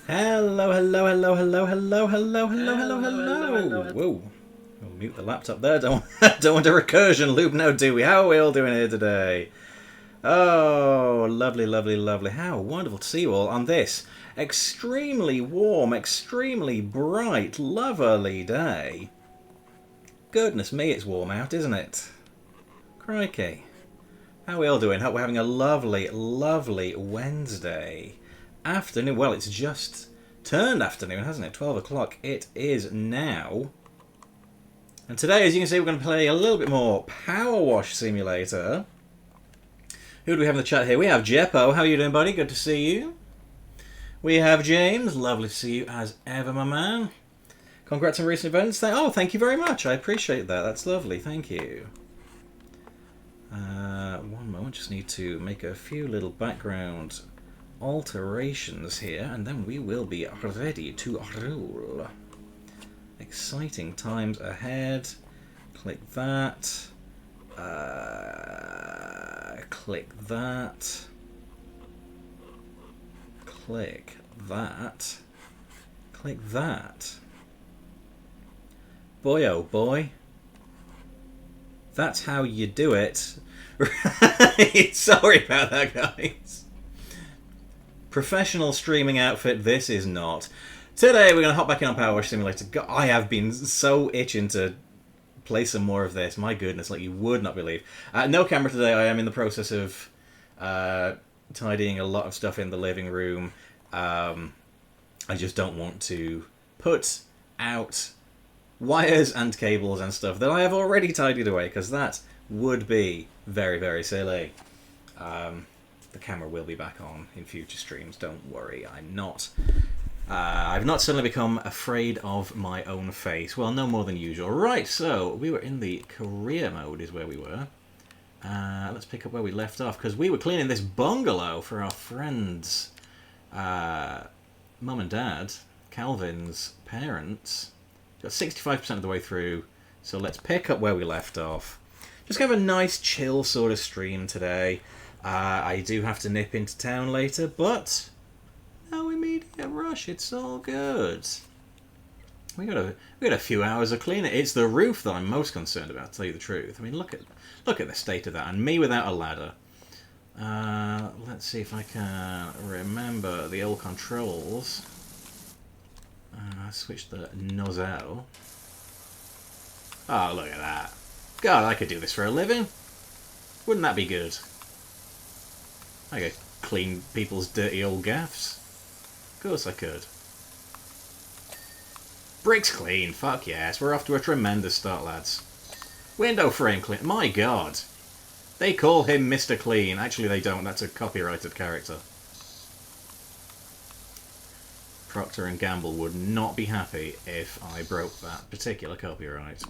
Hello, hello, hello, hello, hello, hello, hello, hello, hello. Whoa. We'll mute the laptop there. Don't want a recursion loop now, do we? How are we all doing here today? Oh, lovely, lovely, lovely. How wonderful to see you all on this extremely warm, extremely bright, lovely day. Goodness me, it's warm out, isn't it? Crikey. How are we all doing? Hope we're having a lovely, lovely Wednesday afternoon. Well, it's just turned afternoon, hasn't it? 12 o'clock it is now. And today, as you can see, we're going to play a little bit more PowerWash Simulator. Who do we have in the chat here? We have Jeppo. How are you doing, buddy? Good to see you. We have James. Lovely to see you as ever, my man. Congrats on recent events. Oh, thank you very much. I appreciate that. That's lovely. Thank you. One moment. Just need to make a few little background alterations here, and then we will be ready to roll. Exciting times ahead. Click that. Click that. Click that. Click that. Boy, oh boy. That's how you do it. Right. Sorry about that, guys. Professional streaming outfit, this is not. Today we're going to hop back in on PowerWash Simulator. God, I have been so itching to play some more of this. My goodness, like you would not believe. No camera today. I am in the process of tidying a lot of stuff in the living room. I just don't want to put out wires and cables and stuff that I have already tidied away, because that would be very, very silly. The camera will be back on in future streams, don't worry. I've not suddenly become afraid of my own face. Well, no more than usual. Right, so we were in the career mode is where we were. Let's pick up where we left off, because we were cleaning this bungalow for our friends' mum and dad, Calvin's parents. Got 65% of the way through, so let's pick up where we left off. Just have a nice chill sort of stream today. I do have to nip into town later, but no immediate rush. It's all good. We got a few hours of cleaning. It's the roof that I'm most concerned about, to tell you the truth. I mean, look at the state of that, and me without a ladder. Let's see if I can remember the old controls. Switch the nozzle. Oh, look at that. God, I could do this for a living. Wouldn't that be good? I could clean people's dirty old gaffs. Of course I could. Bricks clean. Fuck yes. We're off to a tremendous start, lads. Window frame clean. My God. They call him Mr. Clean. Actually, they don't. That's a copyrighted character. Procter & Gamble would not be happy if I broke that particular copyright.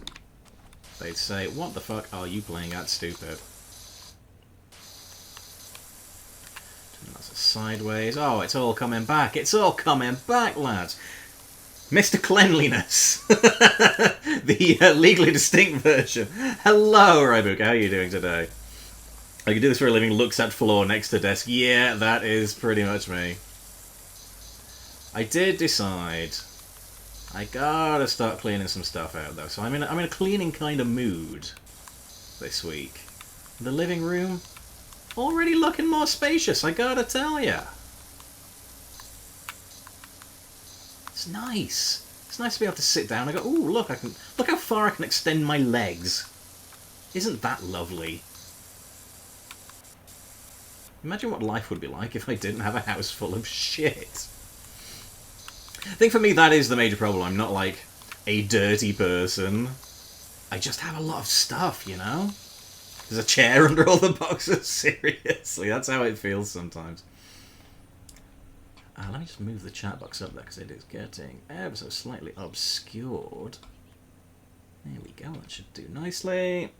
They'd say, what the fuck are you playing at, stupid? Turn that sideways. Oh, it's all coming back. It's all coming back, lads. Mr. Cleanliness. The legally distinct version. Hello, Rybook. How are you doing today? I can do this for a living. Looks at floor next to desk. Yeah, that is pretty much me. I did decide I gotta start cleaning some stuff out though, so I'm in a cleaning kind of mood this week. The living room already looking more spacious, I gotta tell ya. It's nice. It's nice to be able to sit down and go, ooh, look how far I can extend my legs. Isn't that lovely? Imagine what life would be like if I didn't have a house full of shit. I think for me that is the major problem. I'm not like a dirty person. I just have a lot of stuff, you know? There's a chair under all the boxes. Seriously, that's how it feels sometimes. Let me just move the chat box up there because it is getting ever so slightly obscured. There we go, that should do nicely.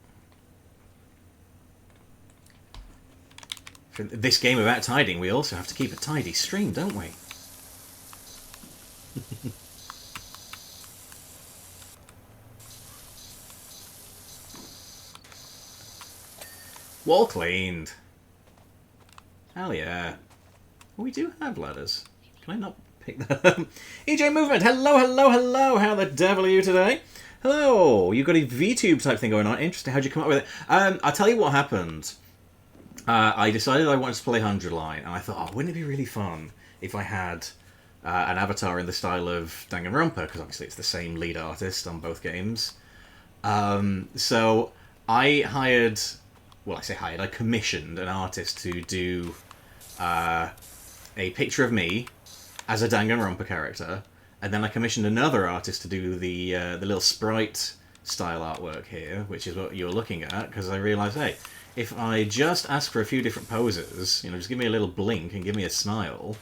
For this game about tidying, we also have to keep a tidy stream, don't we? Wall cleaned. Hell yeah. We do have ladders. Can I not pick that up. EJ Movement, hello, hello, hello. How the devil are you today? Hello, you've got a VTube type thing going on. Interesting. How'd you come up with it? I'll tell you what happened. I decided I wanted to play 100 Line, and I thought, oh, wouldn't it be really fun if I had an avatar in the style of Danganronpa, because obviously it's the same lead artist on both games. So I hired, well, I say hired, I commissioned an artist to do a picture of me as a Danganronpa character, and then I commissioned another artist to do the little sprite style artwork here, which is what you're looking at, because I realised, hey, if I just ask for a few different poses, you know, just give me a little blink and give me a smile,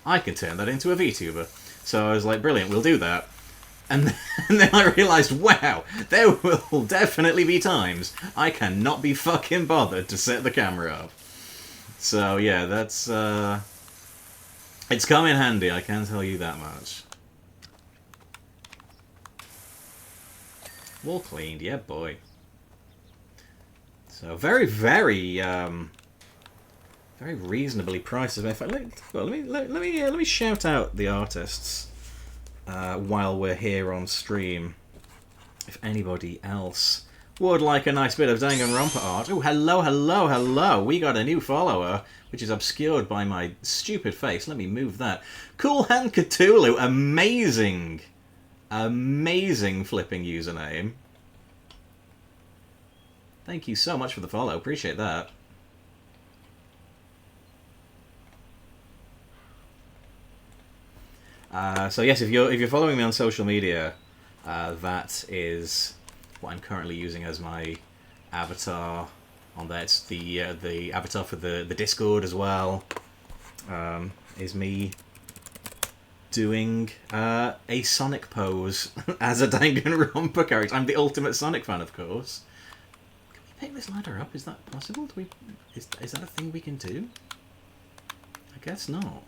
I can turn that into a VTuber. So I was like, brilliant, we'll do that. And then I realised, wow, there will definitely be times I cannot be fucking bothered to set the camera up. So yeah, that's it's come in handy, I can tell you that much. Wall cleaned, yeah boy. So very, very, very reasonably priced. In fact, let me shout out the artists while we're here on stream. If anybody else would like a nice bit of Danganronpa art. Oh, hello, hello, hello. We got a new follower, which is obscured by my stupid face. Let me move that. Cool Hand Cthulhu, amazing, amazing flipping username. Thank you so much for the follow. Appreciate that. So yes, if you're following me on social media, that is what I'm currently using as my avatar on there. It's the avatar for the Discord as well. Is me doing a Sonic pose as a Danganronpa character. I'm the ultimate Sonic fan, of course. Pick this ladder up? Is that possible? Is that a thing we can do? I guess not.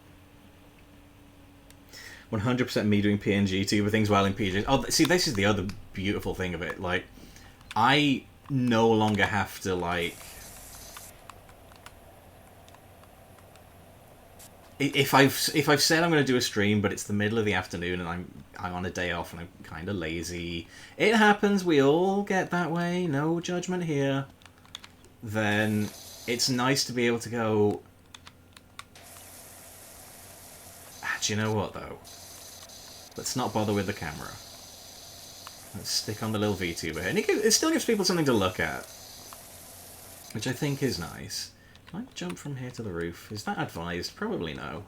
100% me doing PNG tuber things while in PJs. Oh, see, this is the other beautiful thing of it. Like, I no longer have to, like... If I've said I'm going to do a stream, but it's the middle of the afternoon and I'm on a day off and I'm kind of lazy, it happens. We all get that way. No judgment here. Then it's nice to be able to go. Do you know what though? Let's not bother with the camera. Let's stick on the little VTuber here, and it still gives people something to look at, which I think is nice. Can I jump from here to the roof? Is that advised? Probably no.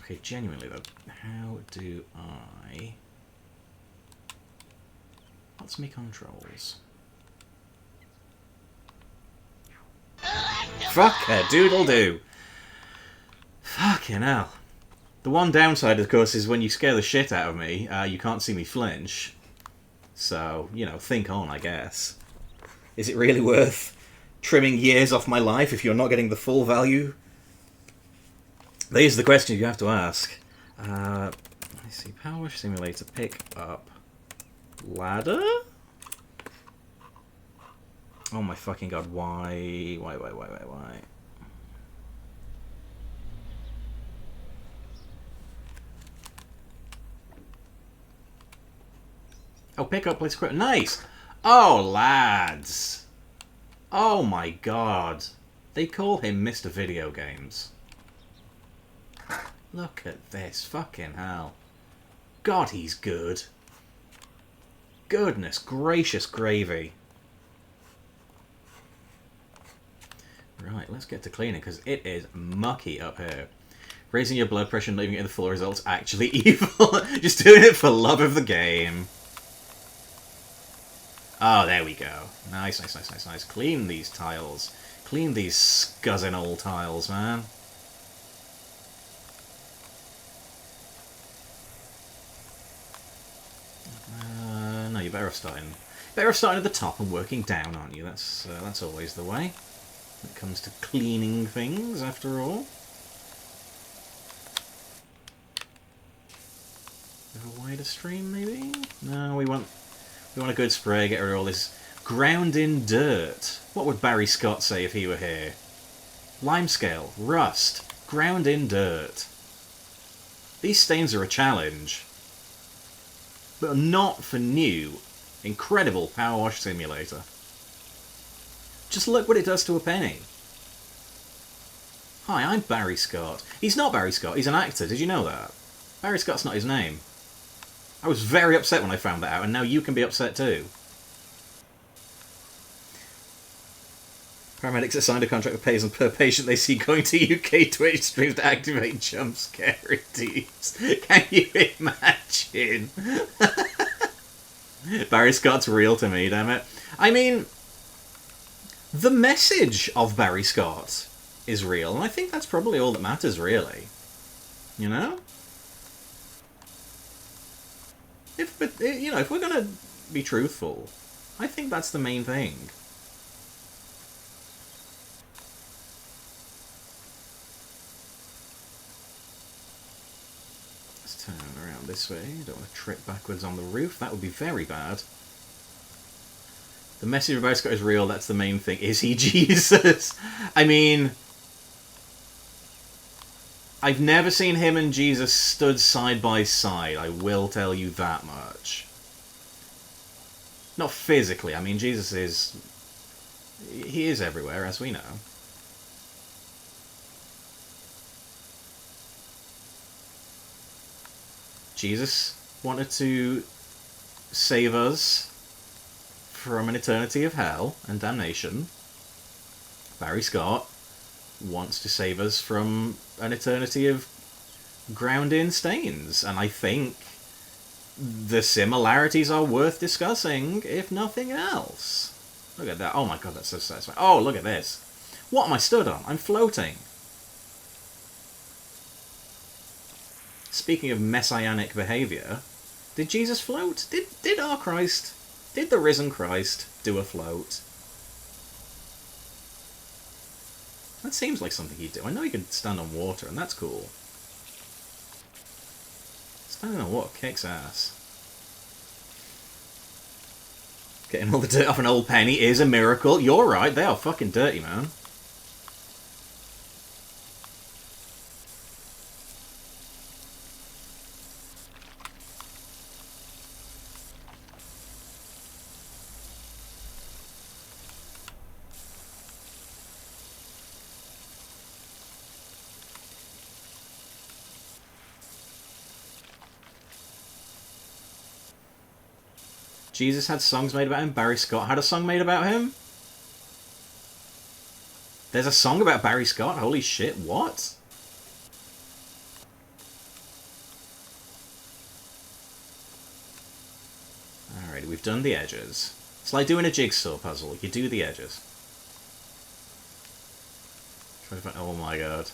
Okay, genuinely though, how do I... What's me controls? Fuck a doodle-doo! Fucking hell. The one downside, of course, is when you scare the shit out of me, you can't see me flinch. So, you know, think on, I guess. Is it really worth trimming years off my life if you're not getting the full value? These are the questions you have to ask. Let's see. PowerWash Simulator. Pick up. Ladder? Oh my fucking god. Why? Why? Oh, pick up. Let's quit. Nice! Oh, lads. Oh my god. They call him Mr. Video Games. Look at this. Fucking hell. God, he's good. Goodness gracious gravy. Right, let's get to cleaning, because it is mucky up here. Raising your blood pressure and leaving it in the full results actually evil. Just doing it for love of the game. Oh, there we go. Nice. Clean these tiles. Clean these scuzzing old tiles, man. No, you're better off starting at the top and working down, aren't you? That's always the way when it comes to cleaning things, after all. A wider stream, maybe? No, we want a good spray, get rid of all this ground in dirt. What would Barry Scott say if he were here? Limescale, rust, ground in dirt. These stains are a challenge, but not for new, incredible PowerWash Simulator. Just look what it does to a penny. Hi, I'm Barry Scott. He's not Barry Scott, he's an actor, did you know that? Barry Scott's not his name. I was very upset when I found that out, and now you can be upset too. Paramedics are signed a contract with Payson per patient they see going to UK Twitch streams to activate jump scare teams. Can you imagine? Barry Scott's real to me, damn it. I mean, the message of Barry Scott is real, and I think that's probably all that matters, really. You know? If we're gonna be truthful, I think that's the main thing. Let's turn around this way. Don't want to trip backwards on the roof. That would be very bad. The message of Barry Scott is real. That's the main thing. Is he Jesus? I mean, I've never seen him and Jesus stood side by side, I will tell you that much. Not physically, I mean, Jesus is... he is everywhere, as we know. Jesus wanted to save us from an eternity of hell and damnation. Barry Scott wants to save us from an eternity of ground-in stains, and I think the similarities are worth discussing, if nothing else. Look at that. Oh my god, that's so satisfying. Oh, look at this. What am I stood on? I'm floating. Speaking of messianic behaviour, did Jesus float? Did our Christ, did the risen Christ do a float? That seems like something he'd do. I know he can stand on water, and that's cool. Standing on water kicks ass. Getting all the dirt off an old penny is a miracle. You're right, they are fucking dirty, man. Jesus had songs made about him. Barry Scott had a song made about him. There's a song about Barry Scott? Holy shit, what? Alright, we've done the edges. It's like doing a jigsaw puzzle. You do the edges. Try to find, oh my god.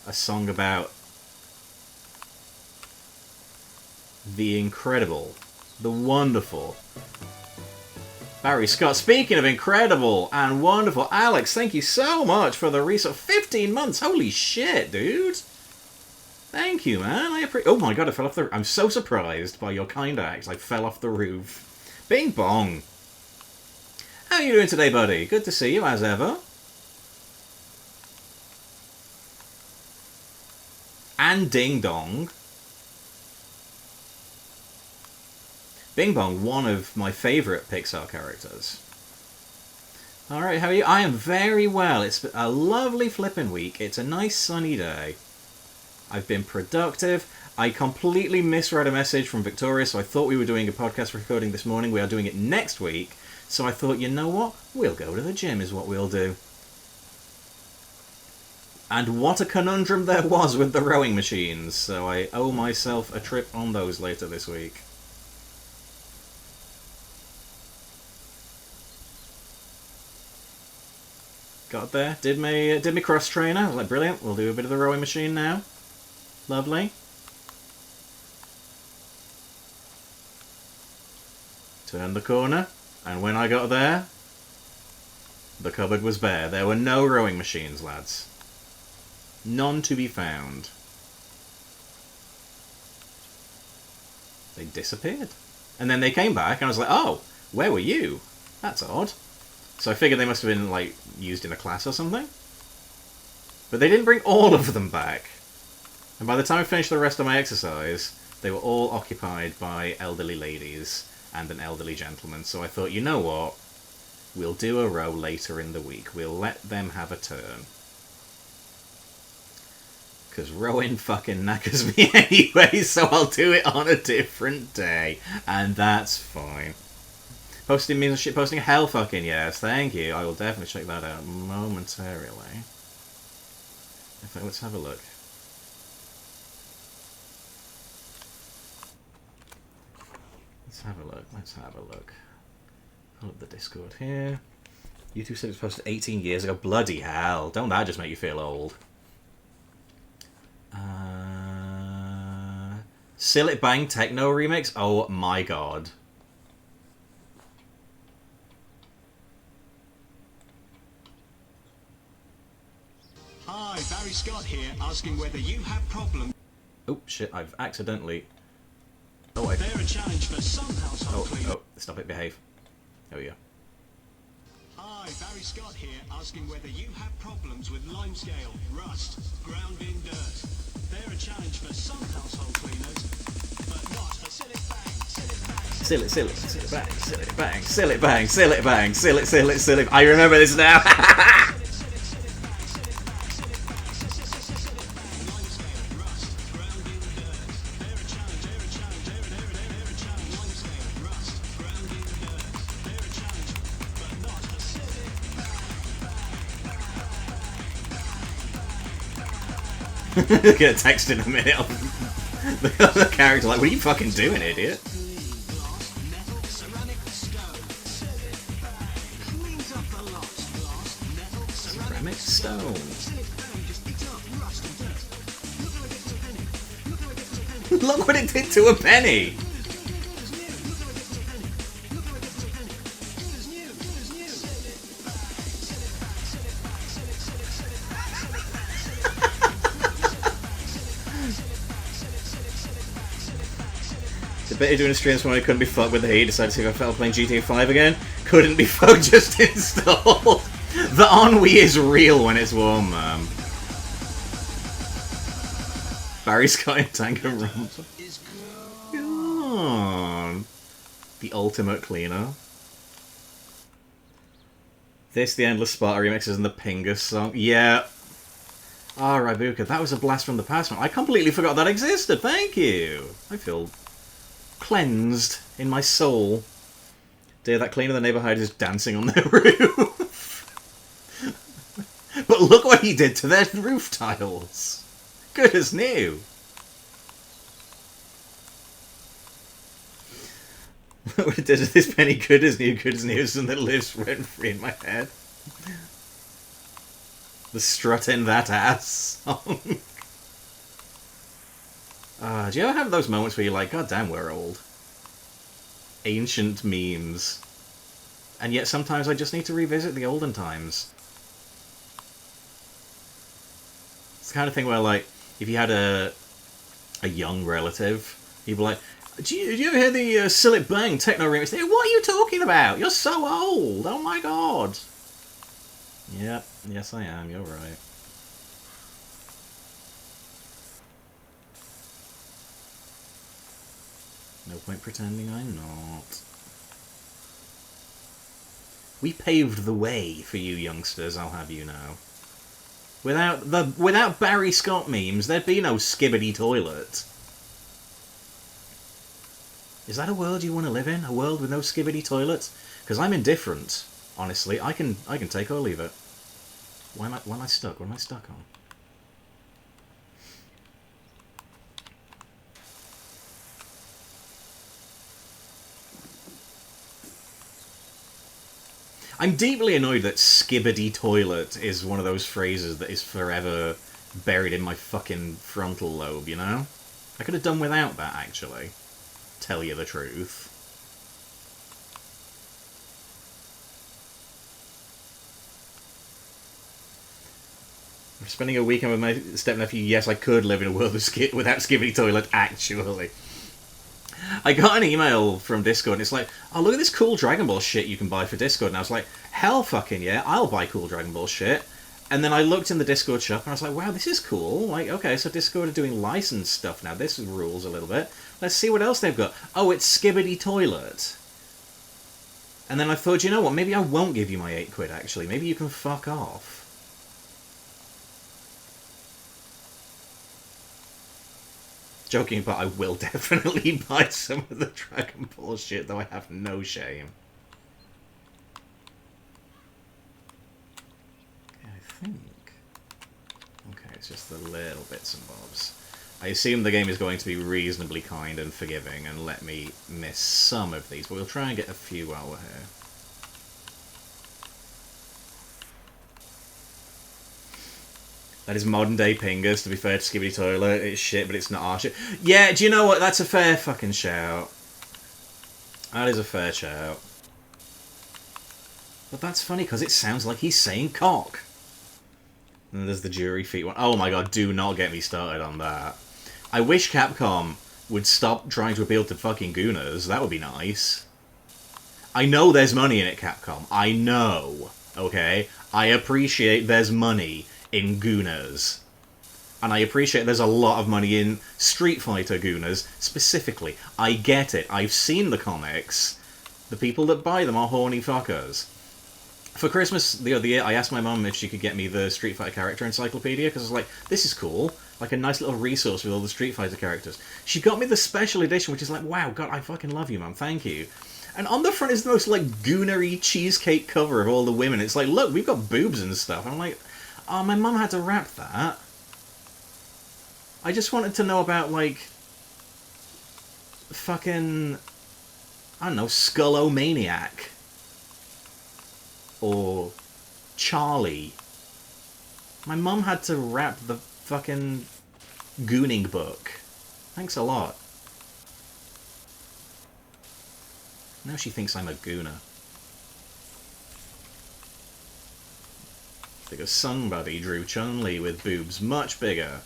A song about the incredible, the wonderful Barry Scott. Speaking of incredible and wonderful, Alex, thank you so much for the resub. 15 months, holy shit, dude. Thank you, man. I appreciate. Oh my god, I fell off the. I'm so surprised by your kind acts. I fell off the roof. Bing bong. How are you doing today, buddy? Good to see you as ever. And ding dong. Bing Bong, one of my favourite Pixar characters. Alright, how are you? I am very well. It's a lovely flippin' week. It's a nice sunny day. I've been productive. I completely misread a message from Victoria, so I thought we were doing a podcast recording this morning. We are doing it next week. So I thought, you know what? We'll go to the gym is what we'll do. And what a conundrum there was with the rowing machines. So I owe myself a trip on those later this week. Got there, did me cross trainer. I was like, brilliant, we'll do a bit of the rowing machine now. Lovely. Turned the corner, and when I got there, the cupboard was bare. There were no rowing machines, lads. None to be found. They disappeared. And then they came back, and I was like, oh, where were you? That's odd. So I figured they must have been, like, used in a class or something. But they didn't bring all of them back. And by the time I finished the rest of my exercise, they were all occupied by elderly ladies and an elderly gentleman. So I thought, you know what? We'll do a row later in the week. We'll let them have a turn. Because rowing fucking knackers me anyway, so I'll do it on a different day. And that's fine. Posting means shit posting? Hell fucking yes, thank you. I will definitely check that out momentarily. In fact, let's have a look. Let's have a look. Pull up the Discord here. YouTube said it was posted 18 years ago. Bloody hell. Don't that just make you feel old? Sill It Bang Techno Remix? Oh my god. Hi, Barry Scott here, asking whether you have problems. Oh shit, I've accidentally... Oh, they're a challenge for some household cleaners. Oh, stop it, behave. There we go. Hi, Barry Scott here, asking whether you have problems with limescale, rust, ground in dirt. They're a challenge for some household cleaners, but not for Sill It Bang, Sill It Bang. Sill it, bang, sill it, bang, sill it, bang, sill it, bang, sill it, sill it. I remember this now. Get a text in a minute. The other character like, what are you fucking doing, idiot? Ceramic stone. Look what it did to a penny. Better doing a stream this morning, couldn't be fucked with the heat, decided to see if I felt playing GTA 5 again. Couldn't be fucked, just installed. The ennui is real when it's warm, man. Barry Scott in Tank and Rumble. God. The ultimate cleaner. This, the Endless Sparta remixes and the Pingus song. Yeah. Ah, Rabuka, that was a blast from the past, man. I completely forgot that existed, thank you. I feel cleansed in my soul. Dear, that cleaner the neighborhood is dancing on their roof. But look what he did to their roof tiles. Good as new. What it did to this penny, good as new, and that lives rent free in my head. The strut in that ass song. Do you ever have those moments where you're like, God damn, we're old? Ancient memes. And yet sometimes I just need to revisit the olden times. It's the kind of thing where, like, if you had a young relative, you'd be like, do you ever hear the Sill It Bang techno remix? What are you talking about? You're so old! Oh my god! Yep, yes I am, you're right. No point pretending I'm not. We paved the way for you youngsters, I'll have you know. Without Barry Scott memes, there'd be no skibbity toilet. Is that a world you want to live in? A world with no skibbity toilets? Because I'm indifferent, honestly. I can take or leave it. Why am I stuck? What am I stuck on? I'm deeply annoyed that skibbity toilet is one of those phrases that is forever buried in my fucking frontal lobe, you know? I could have done without that, actually. Tell you the truth. I'm spending a weekend with my stepnephew. Yes, I could live in a world without skibbity toilet, actually. I got an email from Discord and it's like, oh, look at this cool Dragon Ball shit you can buy for Discord. And I was like, hell fucking yeah, I'll buy cool Dragon Ball shit. And then I looked in the Discord shop and I was like, wow, this is cool. Like, okay, so Discord are doing licensed stuff now. This rules a little bit. Let's see what else they've got. Oh, it's Skibbity Toilet. And then I thought, you know what, maybe I won't give you my £8, actually. Maybe you can fuck off. Joking, but I will definitely buy some of the Dragon Ball shit, though I have no shame. Okay, I think... Okay, it's just the little bits and bobs. I assume the game is going to be reasonably kind and forgiving and let me miss some of these, but we'll try and get a few while we're here. That is modern day Pingers, to be fair to Skibbity Toilet. It's shit, but it's not our shit. Yeah, do you know what? That's a fair fucking shout. That is a fair shout. But that's funny, because it sounds like he's saying cock. And there's the jury feet one. Oh my god, do not get me started on that. I wish Capcom would stop trying to appeal to fucking gooners. That would be nice. I know there's money in it, Capcom. I know. Okay? I appreciate there's money in gooners. And I appreciate there's a lot of money in Street Fighter gooners, specifically. I get it. I've seen the comics. The people that buy them are horny fuckers. For Christmas the other year, I asked my mum if she could get me the Street Fighter character encyclopedia, because I was like, this is cool. Like a nice little resource with all the Street Fighter characters. She got me the special edition, which is like, wow, God, I fucking love you, Mum. Thank you. And on the front is the most, like, goonery cheesecake cover of all the women. It's like, look, we've got boobs and stuff. I'm like, oh, my mum had to wrap that. I just wanted to know about, like, fucking, I don't know, Skullomaniac. Or Charlie. My mum had to wrap the fucking gooning book. Thanks a lot. Now she thinks I'm a gooner. Because somebody drew Chun-Li with boobs much bigger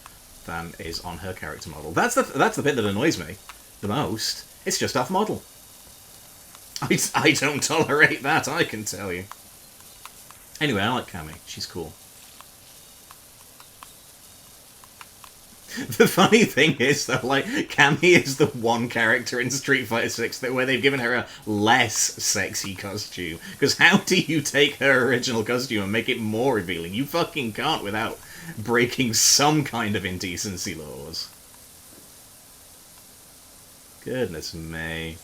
than is on her character model. That's the bit that annoys me the most. It's just off model. I don't tolerate that, I can tell you. Anyway, I like Cammy. She's cool. The funny thing is, though, like, Cammy is the one character in Street Fighter 6 where they've given her a less sexy costume. Because how do you take her original costume and make it more revealing? You fucking can't without breaking some kind of indecency laws. Goodness me.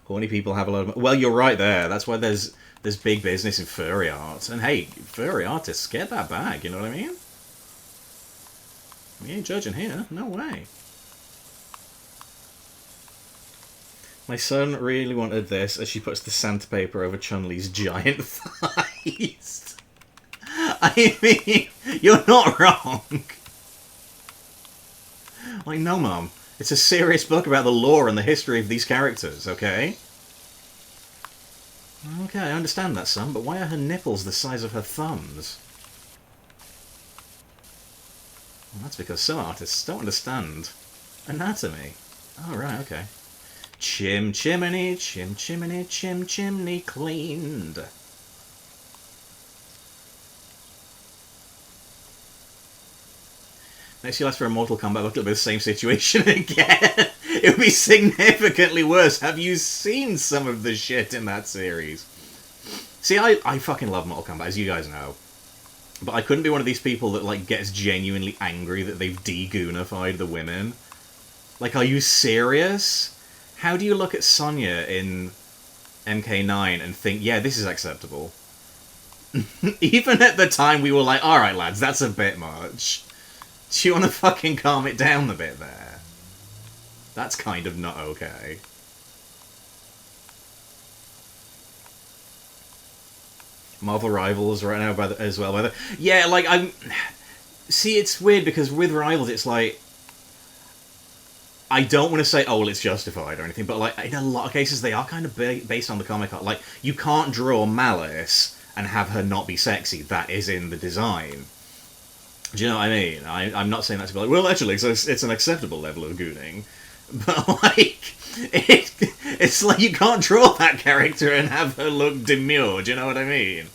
Horny people have a lot of... Well, you're right there. That's why there's big business in furry art. And hey, furry artists, get that bag, you know what I mean? We ain't judging here. No way. My son really wanted this as she puts the sandpaper over Chun-Li's giant thighs. I mean, you're not wrong. Like, no, Mum. It's a serious book about the lore and the history of these characters, okay? Okay, I understand that, son, but why are her nipples the size of her thumbs? Well, that's because some artists don't understand anatomy. Oh, right, okay. Chim chimney, chim chimney, chim chimney cleaned. Next you'll ask for a Mortal Kombat book, it'll be the same situation again. It would be significantly worse. Have you seen some of the shit in that series? See, I fucking love Mortal Kombat, as you guys know. But I couldn't be one of these people that, like, gets genuinely angry that they've de-goonified the women. Like, are you serious? How do you look at Sonya in MK9 and think, yeah, this is acceptable? Even at the time we were like, alright lads, that's a bit much. Do you want to fucking calm it down a bit there? That's kind of not okay. Marvel Rivals right now as well. Yeah, like, see, it's weird because with Rivals it's like... I don't want to say, oh, well, it's justified or anything, but, like, in a lot of cases they are kind of based on the comic art. Like, you can't draw Malice and have her not be sexy. That is in the design. Do you know what I mean? I'm not saying that to be like, well, actually, it's an acceptable level of gooning. But, like, It's like you can't draw that character and have her look demure, do you know what I mean?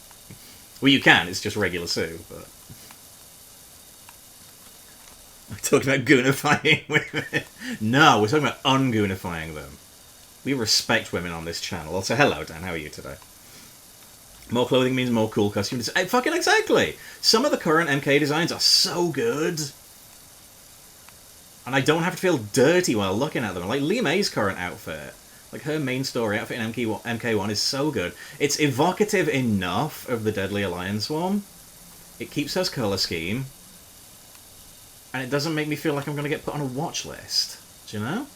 Well, you can, it's just regular Sue, but... We're talking about goonifying women. No, we're talking about ungoonifying them. We respect women on this channel. Also, hello, Dan, how are you today? More clothing means more cool costumes. Fucking exactly! Some of the current MK designs are so good. And I don't have to feel dirty while looking at them. Like Lee May's current outfit. Like her main story outfit in MK1 is so good. It's evocative enough of the Deadly Alliance one. It keeps her colour scheme. And it doesn't make me feel like I'm going to get put on a watch list. Do you know?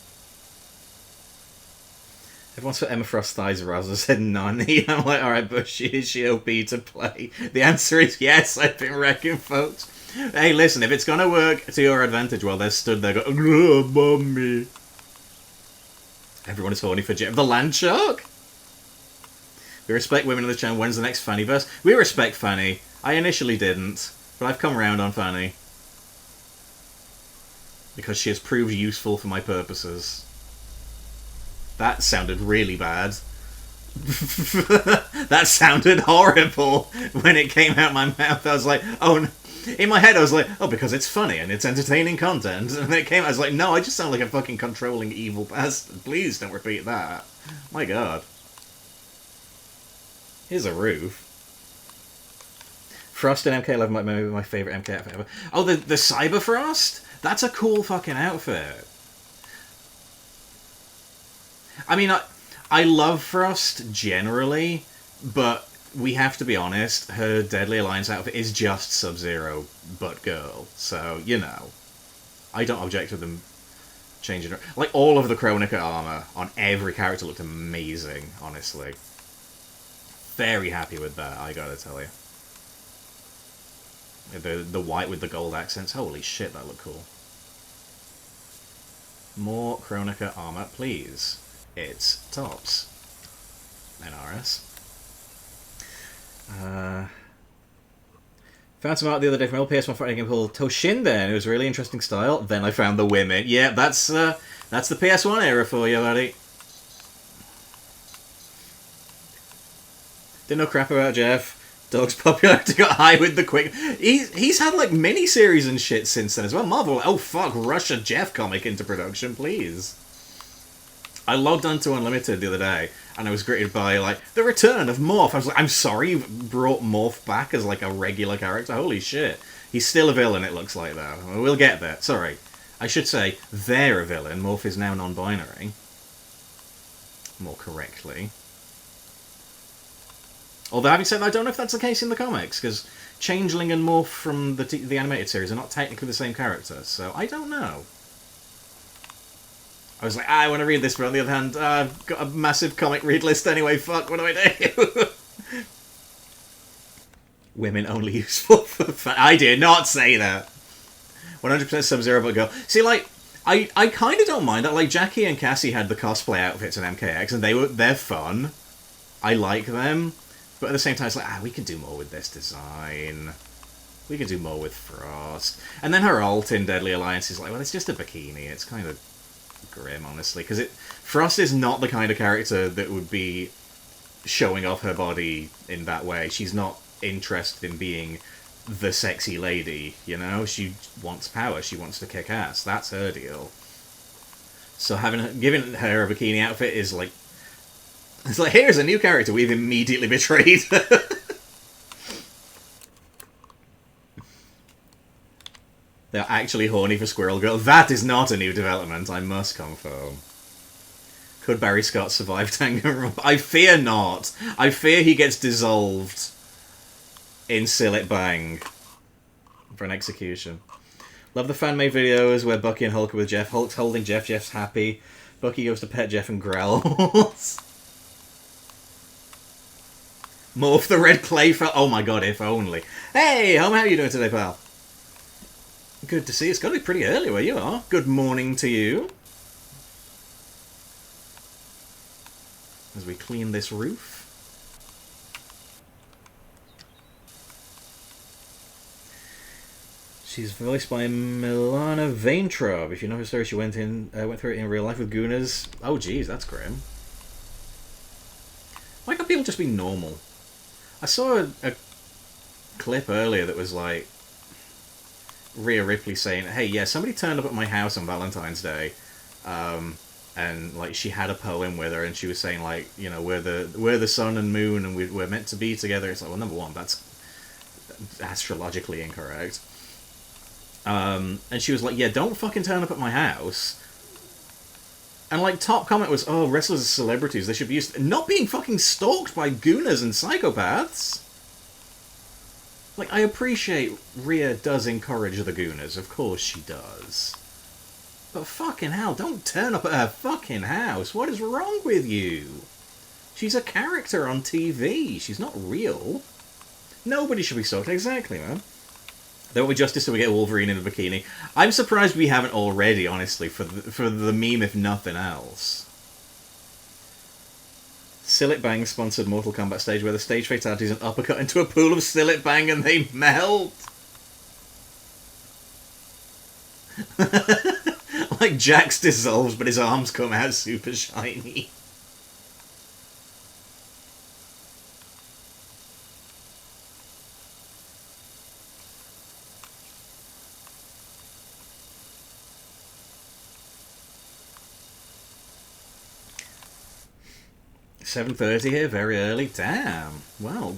Everyone's put Emma Frost thighs. Raza said none. I'm like, alright, but is she OP to play? The answer is yes, I've been wrecking folks. Hey, listen, if it's going to work to your advantage while they're stood there going, oh, mommy. Everyone is horny for Jeff. The Land Shark? We respect women on the channel. When's the next Fannyverse? We respect Fanny. I initially didn't, but I've come round on Fanny. Because she has proved useful for my purposes. That sounded really bad. That sounded horrible when it came out my mouth. I was like, oh no. In my head I was like, oh, because it's funny and it's entertaining content. And then it came out, I was like, no, I just sound like a fucking controlling evil bastard. Please don't repeat that. My god. Here's a roof. Frost in MK11 might be my favourite MK outfit ever. Oh, the Cyber Frost? That's a cool fucking outfit. I mean, I love Frost generally, but we have to be honest, her Deadly Alliance outfit is just Sub-Zero, but girl. So, you know, I don't object to them changing her. Like, all of the Kronika armor on every character looked amazing, honestly. Very happy with that, I gotta tell you. The white with the gold accents, holy shit, that looked cool. More Kronika armor, please. It's tops. NRS. Found some art the other day from old PS1 fighting game called Toshinden. It was really interesting style. Then I found the women. Yeah, that's the PS1 era for you, buddy. Didn't know crap about Jeff. Dog's popularity got high with the quick... He's had, like, mini-series and shit since then as well. Marvel, oh fuck, rush a Jeff comic into production, please. I logged onto Unlimited the other day, and I was greeted by, like, the return of Morph. I was like, I'm sorry you brought Morph back as, like, a regular character? Holy shit. He's still a villain, it looks like, though. We'll get there. Sorry. I should say, they're a villain. Morph is now non-binary. More correctly. Although, having said that, I don't know if that's the case in the comics, because Changeling and Morph from the animated series are not technically the same character, so I don't know. I was like, I want to read this, but on the other hand, I've got a massive comic read list anyway, fuck, what do I do? Women only useful for fun. I did not say that. 100% Sub-Zero but girl. See, like, I kind of don't mind that. Like, Jackie and Cassie had the cosplay outfits in MKX, and they're fun. I like them. But at the same time, it's like, we can do more with this design. We can do more with Frost. And then her ult in Deadly Alliance is like, well, it's just a bikini. It's kind of grim, honestly. Because Frost is not the kind of character that would be showing off her body in that way. She's not interested in being the sexy lady, you know? She wants power. She wants to kick ass. That's her deal. So giving her a bikini outfit is like... It's like, here's a new character we've immediately betrayed. They're actually horny for Squirrel Girl. That is not a new development, I must confirm. Could Barry Scott survive Danganronpa? I fear not. I fear he gets dissolved in Sillet Bang for an execution. Love the fan-made videos where Bucky and Hulk are with Jeff. Hulk's holding Jeff, Jeff's happy. Bucky goes to pet Jeff and growls. Morph the red clay for... Oh my god, if only. Hey, Home, how are you doing today, pal? Good to see you. It's got to be pretty early where you are. Good morning to you. As we clean this roof. She's voiced by Milana Vaintrub. If you know her story, she went through it in real life with Gooners. Oh, geez, that's grim. Why can't people just be normal? I saw a clip earlier that was like Rhea Ripley saying, "Hey, yeah, somebody turned up at my house on Valentine's Day, and like she had a poem with her, and she was saying like, you know, we're the sun and moon, and we're meant to be together." It's like, well, number one, that's astrologically incorrect. And she was like, "Yeah, don't fucking turn up at my house." And like top comment was, "Oh, wrestlers are celebrities. They should be used to not being fucking stalked by gooners and psychopaths." Like, I appreciate Rhea does encourage the gooners, of course she does. But fucking hell, don't turn up at her fucking house. What is wrong with you? She's a character on TV. She's not real. Nobody should be stalked. Exactly, man. There will be justice till we get Wolverine in a bikini. I'm surprised we haven't already, honestly, for the meme, if nothing else. Sillet Bang sponsored Mortal Kombat stage where the stage fatality is an uppercut into a pool of Sillet Bang and they melt. Like Jax dissolves, but his arms come out super shiny. "7:30 here, very early. Damn. Well,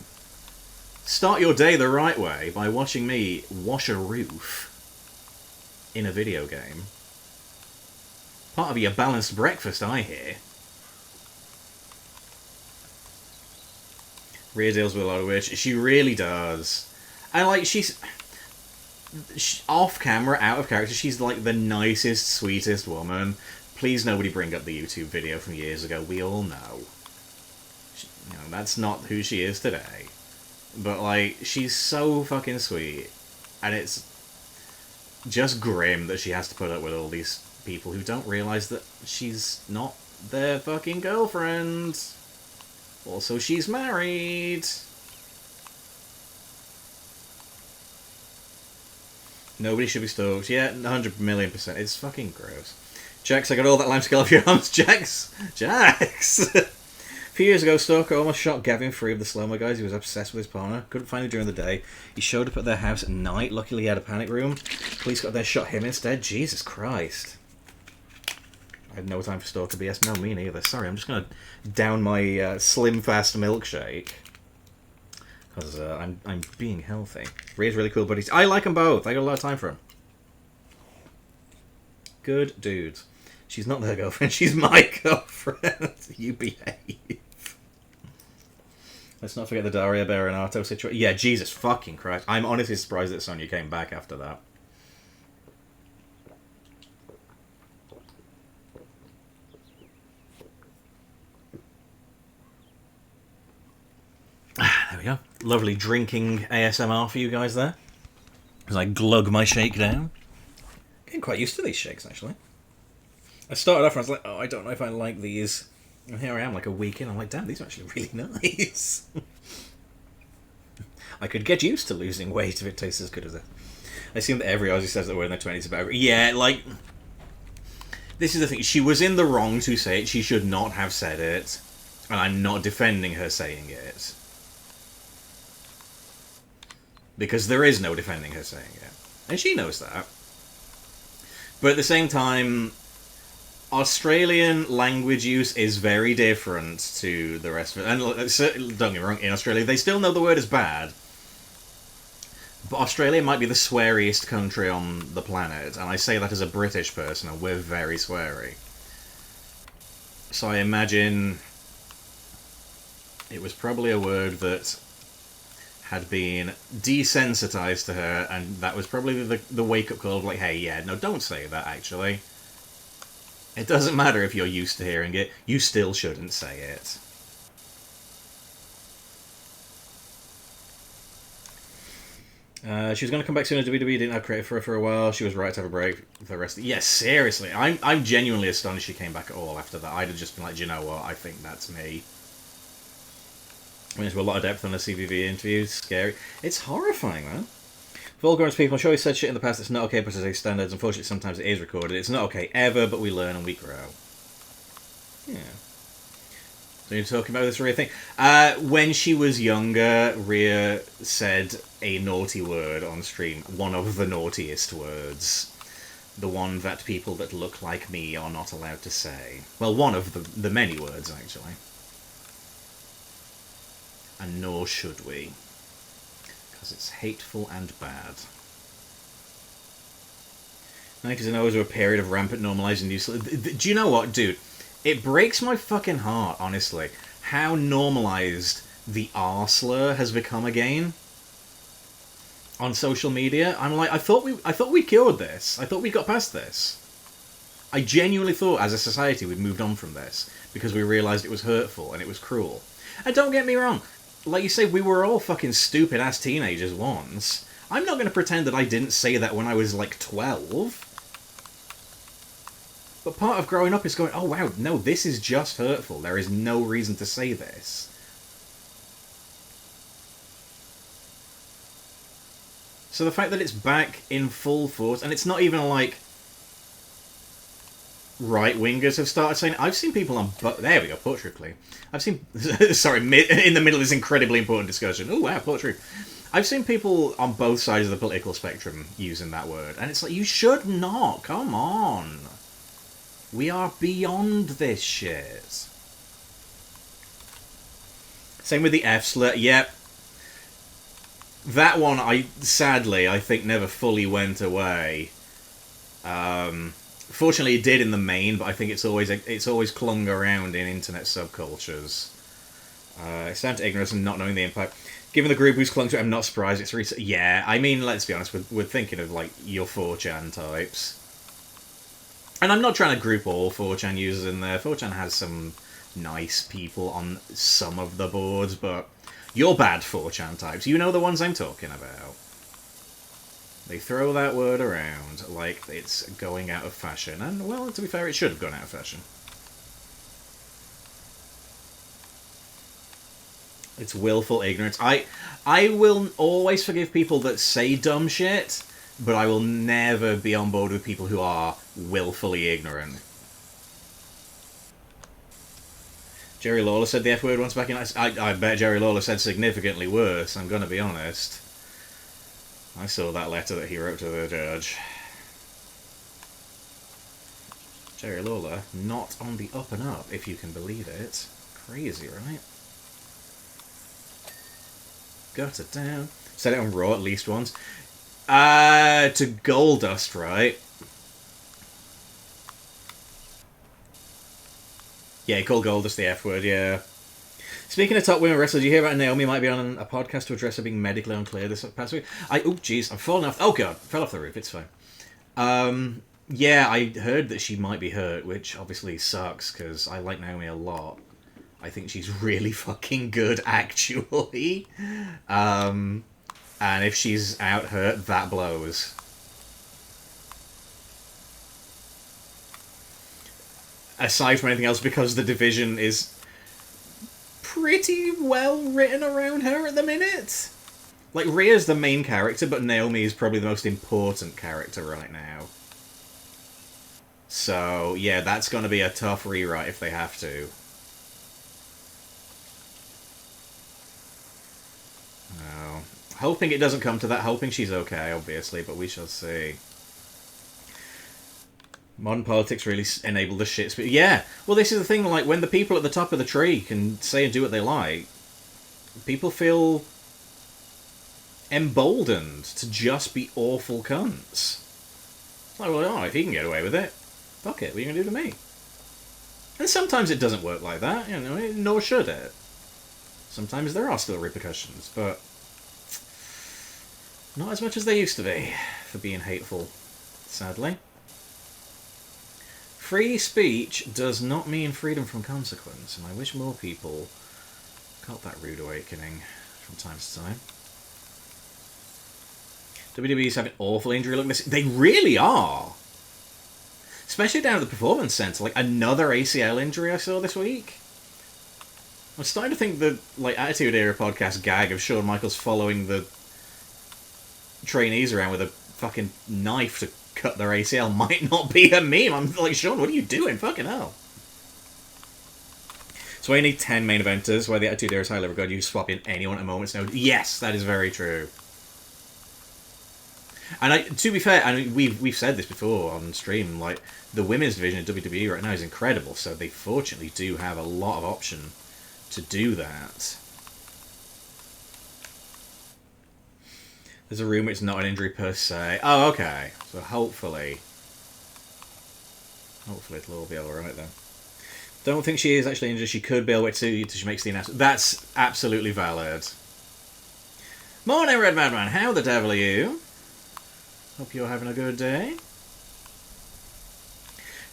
start your day the right way by watching me wash a roof in a video game. Part of your balanced breakfast, I hear." Rhea deals with a lot of which. She really does. And, like, she's off camera, out of character, she's, like, the nicest, sweetest woman. Please nobody bring up the YouTube video from years ago. We all know. You know, that's not who she is today. But, like, she's so fucking sweet. And it's just grim that she has to put up with all these people who don't realise that she's not their fucking girlfriend. Also, she's married. Nobody should be stalked. Yeah, 100,000,000%. It's fucking gross. Jax, I got all that limescale off your arms. Jax! A few years ago, Stalker almost shot Gavin free of the slow-mo guys. He was obsessed with his partner. Couldn't find him during the day. He showed up at their house at night. Luckily, he had a panic room. Police got there, shot him instead. Jesus Christ. I had no time for Stalker BS. No, me neither. Sorry, I'm just going to down my Slim Fast milkshake. Because I'm being healthy. Rhea's really cool, buddies. I like them both. I got a lot of time for them. Good dudes. She's not their girlfriend. She's my girlfriend. You behave. Let's not forget the Daria Baronato situation. Yeah, Jesus fucking Christ. I'm honestly surprised that Sonya came back after that. There we go. Lovely drinking ASMR for you guys there. As I glug my shake down. Getting quite used to these shakes, actually. I started off and I was like, oh, I don't know if I like these. And here I am, like a week in. I'm like, damn, these are actually really nice. I could get used to losing weight if it tastes as good as it. I assume that every Aussie says that we're in their 20s about. Yeah, like. This is the thing. She was in the wrong to say it. She should not have said it. And I'm not defending her saying it. Because there is no defending her saying it. And she knows that. But at the same time, Australian language use is very different to the rest of it. And don't get me wrong, in Australia, they still know the word is bad. But Australia might be the sweariest country on the planet. And I say that as a British person, and we're very sweary. So I imagine it was probably a word that had been desensitized to her, and that was probably the wake-up call of like, hey, yeah, no, don't say that, actually. It doesn't matter if you're used to hearing it, you still shouldn't say it. She was going to come back soon to WWE, didn't have credit for her for a while, she was right to have a break for the rest of Yes, seriously, I'm genuinely astonished she came back at all after that. I'd have just been like, do you know what, I think that's me. Went into a lot of depth on the CVV interviews. Scary. It's horrifying, man. Vulgar's people, I'm sure he said shit in the past that's not okay by today's standards. Unfortunately, sometimes it is recorded. It's not okay ever, but we learn and we grow. Yeah. So you're talking about this Rhea thing? When she was younger, Rhea said a naughty word on stream. One of the naughtiest words. The one that people that look like me are not allowed to say. Well, one of the many words, actually. And nor should we. Because it's hateful and bad. 90s and O's are a period of rampant normalising useless... Do you know what, dude? It breaks my fucking heart, honestly, how normalised the R-slur has become again on social media. I'm like, I thought we cured this. I thought we got past this. I genuinely thought, as a society, we'd moved on from this because we realised it was hurtful and it was cruel. And don't get me wrong, like you say, we were all fucking stupid-ass teenagers once. I'm not going to pretend that I didn't say that when I was, like, 12. But part of growing up is going, oh wow, no, this is just hurtful. There is no reason to say this. So the fact that it's back in full force, and it's not even like right-wingers have started saying, I've seen people on... There we go, portrait. I've seen... Sorry, in the middle of this incredibly important discussion. Oh wow, portrait. I've seen people on both sides of the political spectrum using that word, and it's like, you should not, come on. We are beyond this shit. Same with the F-slur. Yep. That one, sadly, I think never fully went away. Fortunately, it did in the main, but I think it's always clung around in internet subcultures. It's down to ignorance and not knowing the impact. Given the group who's clung to it, I'm not surprised it's recent. Yeah, I mean, let's be honest, we're thinking of, like, your 4chan types. And I'm not trying to group all 4chan users in there. 4chan has some nice people on some of the boards, but you're bad 4chan types. You know the ones I'm talking about. They throw that word around like it's going out of fashion. And, well, to be fair, it should have gone out of fashion. It's willful ignorance. I will always forgive people that say dumb shit, but I will never be on board with people who are willfully ignorant. Jerry Lawler said the F word once back in... I bet Jerry Lawler said significantly worse, I'm gonna be honest. I saw that letter that he wrote to the judge. Jerry Lawler, not on the up and up, if you can believe it. Crazy, right? Got it down. Said it on Raw at least once. To Goldust, right? Yeah, he called Goldust the F word, yeah. Speaking of top women wrestlers, did you hear about Naomi might be on a podcast to address her being medically unclear this past week? Oh, jeez, I'm falling off. Oh, God, fell off the roof, it's fine. Yeah, I heard that she might be hurt, which obviously sucks, because I like Naomi a lot. I think she's really fucking good, actually. And if she's out hurt, that blows. Aside from anything else, because the division is pretty well written around her at the minute. Like, Rhea's the main character, but Naomi is probably the most important character right now. So, yeah, that's going to be a tough rewrite if they have to. Oh. Hoping it doesn't come to that, hoping she's okay, obviously, but we shall see. Modern politics really enable the shit. Yeah, well, this is the thing, like, when the people at the top of the tree can say and do what they like, people feel emboldened to just be awful cunts. It's like, well, oh, if he can get away with it, fuck it, what are you going to do to me? And sometimes it doesn't work like that, you know, nor should it. Sometimes there are still repercussions, but not as much as they used to be for being hateful, sadly. Free speech does not mean freedom from consequence, and I wish more people got that rude awakening from time to time. WWE's having awful injury luck. They really are! Especially down at the Performance Center. Like, another ACL injury I saw this week. I'm starting to think the, like, Attitude Era podcast gag of Shawn Michaels following the trainees around with a fucking knife to cut their ACL might not be a meme. I'm like, Shawn, what are you doing? Fucking hell. So I need 10 main eventers where the attitude there is highly regarded. You swap in anyone at a moment's notice. Yes, that is very true. And to be fair, I mean, we've said this before on stream, like, the women's division in WWE right now is incredible, so they fortunately do have a lot of option to do that. There's a rumour it's not an injury per se. Oh, okay. So hopefully it'll all be alright then. Don't think she is actually injured. She could be able to until she makes the announcement. That's absolutely valid. Morning, Red Madman. How the devil are you? Hope you're having a good day.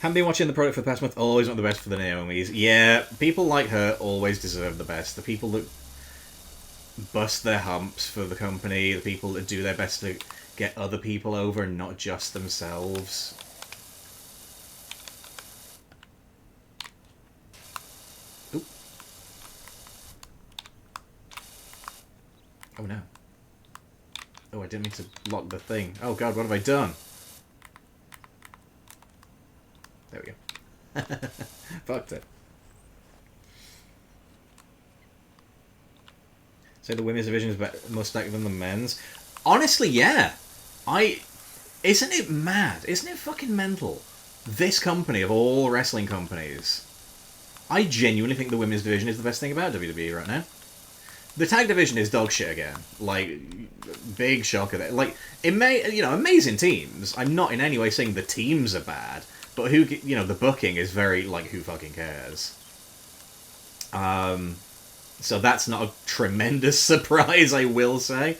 Haven't been watching the product for the past month. Always want the best for the Naomis. Yeah, people like her always deserve the best. The people that bust their humps for the company, the people that do their best to get other people over and not just themselves. Oop. Oh no. Oh, I didn't mean to lock the thing. Oh god, what have I done? There we go. Fucked it. So the women's division is more stacked than the men's. Honestly, yeah. Isn't it mad? Isn't it fucking mental? This company, of all wrestling companies, I genuinely think the women's division is the best thing about WWE right now. The tag division is dog shit again. Like, big shocker there. Like, amazing teams. I'm not in any way saying the teams are bad, but the booking is very, like, who fucking cares? So that's not a tremendous surprise, I will say.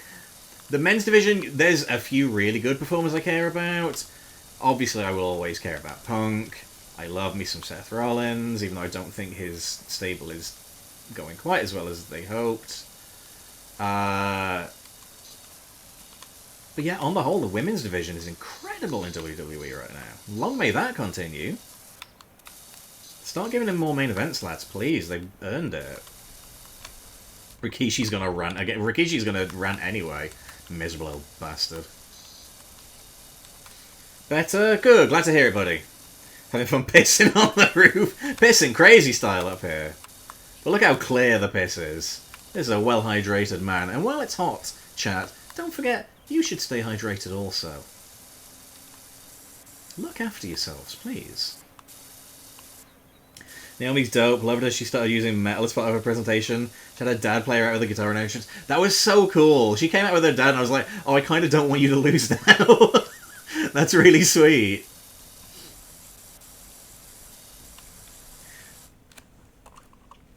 The men's division, there's a few really good performers I care about. Obviously, I will always care about Punk. I love me some Seth Rollins, even though I don't think his stable is going quite as well as they hoped. But yeah, on the whole, the women's division is incredible in WWE right now. Long may that continue. Start giving them more main events, lads, please. They've earned it. Rikishi's gonna rant again. Rikishi's gonna rant anyway. Miserable old bastard. Better? Good. Glad to hear it, buddy. Having fun pissing on the roof. Pissing crazy style up here. But look how clear the piss is. This is a well-hydrated man. And while it's hot, chat, don't forget, you should stay hydrated also. Look after yourselves, please. Naomi's dope. Loved her. She started using metal as part of her presentation. She had her dad play her out with the guitar announcements. That was so cool. She came out with her dad and I was like, oh, I kind of don't want you to lose now. That's really sweet.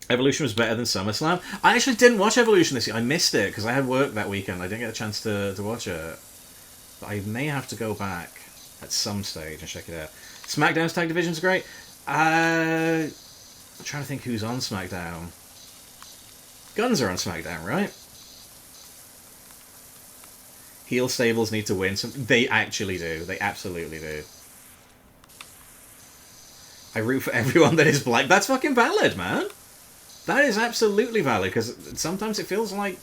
Evolution was better than SummerSlam. I actually didn't watch Evolution this year. I missed it because I had work that weekend. I didn't get a chance to watch it. But I may have to go back at some stage and check it out. SmackDown's tag division's great. I'm trying to think who's on SmackDown. Guns are on SmackDown, right? Heel stables need to win. They actually do. They absolutely do. I root for everyone that is black. That's fucking valid, man. That is absolutely valid, because sometimes it feels like...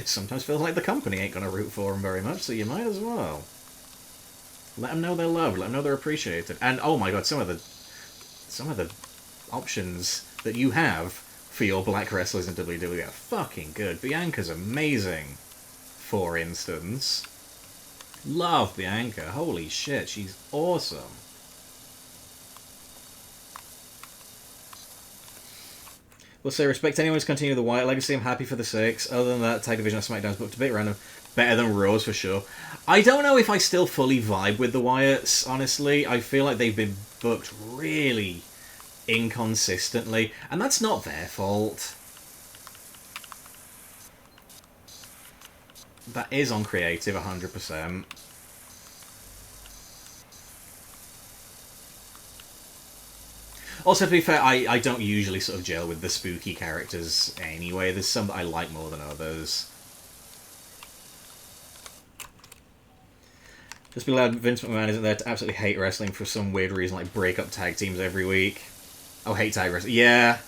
sometimes feels like the company ain't going to root for them very much, so you might as well. Let them know they're loved. Let them know they're appreciated. And, oh my god, some of the options that you have for your black wrestlers in WWE are fucking good. Bianca's amazing, for instance. Love Bianca. Holy shit, she's awesome. We'll say respect anyone who's continuing the Wyatt legacy. I'm happy for the 6. Other than that, tag division of SmackDown's booked a bit random. Better than Raw's for sure. I don't know if I still fully vibe with the Wyatts, honestly. I feel like they've been booked really inconsistently, and that's not their fault. That is on creative, 100%. Also, to be fair, I don't usually sort of gel with the spooky characters anyway. There's some that I like more than others. Just be glad Vince McMahon isn't there to absolutely hate wrestling for some weird reason, like break up tag teams every week. Oh, hate tag wrestling. Yeah.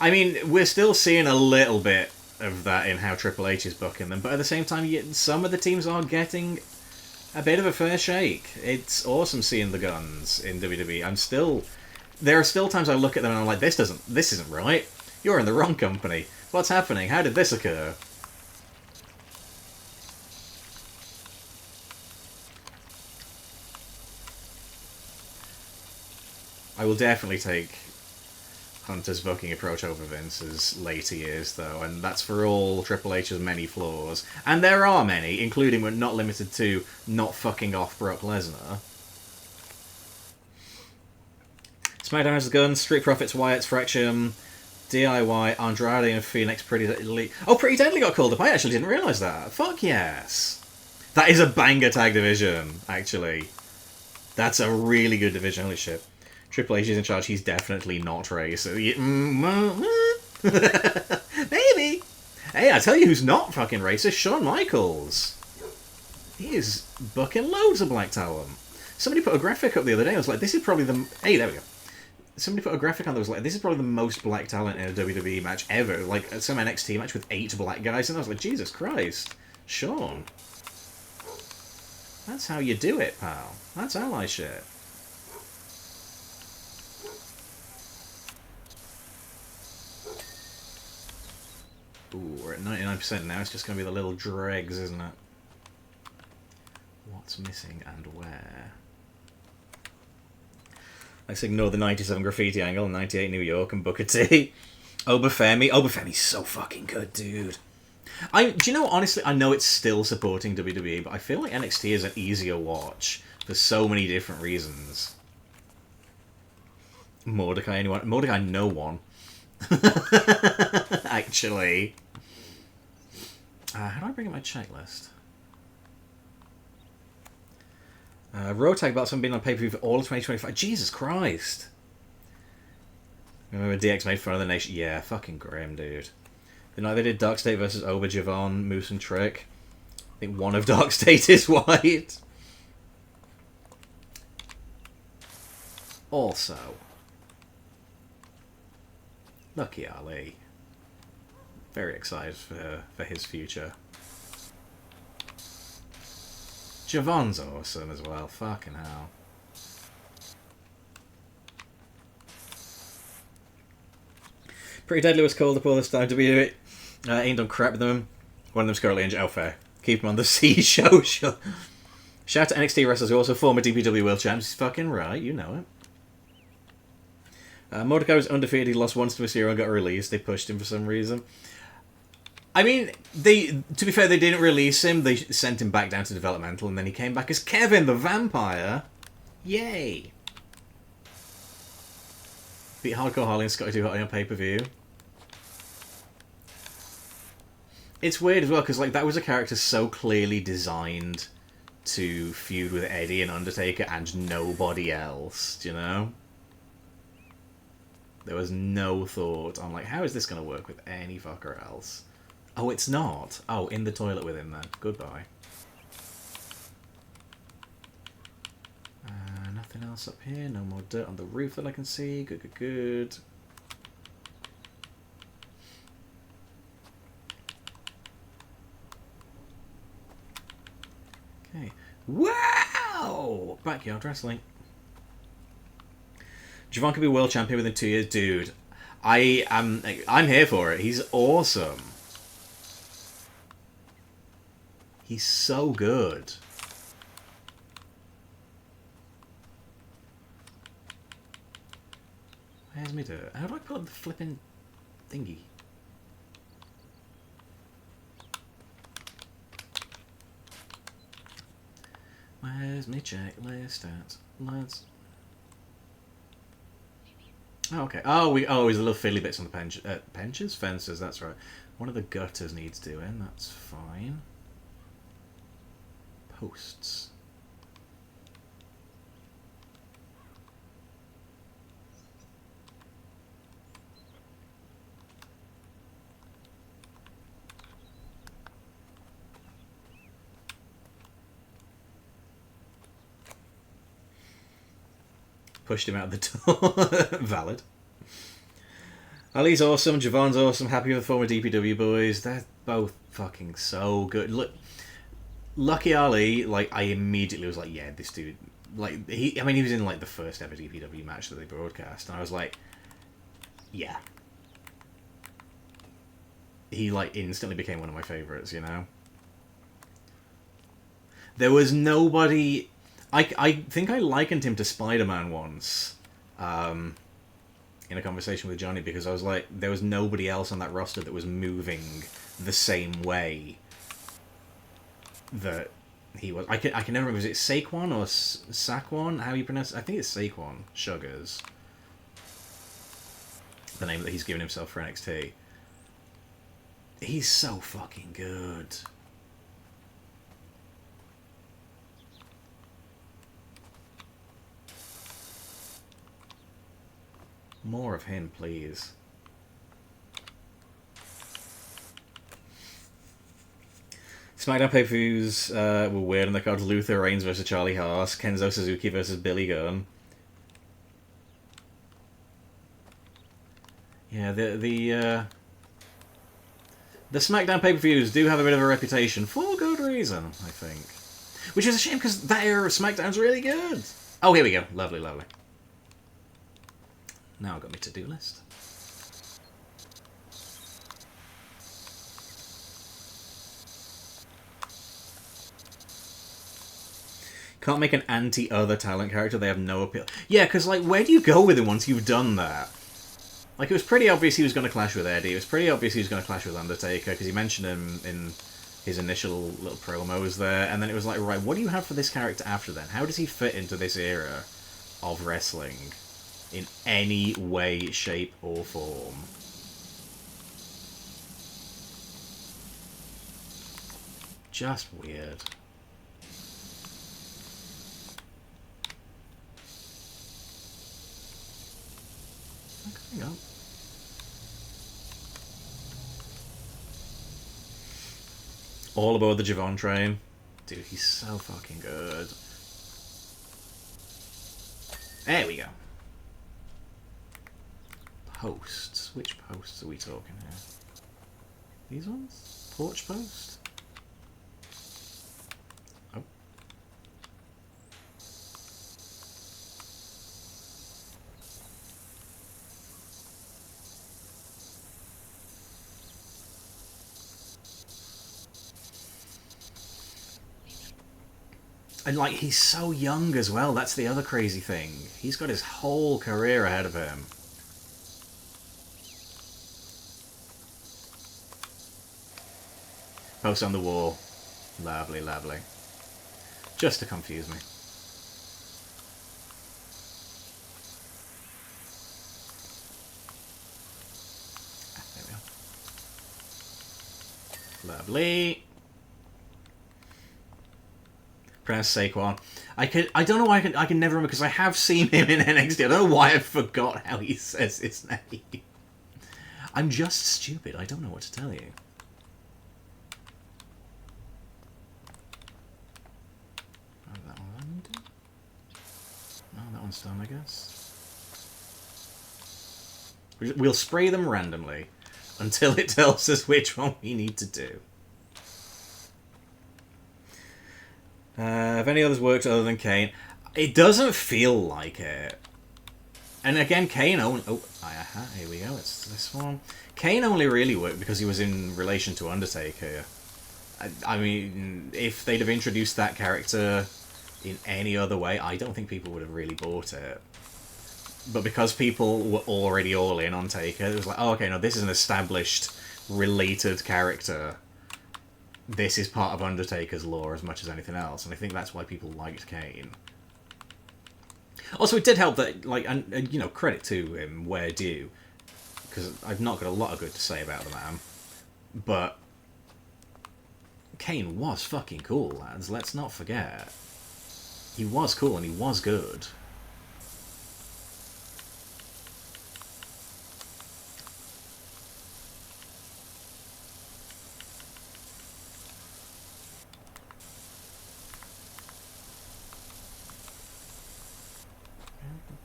I mean, we're still seeing a little bit of that in how Triple H is booking them, but at the same time, some of the teams are getting a bit of a fair shake. It's awesome seeing the Guns in WWE. I'm still there are still times I look at them and I'm like, this isn't right. You're in the wrong company. What's happening? How did this occur? I will definitely take Hunter's booking approach over Vince's later years, though, and that's for all Triple H's many flaws. And there are many, including but not limited to not fucking off Brock Lesnar. SmackDown has the Guns, Street Profits, Wyatt's Fraction, DIY, Andrade and Phoenix, Pretty Deadly. Oh, Pretty Deadly got called up. I actually didn't realise that. Fuck yes. That is a banger tag division, actually. That's a really good division. Holy shit. Triple H is in charge. He's definitely not Ray. So maybe. Hey, I tell you who's not fucking racist. Shawn Michaels. He is booking loads of black talent. Somebody put a graphic up the other day. I was like, this is probably the... Hey, there we go. Somebody put a graphic on that was like, this is probably the most black talent in a WWE match ever. Like, some NXT match with 8 black guys. And I was like, Jesus Christ. Shawn. That's how you do it, pal. That's ally shit. Ooh, we're at 99% now. It's just going to be the little dregs, isn't it? What's missing and where? Let's ignore the 97 graffiti angle, 98 New York, and Booker T. Obafemi. Obafemi's so fucking good, dude. Do you know, honestly, I know it's still supporting WWE, but I feel like NXT is an easier watch for so many different reasons. Mordecai, anyone? Mordecai, no one. Actually. How do I bring up my checklist? Raw tag belts haven't been on pay-per-view for all of 2025. Jesus Christ. Remember DX made fun of the nation? Yeah, fucking grim, dude. The night they did Dark State versus Oba, Javon, Moose and Trick. I think one of Dark State is white. Also, Lucky Ali. Very excited for his future. Javon's awesome as well. Fucking hell. Pretty Deadly was called up all this time. WWE ain't done crap with them. One of them's currently injured. Oh, fair. Keep him on the C show. Shout out to NXT wrestlers who are also former DPW World Champs. He's fucking right. You know it. Mordecai was undefeated. He lost once to Mysterio and got released. They pushed him for some reason. I mean, to be fair, they didn't release him. They sent him back down to developmental, and then he came back as Kevin the Vampire. Yay! Beat Hardcore Holly and Scotty 2 Hotty on pay-per-view. It's weird as well, because like that was a character so clearly designed to feud with Eddie and Undertaker and nobody else, do you know? There was no thought on like, how is this going to work with any fucker else? Oh, it's not. Oh, in the toilet with him then. Goodbye. Nothing else up here. No more dirt on the roof that I can see. Good, good, good. Okay. Wow! Backyard wrestling. Javon could be world champion within 2 years. Dude, I'm here for it. He's awesome. He's so good. Where's me dirt? How do I put the flipping thingy? Where's me checklist at? Let's... Oh, okay. Oh, there's a little fiddly bits on the benches? Fences, that's right. One of the gutters needs doing, that's fine. Posts. Pushed him out the door. Valid. Ali's awesome, Javon's awesome, happy with the former DPW boys. They're both fucking so good. Look, Lucky Ali, like, I immediately was like, yeah, this dude, like he. I mean, he was in like the first ever DPW match that they broadcast, and I was like, yeah. He like instantly became one of my favorites. You know. There was nobody. I think I likened him to Spider-Man once. In a conversation with Johnny, because I was like, there was nobody else on that roster that was moving the same way that he was. I can never remember, was it Saquon or Saquon? How you pronounce it? I think it's Saquon Sugars, the name that he's given himself for NXT. He's so fucking good. More of him, please. SmackDown pay-per-views were weird on the card. Luther Reigns versus Charlie Haas, Kenzo Suzuki versus Billy Gunn. Yeah, the SmackDown pay-per-views do have a bit of a reputation for good reason, I think. Which is a shame because that era of SmackDown's really good. Oh, here we go. Lovely, lovely. Now I've got my to-do list. Can't make an anti-other talent character. They have no appeal. Yeah, because, like, where do you go with him once you've done that? Like, it was pretty obvious he was going to clash with Eddie. It was pretty obvious he was going to clash with Undertaker, because he mentioned him in his initial little promos there. And then it was like, right, what do you have for this character after then? How does he fit into this era of wrestling? In any way, shape, or form. Just weird. Okay, go. All aboard the Javon train. Dude, he's so fucking good. There we go. Posts. Which posts are we talking here? These ones? Porch post? Oh. And like, he's so young as well. That's the other crazy thing. He's got his whole career ahead of him. Post on the wall. Lovely, lovely. Just to confuse me. There we go. Lovely. Pronounce Saquon. I don't know why I can never remember, because I have seen him in NXT. I don't know why I forgot how he says his name. I'm just stupid. I don't know what to tell you. That one's done, I guess. We'll spray them randomly until it tells us which one we need to do. Have any others worked other than Kane? It doesn't feel like it. And again, Kane only... Oh, here we go. It's this one. Kane only really worked because he was in relation to Undertaker. I mean, if they'd have introduced that character in any other way, I don't think people would have really bought it. But because people were already all in on Taker, it was like, oh, okay, no, this is an established, related character. This is part of Undertaker's lore as much as anything else, and I think that's why people liked Kane. Also, it did help that, like, and you know, credit to him where due, because I've not got a lot of good to say about the man, but Kane was fucking cool, lads. Let's not forget. He was cool and he was good.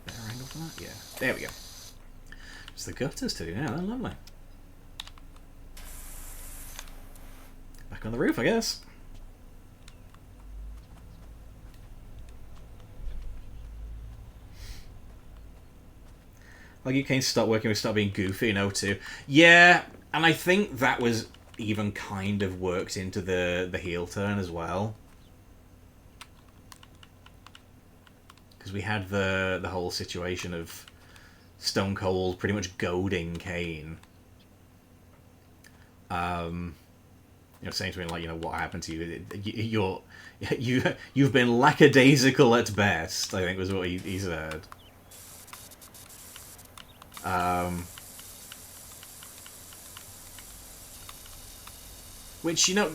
Better angle for that? Yeah. There we go. It's the gutters too. Yeah, they're lovely. Back on the roof, I guess. Like, you can't stop working with stop being goofy in O2. Yeah, and I think that was even kind of worked into the heel turn as well. Because we had the whole situation of Stone Cold pretty much goading Kane. You know, saying to him, like, you know, what happened to you? You've been lackadaisical at best, I think was what he said. Which, you know,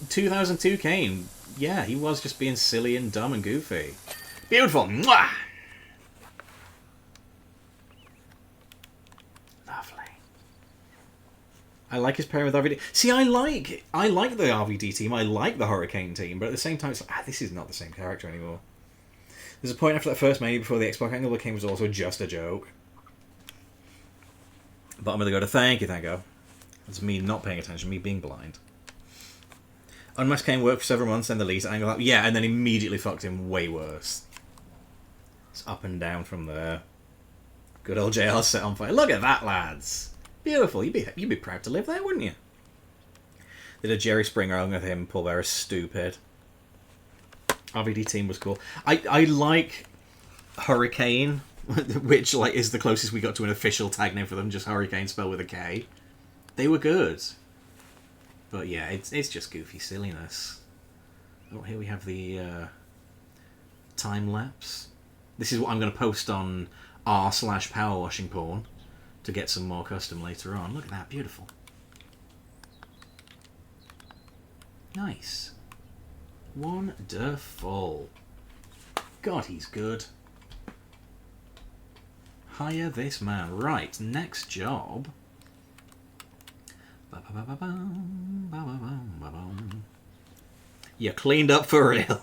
2002 Kane, yeah, he was just being silly and dumb and goofy. Beautiful! Mwah! Lovely. I like his pairing with RVD. See, I like the RVD team, I like the Hurricane team, but at the same time, it's like, this is not the same character anymore. There's a point after that first Mania before the Xbox angle that Kane was also just a joke. Bottom of the go to thank you. That's me not paying attention, me being blind. Unmasked Kane worked for several months, then the lead angle up. Yeah, and then immediately fucked him way worse. It's up and down from there. Good old JR set on fire. Look at that, lads. Beautiful. You'd be proud to live there, wouldn't you? They did Jerry Springer along with him. Paul Bearer is stupid. RVD team was cool. I like Hurricane, which like is the closest we got to an official tag name for them. Just Hurricane spelled with a K. They were good. But yeah, it's just goofy silliness. Oh, here we have the time lapse. This is what I'm going to post on r/powerwashing to get some more custom later on. Look at that, beautiful. Nice. Wonderful. God, he's good. Hire this man. Right, next job. You cleaned up for real.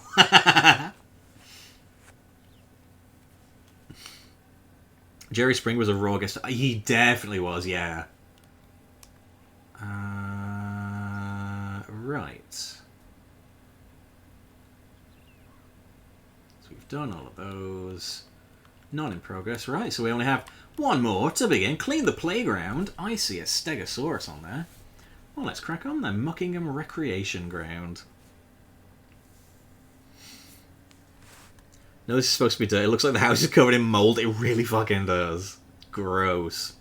Jerry Spring was a raw guest. He definitely was, yeah. Right. So we've done all of those. Not in progress. Right, so we only have one more to begin. Clean the playground. I see a Stegosaurus on there. Well, let's crack on then. Muckingham Recreation Ground. No, this is supposed to be dirty. It looks like the house is covered in mold. It really fucking does. Gross.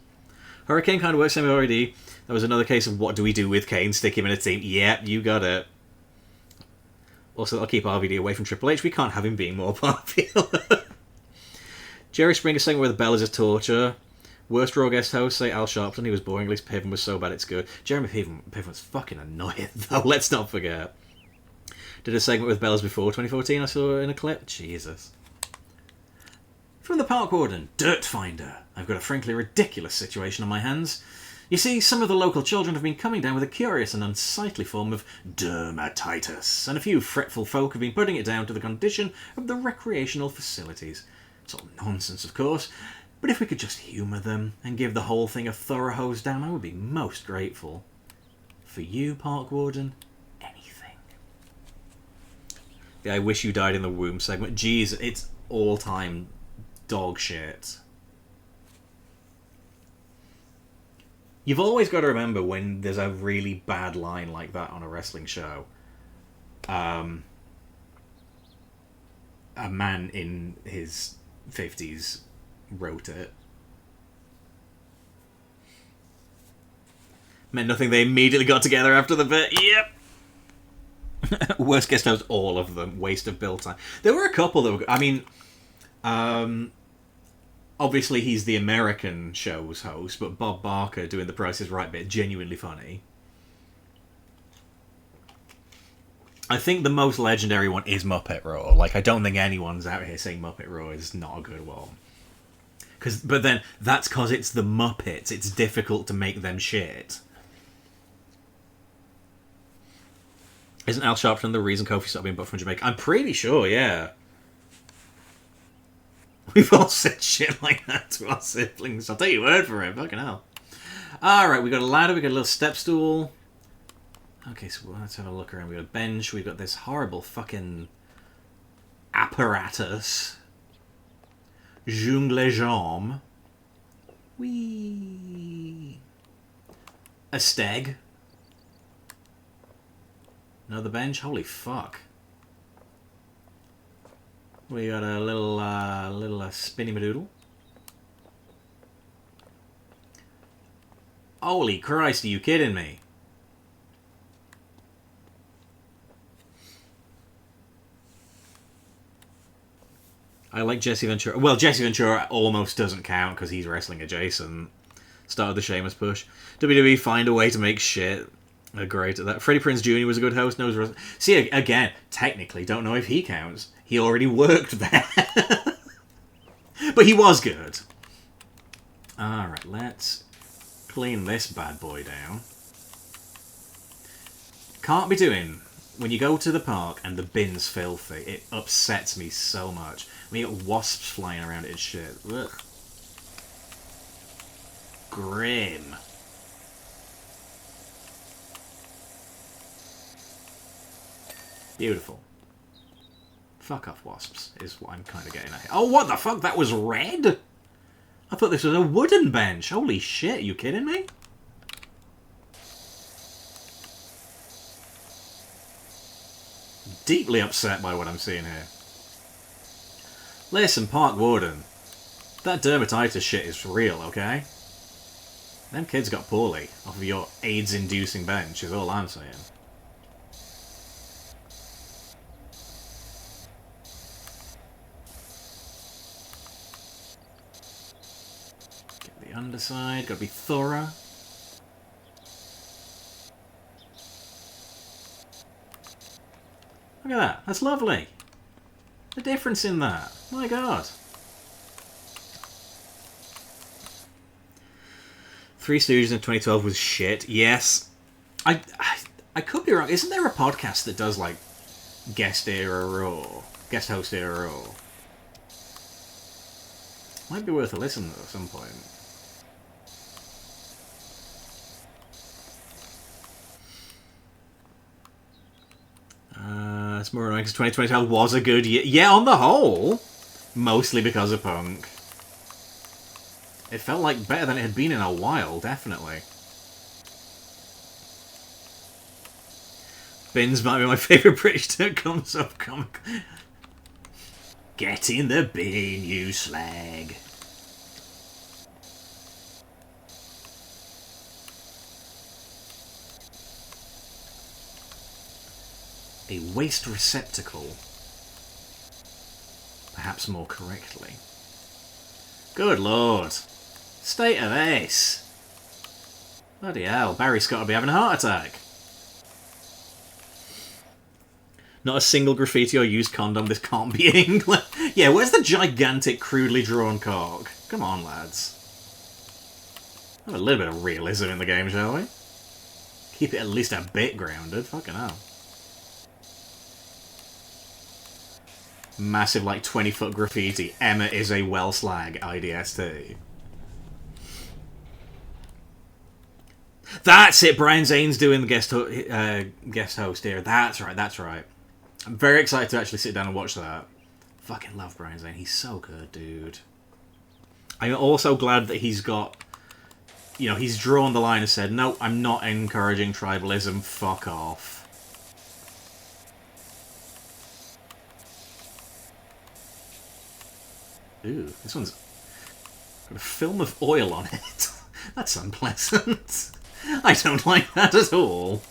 Hurricane kind of works same already. That was another case of what do we do with Kane? Stick him in a team. Yep, you got it. Also, that'll keep RVD away from Triple H. We can't have him being more popular. Jerry Springer saying where the bell is a torture. Worst Raw guest host, say Al Sharpton. He was boring. At least Piven was so bad it's good. Jeremy Piven was fucking annoying, though. Let's not forget. Did a segment with bells before 2014 I saw in a clip. Jesus. From the Park Warden, Dirt Finder. I've got a frankly ridiculous situation on my hands. You see, some of the local children have been coming down with a curious and unsightly form of dermatitis, and a few fretful folk have been putting it down to the condition of the recreational facilities. It's all nonsense, of course, but if we could just humour them and give the whole thing a thorough hose down, I would be most grateful. For you, Park Warden, anything. The I Wish You Died in the Womb segment. Jeez, it's all-time dog shit. You've always got to remember when there's a really bad line like that on a wrestling show. A man in his 50s wrote it. Meant nothing, they immediately got together after the bit. Yep. Worst guest host, all of them. Waste of bill time. There were a couple that were... I mean... obviously he's the American show's host, but Bob Barker doing the Price is Right bit, genuinely funny. I think the most legendary one is Muppet Raw. Like, I don't think anyone's out here saying Muppet Raw is not a good one. But then, that's because it's the Muppets. It's difficult to make them shit. Isn't Al Sharpton the reason Kofi stopped being booked from Jamaica? I'm pretty sure, yeah. We've all said shit like that to our siblings. I'll take your word for it. Fucking hell. Alright, we got a ladder. We got a little step stool. Okay, so let's have a look around. We got a bench. We got this horrible fucking apparatus. Jungle Jambe. Whee! A steg. Another bench. Holy fuck. We got a little spinny madoodle. Holy Christ, are you kidding me? I like Jesse Ventura. Well, Jesse Ventura almost doesn't count because he's wrestling adjacent. Started the Sheamus push. WWE find a way to make shit. They're great at that. Freddie Prinze Jr. was a good host. See, again, technically, don't know if he counts. He already worked there. But he was good. Alright, let's clean this bad boy down. Can't be doing when you go to the park and the bin's filthy. It upsets me so much. When you get wasps flying around it and shit. Ugh. Grim. Beautiful. Fuck off, wasps, is what I'm kind of getting at here. Oh, what the fuck? That was red? I thought this was a wooden bench. Holy shit, are you kidding me? Deeply upset by what I'm seeing here. Listen, Park Warden. That dermatitis shit is real, okay? Them kids got poorly off of your AIDS-inducing bench, is all I'm saying. Get the underside, gotta be thorough. Look at that, that's lovely. The difference in that, my god. Three Stooges in 2012 was shit. Yes, I could be wrong. Isn't there a podcast that does like guest era Raw, guest host era Raw? Might be worth a listen at some point. It's more annoying because 2012 was a good year. Yeah, on the whole, mostly because of Punk. It felt like better than it had been in a while, definitely. Bins might be my favourite British term comes up comic. Get in the bin, you slag. A waste receptacle. Perhaps more correctly. Good lord. State of this. Bloody hell, Barry Scott will be having a heart attack. Not a single graffiti or used condom, this can't be England. Yeah, where's the gigantic, crudely drawn cock? Come on, lads. Have a little bit of realism in the game, shall we? Keep it at least a bit grounded, fucking hell. Massive, like, 20-foot graffiti. Emma is a well slag, IDST. That's it, Brian Zane's doing the guest host here. That's right, that's right. I'm very excited to actually sit down and watch that. Fucking love Brian Zane. He's so good, dude. I'm also glad that he's got... You know, he's drawn the line and said, no, I'm not encouraging tribalism. Fuck off. Ooh, this one's got a film of oil on it. That's unpleasant. I don't like that at all.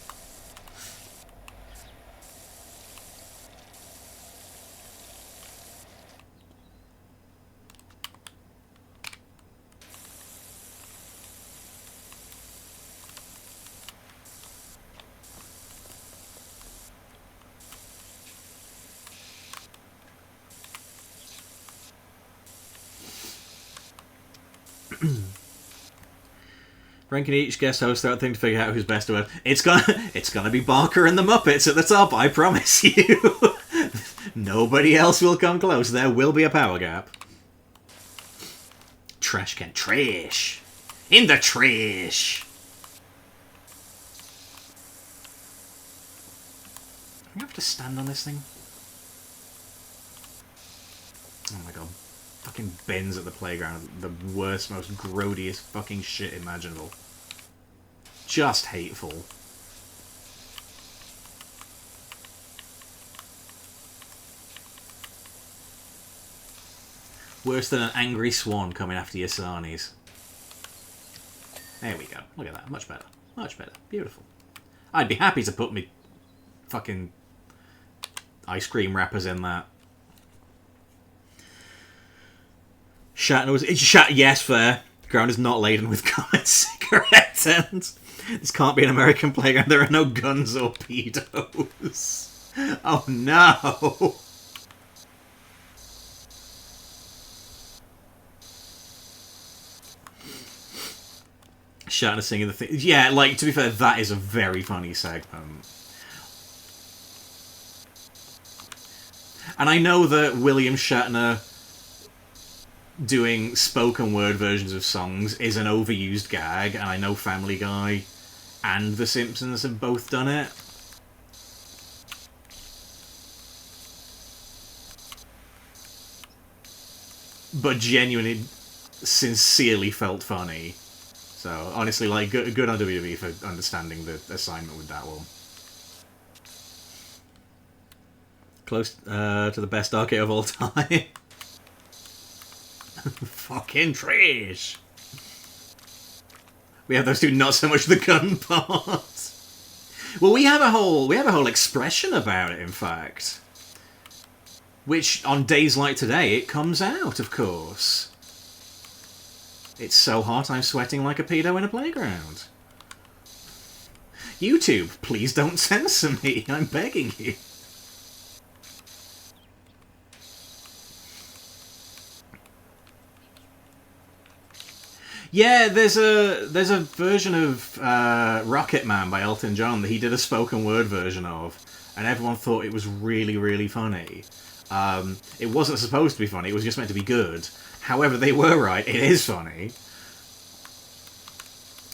Ranking each guest host that thing to figure out who's best to win. It's gonna be Barker and the Muppets at the top, I promise you. Nobody else will come close. There will be a power gap. Trash can. Trash. In the trash. I have to stand on this thing. Oh my god. Fucking bins at the playground. The worst, most grodiest fucking shit imaginable. Just hateful. Worse than an angry swan coming after your sarnies. There we go. Look at that. Much better. Much better. Beautiful. I'd be happy to put me fucking ice cream wrappers in that. Shatner was... Yes, fair. The ground is not laden with common cigarette ends. This can't be an American playground. There are no guns or pedos. Oh no! Shatner singing the thing. Yeah, like, to be fair, that is a very funny segment. And I know that William Shatner doing spoken word versions of songs is an overused gag, and I know Family Guy and The Simpsons have both done it. But genuinely, sincerely felt funny. So, honestly, like, good on WWE for understanding the assignment with that one. Close to the best arcade of all time. Fucking trash. We have those two, not so much the gun part. Well, we have a whole expression about it, in fact. Which, on days like today, it comes out, of course. It's so hot I'm sweating like a pedo in a playground. YouTube, please don't censor me, I'm begging you. Yeah, there's a version of Rocket Man by Elton John that he did a spoken word version of, and everyone thought it was really, really funny. It wasn't supposed to be funny, it was just meant to be good. However, they were right, it is funny.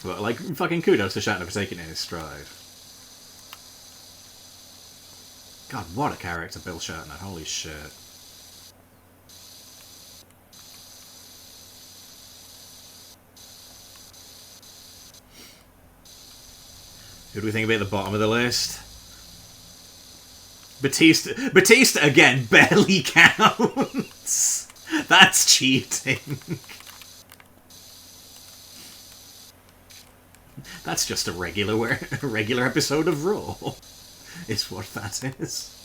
But, like, fucking kudos to Shatner for taking it in his stride. God, what a character, Bill Shatner, holy shit. Who do we think about the bottom of the list? Batista again barely counts. That's cheating. That's just a regular episode of Raw. Is what that is.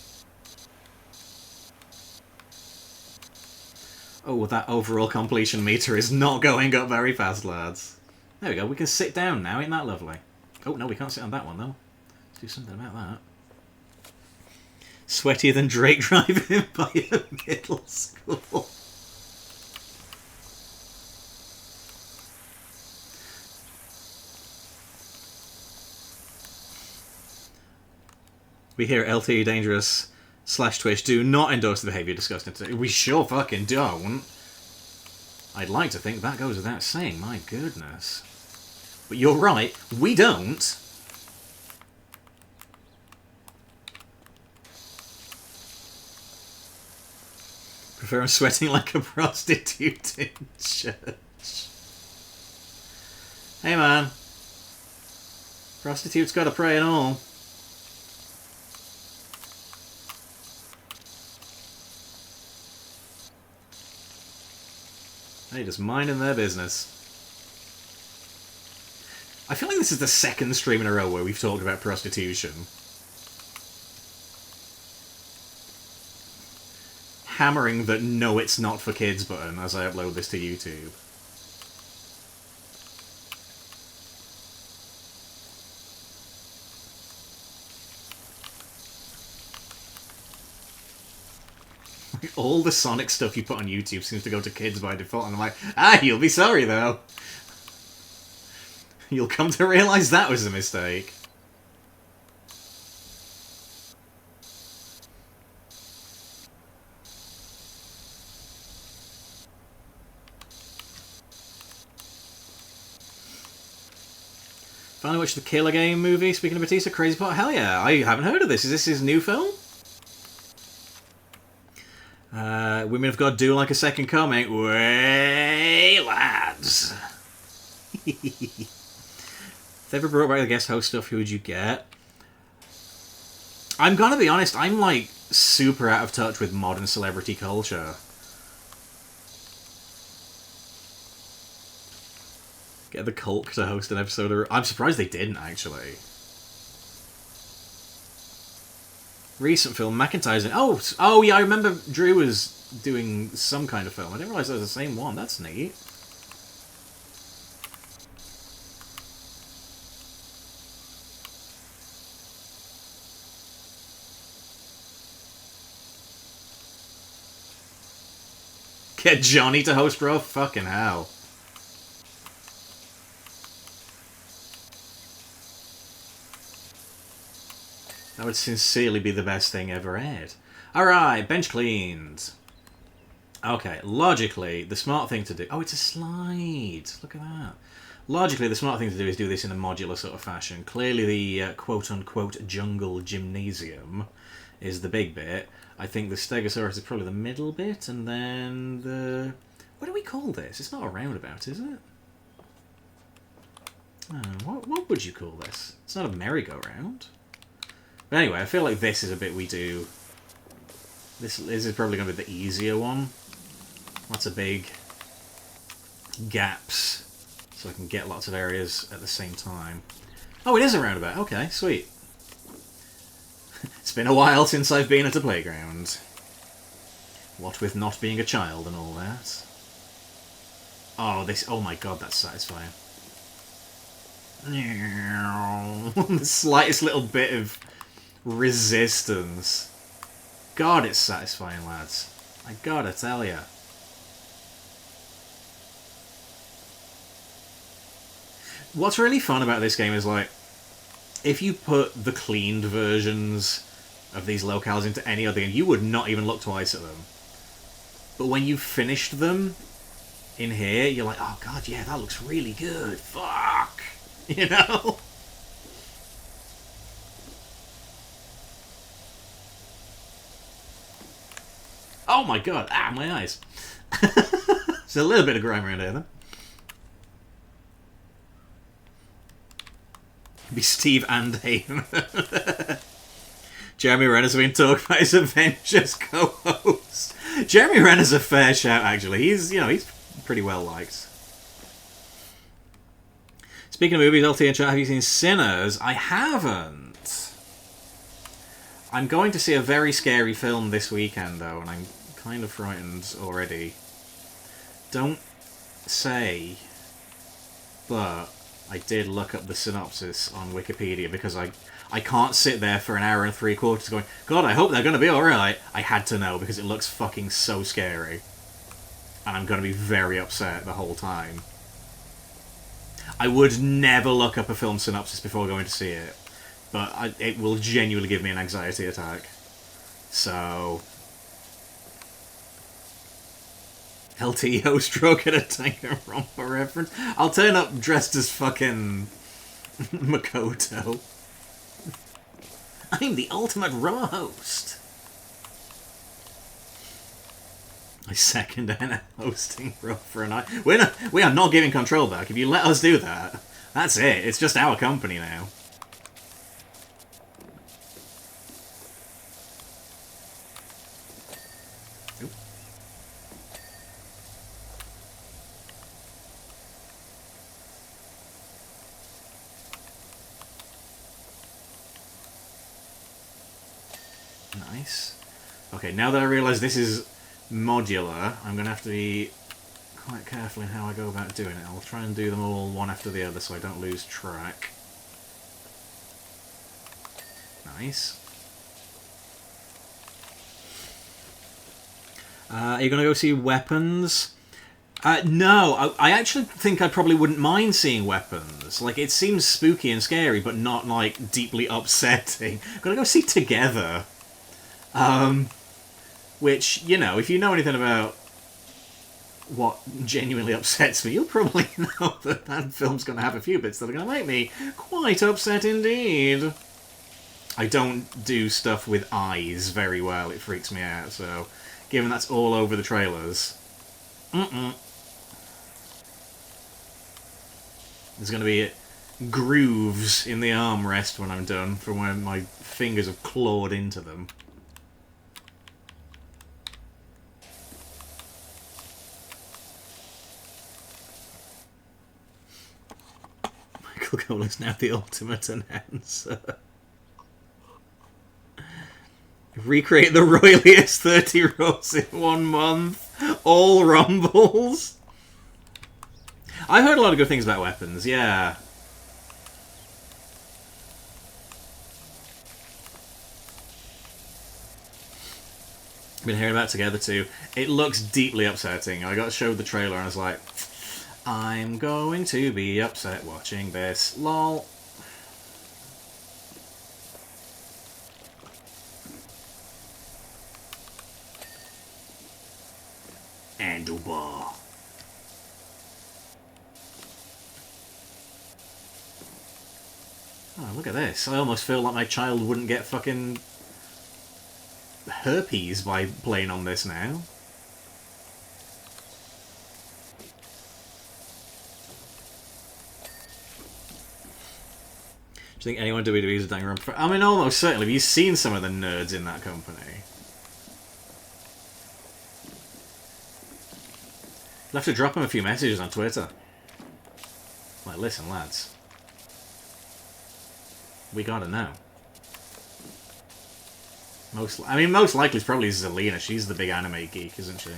Oh, that overall completion meter is not going up very fast, lads. There we go, we can sit down now, ain't that lovely? Oh, no, we can't sit on that one, though. Let's do something about that. Sweatier than Drake driving by a middle school. We here at LTE Dangerous / Twitch do not endorse the behaviour discussed today. We sure fucking don't. I'd like to think that goes without saying, my goodness. But you're right, we don't. Prefer I'm sweating like a prostitute in church. Hey man. Prostitutes gotta pray and all. They just minding their business. I feel like this is the second stream in a row where we've talked about prostitution. Hammering that no it's not for kids button as I upload this to YouTube. All the Sonic stuff you put on YouTube seems to go to kids by default, and I'm like, you'll be sorry though. You'll come to realise that was a mistake. Finally watched the Killer Game movie, speaking of Batista, Crazy Part. Hell yeah, I haven't heard of this. Is this his new film? Women have got to do like a second coming. Way, lads. If they ever brought back the guest host stuff, who would you get? I'm gonna be honest, I'm like super out of touch with modern celebrity culture. Get the Culk to host an episode of... I'm surprised they didn't, actually. Recent film, McIntyre's in... Oh, yeah, I remember Drew was doing some kind of film. I didn't realise that was the same one. That's neat. Get Johnny to host Raw? Fucking hell. That would sincerely be the best thing ever aired. Alright, bench cleaned. Okay, logically, the smart thing to do... Oh, it's a slide. Look at that. Logically, the smart thing to do is do this in a modular sort of fashion. Clearly the quote-unquote jungle gymnasium is the big bit. I think the Stegosaurus is probably the middle bit, and then the... What do we call this? It's not a roundabout, is it? What would you call this? It's not a merry-go-round. But anyway, I feel like this is a bit we do... This is probably going to be the easier one. Lots of big gaps, so I can get lots of areas at the same time. Oh, it is a roundabout. Okay, sweet. It's been a while since I've been at a playground. What with not being a child and all that. Oh my god, that's satisfying. The slightest little bit of resistance. God, it's satisfying, lads. I gotta tell ya. What's really fun about this game is, like, if you put the cleaned versions of these locales into any other game, you would not even look twice at them. But when you've finished them in here, you're like, oh god, yeah, that looks really good. Fuck! You know? Oh my god, my eyes. There's a little bit of grime around here, then. Be Steve and Hayden. Jeremy Renner's been talking about his Avengers co-host. Jeremy Renner's a fair shout, actually. He's pretty well liked. Speaking of movies, LT and chat, have you seen Sinners? I haven't. I'm going to see a very scary film this weekend, though, and I'm kind of frightened already. Don't say, but I did look up the synopsis on Wikipedia because I can't sit there for an hour and 3/4 going, God, I hope they're going to be alright. I had to know because it looks fucking so scary. And I'm going to be very upset the whole time. I would never look up a film synopsis before going to see it. But it will genuinely give me an anxiety attack. So... LTO stroke at a Danganronpa reference. I'll turn up dressed as fucking Makoto. I'm the ultimate raw host. I second Anna hosting Raw for a night. We are not giving control back. If you let us do that, that's it. It's just our company now. Nice. Okay, now that I realise this is modular, I'm going to have to be quite careful in how I go about doing it. I'll try and do them all one after the other so I don't lose track. Nice. Are you going to go see Weapons? No, I actually think I probably wouldn't mind seeing Weapons. Like, it seems spooky and scary, but not, like, deeply upsetting. I'm going to go see Together. Which, you know, if you know anything about what genuinely upsets me, you'll probably know that that film's going to have a few bits that are going to make me quite upset indeed. I don't do stuff with eyes very well, it freaks me out, so given that's all over the trailers. There's going to be grooves in the armrest when I'm done from where my fingers have clawed into them. Michael Cole is now the ultimate announcer. Recreate the roiliest 30 Raws in 1 month. All Rumbles. I've heard a lot of good things about weapons, yeah. Been hearing about Together too. It looks deeply upsetting. I got showed the trailer and I was like, I'm going to be upset watching this. Lol. Handlebar. Oh, look at this. I almost feel like my child wouldn't get fucking herpes by playing on this now. Do you think anyone WWE is a dang rump? I mean, almost certainly. Have you seen some of the nerds in that company? You'll have to drop them a few messages on Twitter. Like, listen, lads. We gotta know. Most likely it's probably Zelina. She's the big anime geek, isn't she?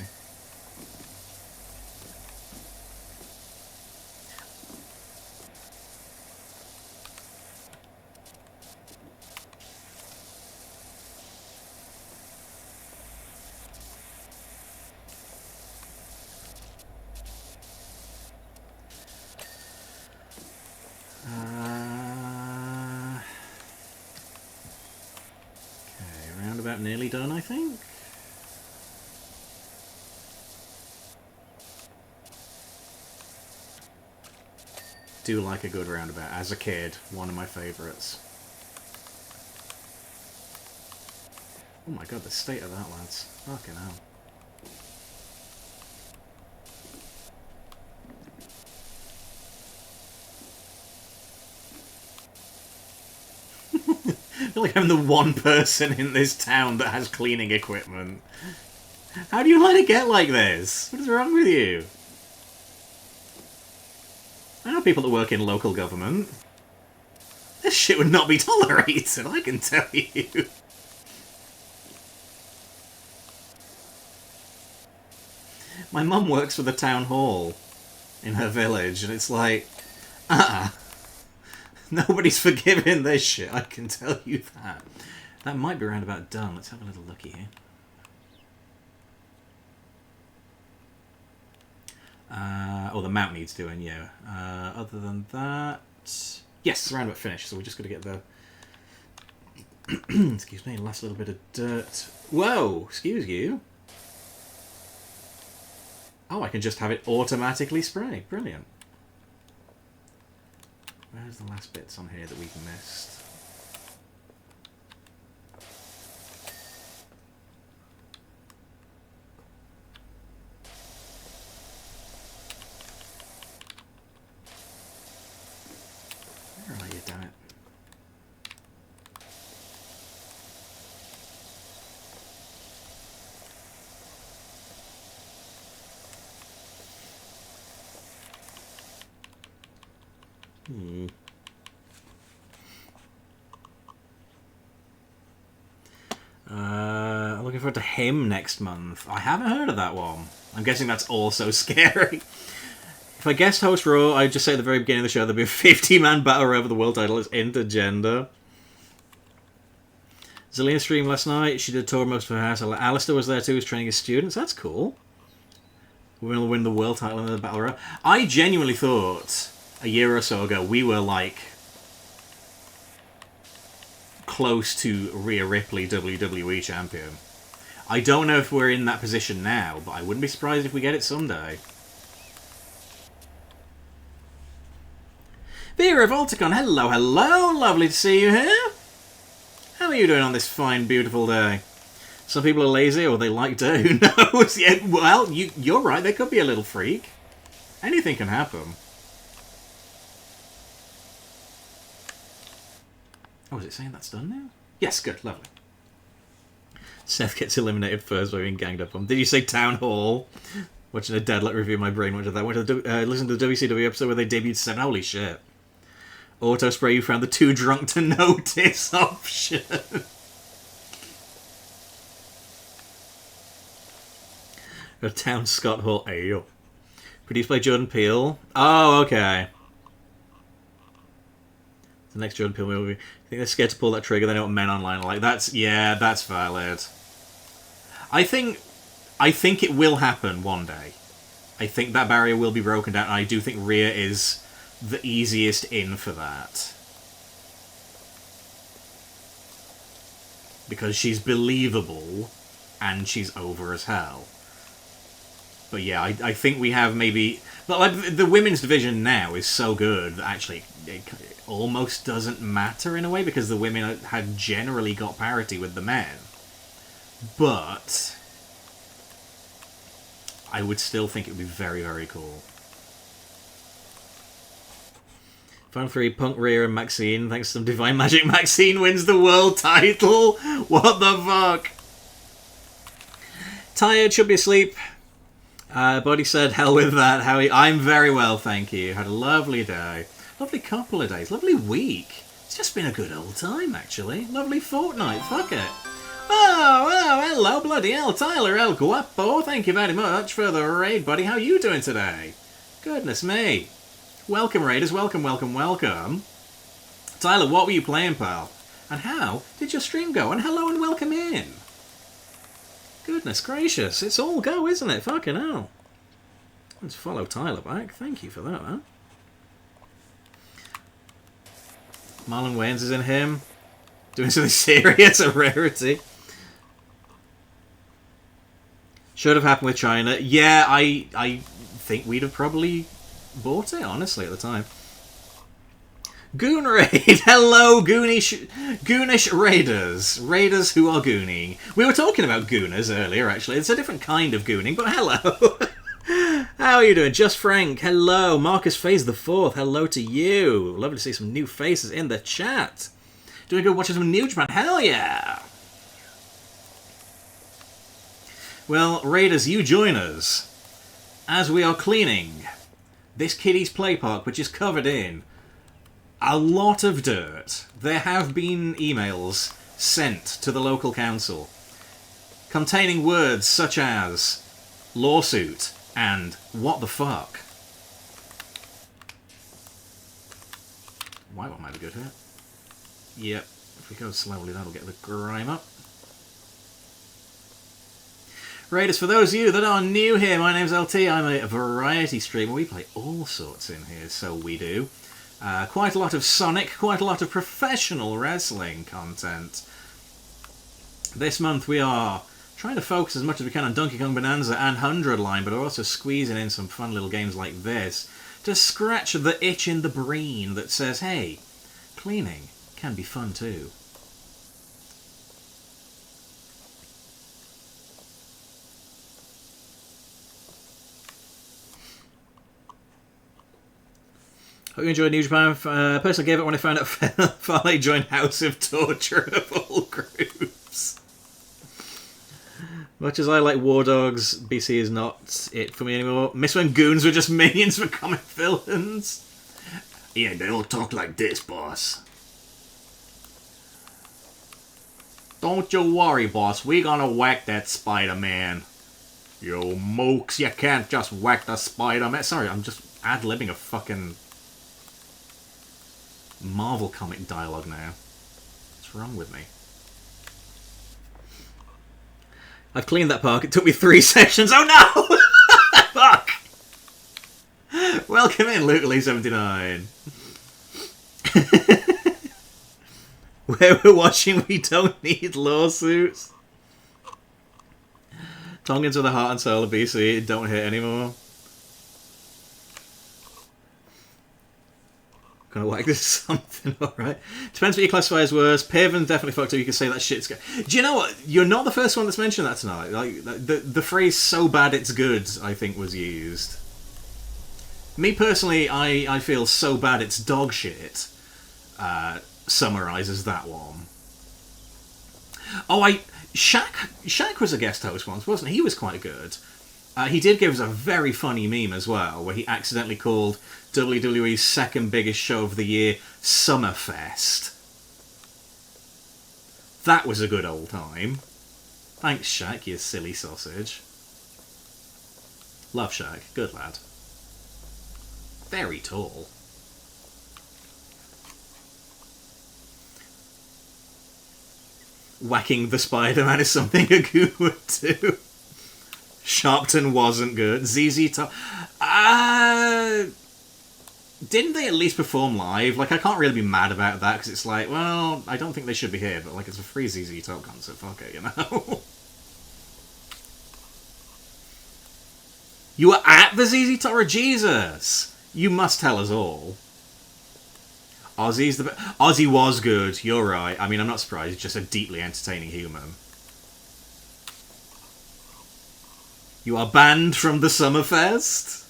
Nearly done, I think. Do like a good roundabout. As a kid, one of my favourites. Oh my god, the state of that, lads. Fucking hell. I feel like I'm the one person in this town that has cleaning equipment. How do you let it get like this? What is wrong with you? I know people that work in local government. This shit would not be tolerated, I can tell you. My mum works for the town hall in her village, and it's like, nobody's forgiving this shit, I can tell you that. That might be around about done. Let's have a little looky here. Oh, the mount needs doing, yeah. Other than that... Yes, it's around about finished, so we're just going to get the... excuse me, last little bit of dirt. Whoa! Excuse you. Oh, I can just have it automatically spray. Brilliant. Where's the last bits on here that we've missed? Where are you, damn it? I'm looking forward to Him next month. I haven't heard of that one. I'm guessing that's also scary. If I guest host Raw, I'd just say at the very beginning of the show there'd be a 50-man battle over the world title. It's intergender. Zelina streamed last night. She did a tour of most of her house. Alistair was there too. He was training his students. That's cool. We're going to win the world title in the battle royal. I genuinely thought a year or so ago we were like close to Rhea Ripley WWE champion. I don't know if we're in that position now, but I wouldn't be surprised if we get it someday. Vera of Alticon, hello, hello, lovely to see you here. How are you doing on this fine, beautiful day? Some people are lazy or they like dirt. Who knows? Yeah, well, you're right. They could be a little freak. Anything can happen. Oh, is it saying that's done now? Yes, good, lovely. Seth gets eliminated first by being ganged up on. Did you say Town Hall? Watching a Deadlock review, my brain went to that. Went to listen to the WCW episode where they debuted 7. Holy shit. Auto spray, you found the too drunk to notice option. A Town Scott Hall ale. Produced by Jordan Peele. Oh, okay. The next Jordan Peele movie. I think they're scared to pull that trigger. They know what men online are like. That's valid. I think it will happen one day. I think that barrier will be broken down. And I do think Rhea is the easiest in for that. Because she's believable and she's over as hell. But yeah, I think we have maybe... But like the women's division now is so good that actually it almost doesn't matter in a way because the women have generally got parity with the men. But I would still think it would be very, very cool. Final 3, Punk, Rhea, and Maxine. Thanks to some divine magic, Maxine wins the world title. What the fuck? Tired, should be asleep. Buddy said, hell with that, Howie. I'm very well, thank you. Had a lovely day. Lovely couple of days. Lovely week. It's just been a good old time, actually. Lovely fortnight. Fuck it. Oh, hello, bloody hell. Tyler El Guapo. Thank you very much for the raid, buddy. How you doing today? Goodness me. Welcome, raiders. Welcome, welcome, welcome. Tyler, what were you playing, pal? And how did your stream go? And hello and welcome in. Goodness gracious, it's all go, isn't it? Fucking hell. Let's follow Tyler back. Thank you for that, man. Marlon Wayans is in him. Doing something serious, a rarity. Should have happened with China. Yeah, I think we'd have probably bought it, honestly, at the time. Goon Raid! Hello, goonish raiders. Raiders who are gooning. We were talking about gooners earlier, actually. It's a different kind of gooning, but hello. How are you doing? Just Frank, hello. Marcus Faze the Fourth, hello to you. Lovely to see some new faces in the chat. Doing good watching some New Japan? Hell yeah! Well, raiders, you join us as we are cleaning this kiddies play park, which is covered in a lot of dirt. There have been emails sent to the local council containing words such as lawsuit and what the fuck. White one might be good here. Yep, if we go slowly that'll get the grime up. Raiders, for those of you that are new here, my name's LT, I'm a variety streamer. We play all sorts in here, so we do. Quite a lot of Sonic, quite a lot of professional wrestling content. This month we are trying to focus as much as we can on Donkey Kong Bonanza and 100 Line, but we're also squeezing in some fun little games like this to scratch the itch in the brain that says, hey, cleaning can be fun too. Hope you enjoyed New Japan. Personally gave it when I found out Farley joined House of Torture of all groups. Much as I like War Dogs, BC is not it for me anymore. Miss when goons were just minions for comic villains. Yeah, they all talk like this, boss. Don't you worry, boss. We gonna whack that Spider-Man. Yo, mokes, you can't just whack the Spider-Man. Sorry, I'm just ad-libbing a fucking Marvel comic dialogue now. What's wrong with me? I've cleaned that park. It took me 3 sessions. Oh no! Fuck! Welcome in, Luke Lee 79. Where we're watching, we don't need lawsuits. Tongans with the heart and soul of BC don't hit anymore. Gonna whack this something, alright. Depends what you classify as worse. Paven definitely fucked up. You can say that shit's good. Do you know what? You're not the first one that's mentioned that tonight. Like the phrase "so bad it's good," I think, was used. Me personally, I feel "so bad it's dog shit" summarizes that one. Oh, Shaq was a guest host once, wasn't he? He was quite good. He did give us a very funny meme as well, where he accidentally called WWE's second biggest show of the year Summerfest. That was a good old time. Thanks, Shaq, you silly sausage. Love Shaq, good lad. Very tall. Whacking the Spider-Man is something a goo would do. Sharpton wasn't good. ZZ Top. Didn't they at least perform live? Like, I can't really be mad about that because it's like, well, I don't think they should be here, but like, it's a free ZZ Top concert. Fuck it, you know. You were at the ZZ Top, or Jesus? You must tell us all. Ozzy was good. You're right. I mean, I'm not surprised. He's just a deeply entertaining human. You are banned from the Summerfest?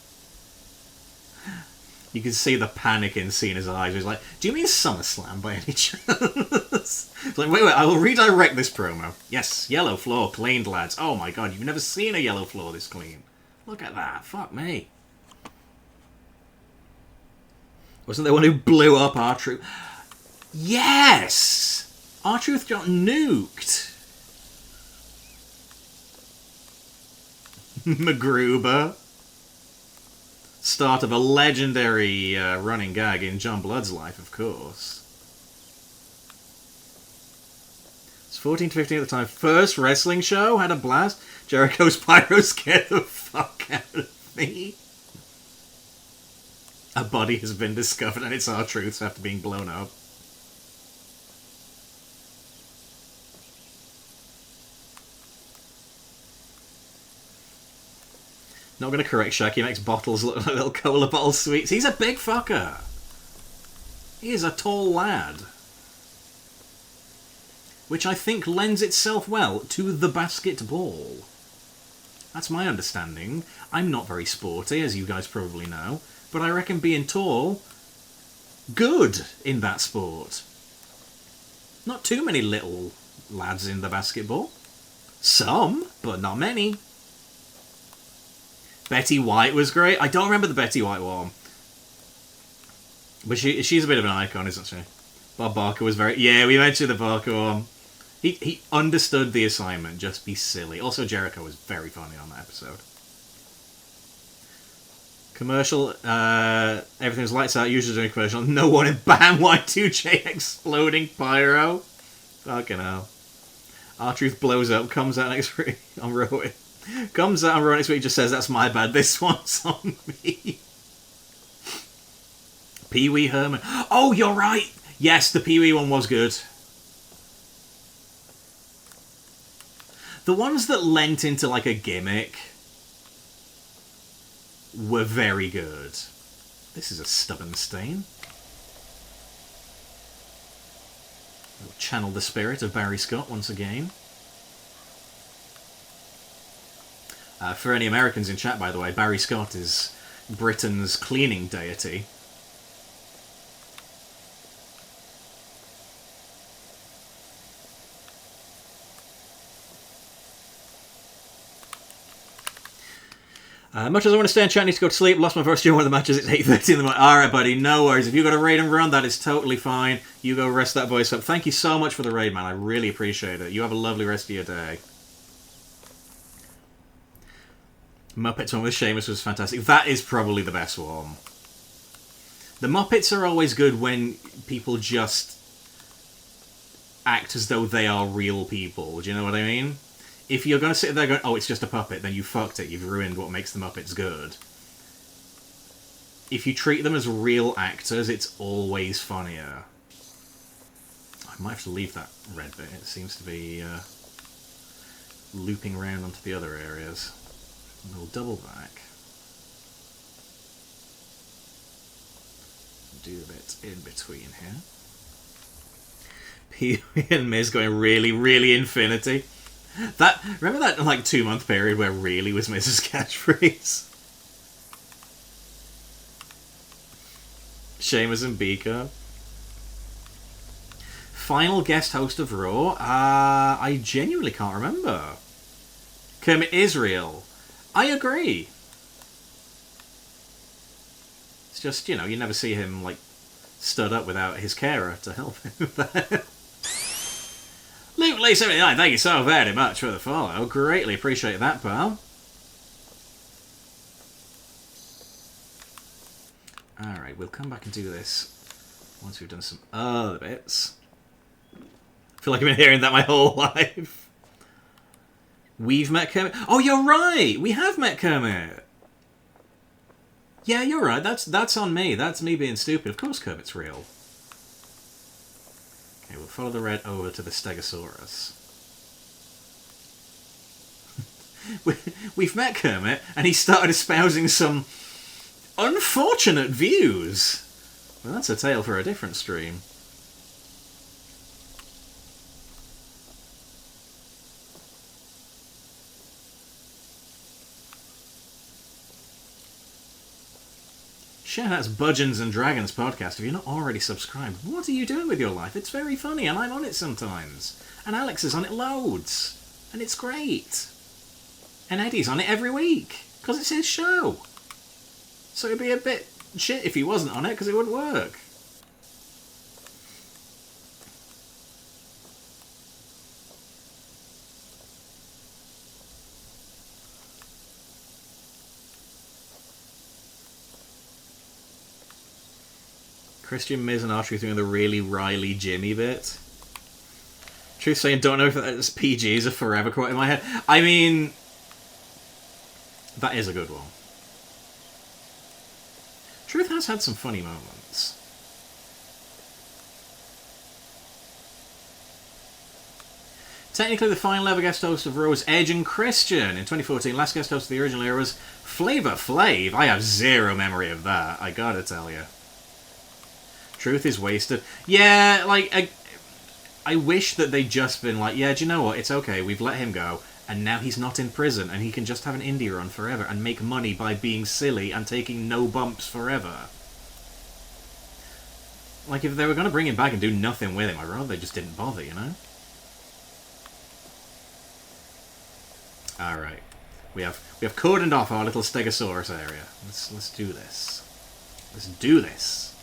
You can see the panic in Cena's eyes. He's like, do you mean SummerSlam by any chance? It's like, wait, I will redirect this promo. Yes, yellow floor, cleaned, lads. Oh my god, you've never seen a yellow floor this clean. Look at that. Fuck me. Wasn't there one who blew up R-Truth? Yes! R-Truth got nuked. MacGruber. Start of a legendary running gag in John Blood's life, of course. It's 14 to 15 at the time. First wrestling show, had a blast. Jericho's pyro scared the fuck out of me. A body has been discovered and it's R-Truth after being blown up. Not going to correct Shaq, he makes bottles look like little cola bottle sweets. He's a big fucker. He is a tall lad. Which I think lends itself well to the basketball. That's my understanding. I'm not very sporty, as you guys probably know, but I reckon being tall, good in that sport. Not too many little lads in the basketball. Some, but not many. Betty White was great. I don't remember the Betty White one. But she's a bit of an icon, isn't she? Bob Barker was very... Yeah, we mentioned the Barker one. He understood the assignment, just be silly. Also, Jericho was very funny on that episode. Commercial, everything's lights out, usually doing commercial. No one in BAM Y2J exploding pyro. Fucking hell. R-Truth blows up, comes out next week on Raw. Comes out on Raw next week, just says, that's my bad, this one's on me. Pee Wee Herman. Oh, you're right! Yes, the Pee Wee one was good. The ones that lent into like a gimmick were very good. This is a stubborn stain. We'll channel the spirit of Barry Scott once again. For any Americans in chat, by the way, Barry Scott is Britain's cleaning deity. Much as I want to stay in chat, I need to go to sleep. Lost my first during one of the matches. It's 8:30 in the morning. Alright, buddy, no worries. If you got a raid and run, that is totally fine. You go rest that voice up. Thank you so much for the raid, man. I really appreciate it. You have a lovely rest of your day. Muppets one with Sheamus was fantastic. That is probably the best one. The Muppets are always good when people just act as though they are real people. Do you know what I mean? If you're going to sit there going, oh, it's just a puppet, then you fucked it. You've ruined what makes the Muppets good. If you treat them as real actors, it's always funnier. I might have to leave that red bit. It seems to be looping around onto the other areas. We'll double back. do a bit in between here. Pee-wee and Miz going really, really infinity. Remember that like 2-month period where really was Miz's catchphrase? Sheamus and Bika. Final guest host of Raw? I genuinely can't remember. Kermit Israel. I agree. It's just, you know, you never see him, like, stood up without his carer to help him with that. Luke Lee 79, thank you so very much for the follow. Greatly appreciate that, pal. Alright, we'll come back and do this once we've done some other bits. I feel like I've been hearing that my whole life. We've met Kermit. Oh, you're right! We have met Kermit! Yeah, you're right. That's on me. That's me being stupid. Of course Kermit's real. Okay, we'll follow the red over to the Stegosaurus. We've met Kermit, and he started espousing some unfortunate views. Well, that's a tale for a different stream. Share that's Budgeons and Dragons podcast. If you're not already subscribed, what are you doing with your life? It's very funny, and I'm on it sometimes. And Alex is on it loads. And it's great. And Eddie's on it every week, because it's his show. So it'd be a bit shit if he wasn't on it, because it wouldn't work. Christian, Miz, and R-Truth doing the really Riley Jimmy bit. Truth saying, don't know if that's PG is a forever quote in my head. I mean, that is a good one. Truth has had some funny moments. Technically, the final ever guest host of Raw was Edge and Christian. In 2014, last guest host of the original era was Flavor Flav. I have zero memory of that, I gotta tell you. Truth is wasted. Yeah, like, I wish that they'd just been like, yeah, do you know what? It's okay, we've let him go, and now he's not in prison, and he can just have an indie run forever and make money by being silly and taking no bumps forever. Like, if they were going to bring him back and do nothing with him, I'd rather they just didn't bother, you know? Alright. We have cordoned off our little Stegosaurus area. Let's do this. Let's do this.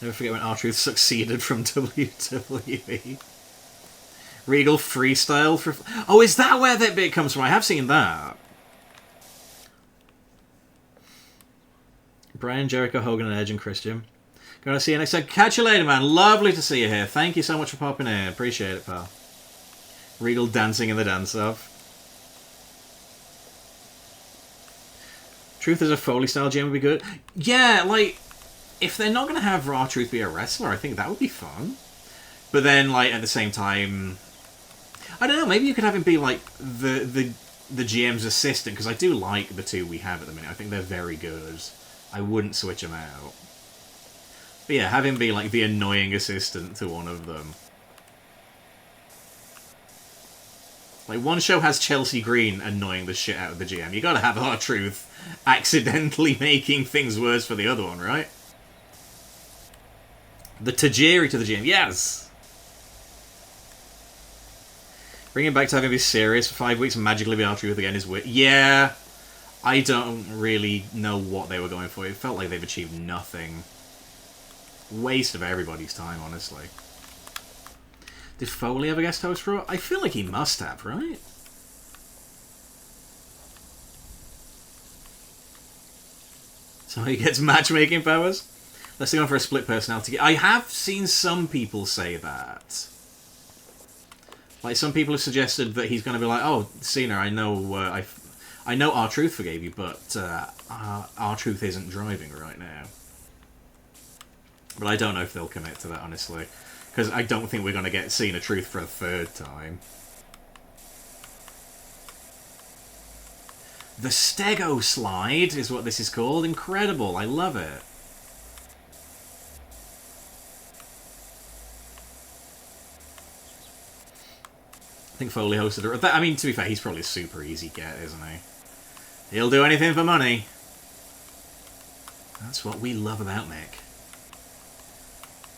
Never forget when R-Truth succeeded from WWE. Regal freestyle for... Oh, is that where that bit comes from? I have seen that. Brian, Jericho, Hogan, and Edge, and Christian. Gonna see you next time. Catch you later, man. Lovely to see you here. Thank you so much for popping in. Appreciate it, pal. Regal dancing in the dance-off. Truth as a Foley-style gym would be good. Yeah, like... If they're not going to have R-Truth be a wrestler, I think that would be fun. But then, like, at the same time... I don't know, maybe you could have him be, like, the GM's assistant, because I do like the two we have at the minute. I think they're very good. I wouldn't switch them out. But yeah, have him be, like, the annoying assistant to one of them. Like, one show has Chelsea Green annoying the shit out of the GM. You gotta have R-Truth accidentally making things worse for the other one, right? The Tajiri to the GM, yes! Bring him back to having him be serious for 5 weeks and magically be R-Truth again is weird. Yeah, I don't really know what they were going for. It felt like they've achieved nothing. Waste of everybody's time, honestly. Did Foley ever guest host for it? I feel like he must have, right? So he gets matchmaking powers? Let's go for a split personality. I have seen some people say that. Like, some people have suggested that he's going to be like, oh, Cena, I know R-Truth forgave you, but R-Truth isn't driving right now. But I don't know if they'll commit to that, honestly. Because I don't think we're going to get Cena Truth for a third time. The Stego Slide is what this is called. Incredible. I love it. I think Foley hosted it. I mean, to be fair, he's probably a super easy get, isn't he? He'll do anything for money. That's what we love about Nick.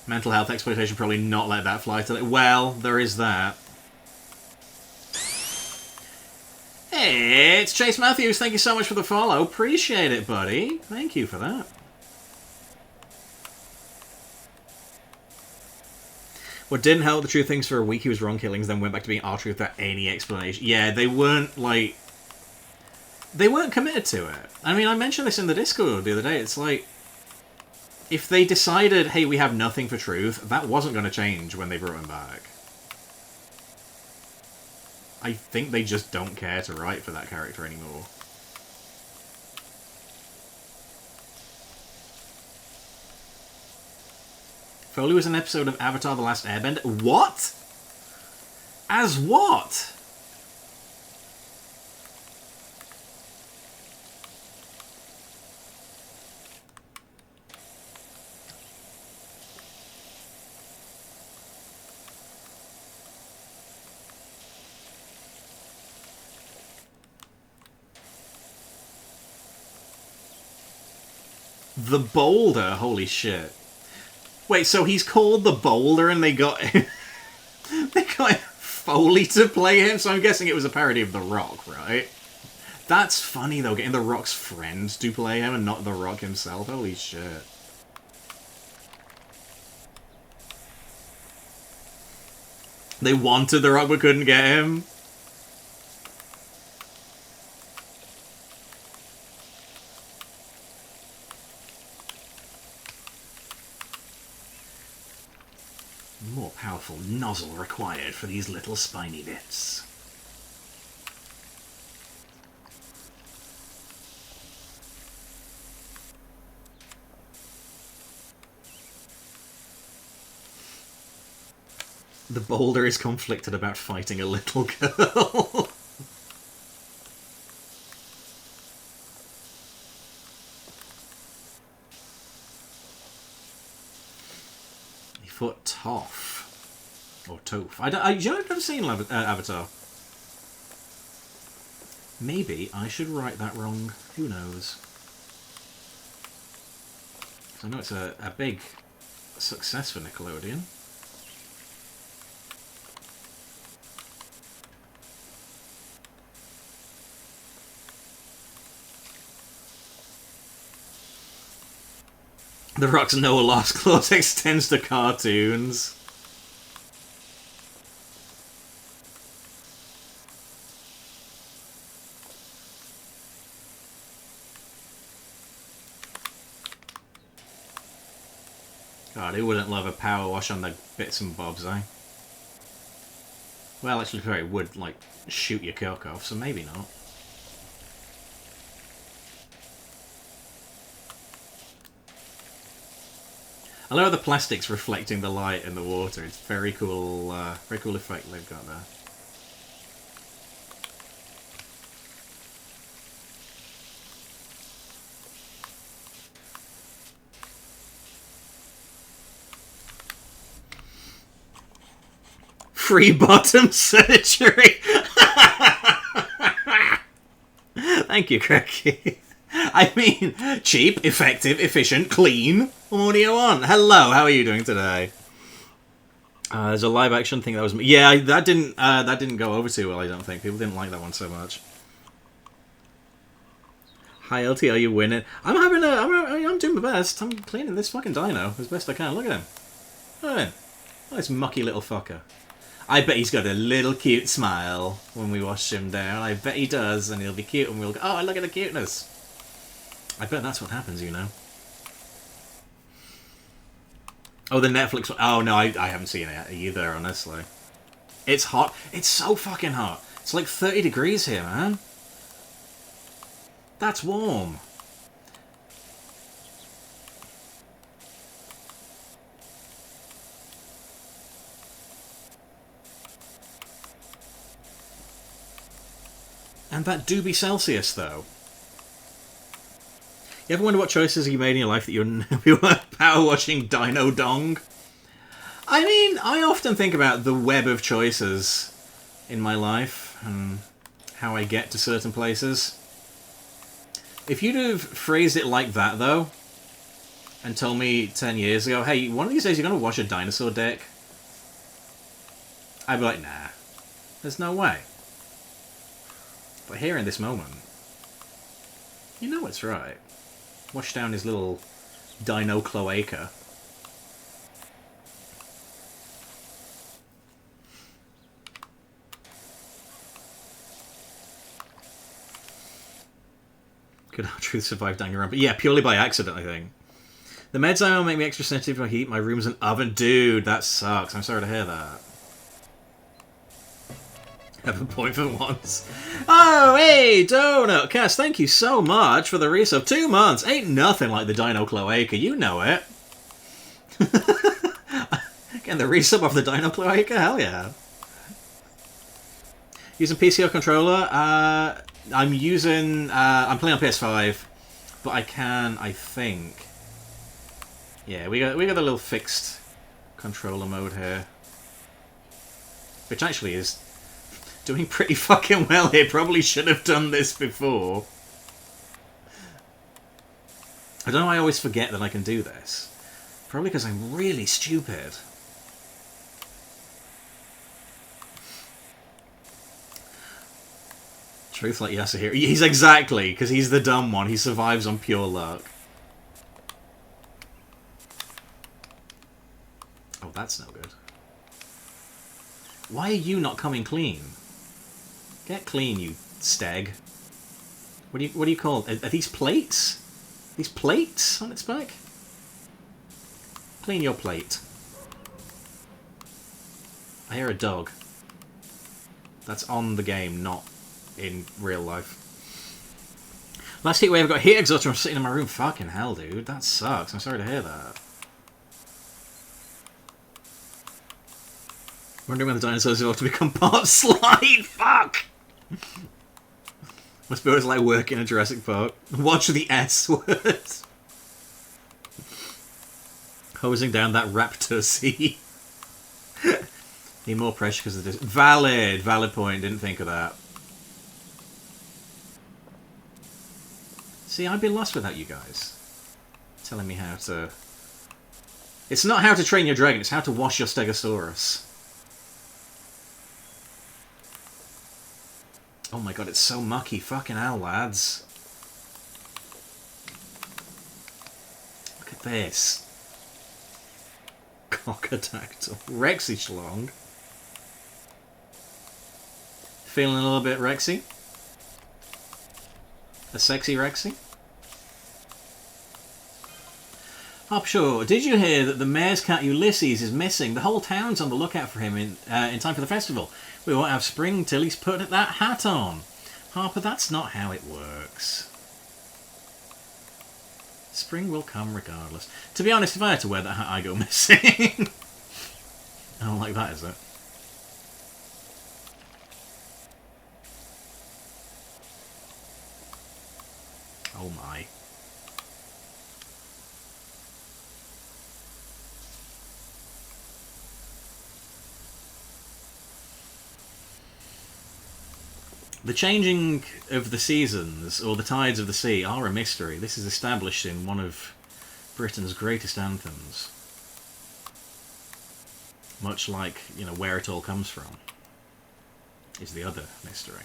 Mental health exploitation, probably not let that fly today. Well, there is that. Hey, it's Chase Matthews. Thank you so much for the follow. Appreciate it, buddy. Thank you for that. What didn't help, the truth things for a week he was wrong killings, then went back to being R-Truth without any explanation. Yeah, they weren't, like... They weren't committed to it. I mean, I mentioned this in the Discord the other day. It's like... If they decided, hey, we have nothing for truth, that wasn't going to change when they brought him back. I think they just don't care to write for that character anymore. Foley was an episode of Avatar: The Last Airbender. What? As what? The Boulder? Holy shit. Wait, so he's called the Boulder and they got they got Foley to play him? So I'm guessing it was a parody of The Rock, right? That's funny though, getting The Rock's friend to play him and not The Rock himself. Holy shit. They wanted The Rock but couldn't get him? More powerful nozzle required for these little spiny bits. The Boulder is conflicted about fighting a little girl. Foot Toph. Or Toph. You know, I've never seen Avatar. Maybe I should write that wrong. Who knows? I know it's a big success for Nickelodeon. The Rock's Noah Lost clause extends to cartoons. God, who wouldn't love a power wash on the bits and bobs, eh? Well, actually, it would, like, shoot your cock off, so maybe not. I love the plastics reflecting the light in the water. It's very cool effect they've got there. Free bottom surgery. Thank you, Cracky. I mean, cheap, effective, efficient, clean. What do you want? Hello, how are you doing today? There's a live action thing that was... Yeah, that didn't go over too well, I don't think. People didn't like that one so much. Hi, LT, are you winning? I'm doing my best. I'm cleaning this fucking dino as best I can. Look at him. Look at him. Oh, this mucky little fucker. I bet he's got a little cute smile when we wash him down. I bet he does, and he'll be cute, and we'll go, oh, look at the cuteness. I bet that's what happens, you know. Oh, the Netflix one. Oh, no, I haven't seen it either, honestly. It's hot. It's so fucking hot. It's like 30 degrees here, man. That's warm. And that do be Celsius, though. You ever wonder what choices you made in your life that you were power washing Dino Dong? I mean, I often think about the web of choices in my life and how I get to certain places. If you'd have phrased it like that, though, and told me 10 years ago, hey, one of these days you're going to wash a dinosaur dick, I'd be like, nah, there's no way. But here in this moment, you know it's right. Wash down his little dino cloaca. Could our truth survive Danganronpa? But yeah, purely by accident, I think. The meds I own make me extra sensitive to heat. My room's an oven. Dude, that sucks. I'm sorry to hear that. Have a point for once. Oh, hey, Donut Cast, thank you so much for the resub. 2 months. Ain't nothing like the Dino Cloaca. You know it. Getting the resub off the Dino Cloaca? Hell yeah. Using PC or controller? I'm using... I'm playing on PS5, but I can, I think... Yeah, we got the little fixed controller mode here. Which actually is doing pretty fucking well here. Probably should have done this before. I don't know why I always forget that I can do this. Probably because I'm really stupid. Truth like Yasuhiro. He's exactly, because he's the dumb one. He survives on pure luck. Oh, that's no good. Why are you not coming clean? Get clean, you stag. What do you call it? Are these plates? These plates on its back? Clean your plate. I hear a dog. That's on the game, not in real life. Last heat wave, I got heat exhaustion from sitting in my room. Fucking hell, dude. That sucks. I'm sorry to hear that. Wondering when the dinosaurs will have to become part of Slide. Fuck! Must be what it's like working in Jurassic Park. Watch the S word. Hosing down that raptor sea. Need more pressure because of this. Valid point. Didn't think of that. See, I'd be lost without you guys telling me how to... It's not how to train your dragon, it's how to wash your Stegosaurus. Oh my god, it's so mucky. Fucking hell, lads. Look at this. Cockadactyl. Rexy Schlong. Feeling a little bit Rexy? A sexy Rexy? Upshore, did you hear that the mayor's cat Ulysses is missing? The whole town's on the lookout for him in time for the festival. We won't have spring till he's put that hat on. Harper, that's not how it works. Spring will come regardless. To be honest, if I had to wear that hat, I go missing. I don't like that, is it? Oh my. The changing of the seasons, or the tides of the sea, are a mystery. This is established in one of Britain's greatest anthems. Much like, you know, where it all comes from is the other mystery.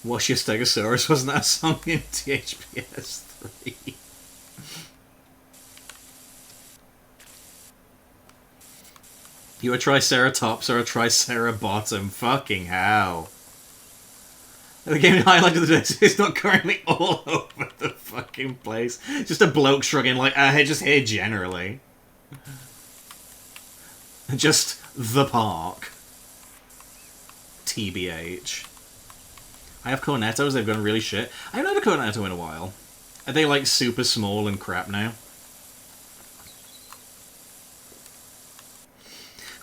Wash Your Stegosaurus, wasn't that a song in THPS 3? You a Triceratops or a Tricerabottom? Fucking hell. The game highlight of the day is not currently all over the fucking place. Just a bloke shrugging like, just here generally. Just the park. TBH. I have Cornettos, they've gone really shit. I haven't had a Cornetto in a while. Are they like super small and crap now?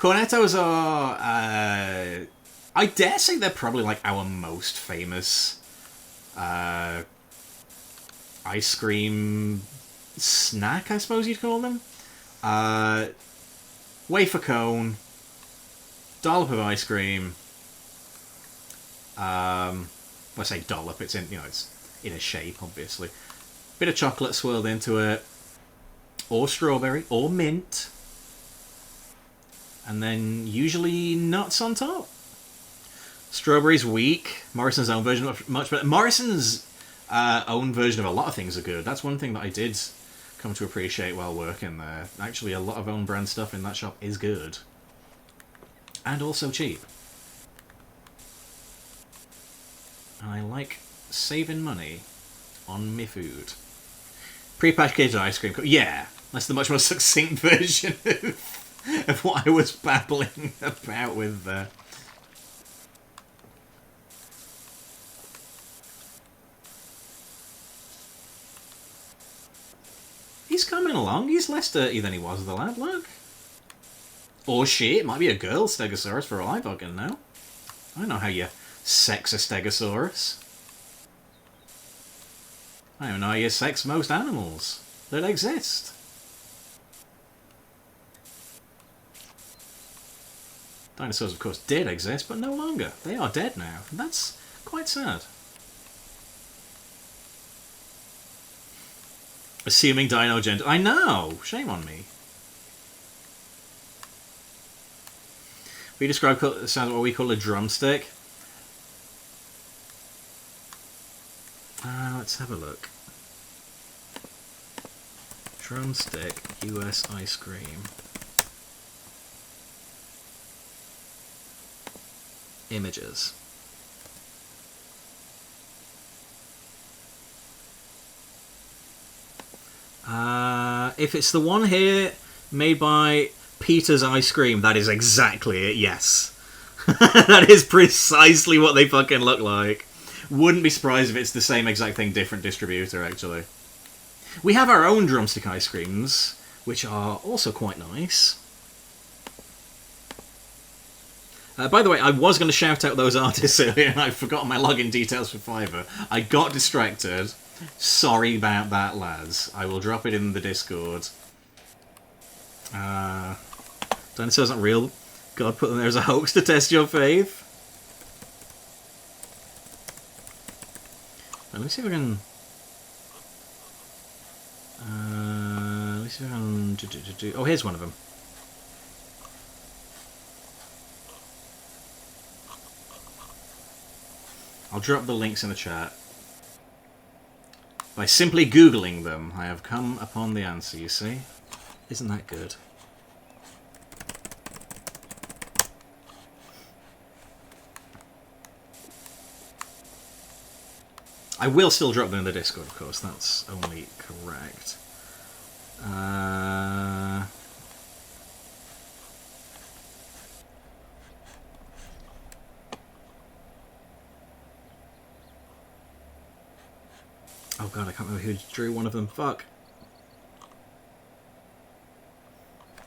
Cornettos are, I dare say they're probably like our most famous ice cream snack, I suppose you'd call them. Wafer cone, dollop of ice cream. When I say dollop, it's in, it's in a shape, obviously. Bit of chocolate swirled into it, or strawberry, or mint, and then usually nuts on top. Strawberry's weak. Morrison's own version of much better. Morrison's own version of a lot of things are good. That's one thing that I did come to appreciate while working there. Actually, a lot of own brand stuff in that shop is good. And also cheap. And I like saving money on me food. Pre-packaged ice cream. Yeah, that's the much more succinct version of what I was babbling about with there. He's coming along. He's less dirty than he was, the lad, look. Or she. It might be a girl Stegosaurus for all I fucking know. I know how you sex a Stegosaurus. I don't know how you sex most animals that exist. Dinosaurs, of course, did exist, but no longer. They are dead now. And that's quite sad. Assuming dino gender. I know! Shame on me. We describe sounds what we call a drumstick. Let's have a look. Drumstick, US ice cream. Images. If it's the one here made by Peter's Ice Cream, that is exactly it, yes. That is precisely what they fucking look like. Wouldn't be surprised if it's the same exact thing, different distributor, actually. We have our own drumstick ice creams, which are also quite nice. By the way, I was going to shout out those artists earlier, and I forgot my login details for Fiverr. I got distracted. Sorry about that, lads. I will drop it in the Discord. Dinosaurs aren't real. God put them there as a hoax to test your faith. Let me see if I can... let me see if I can... Oh, here's one of them. I'll drop the links in the chat. By simply Googling them, I have come upon the answer, you see? Isn't that good? I will still drop them in the Discord, of course. That's only correct. Oh god, I can't remember who drew one of them. Fuck.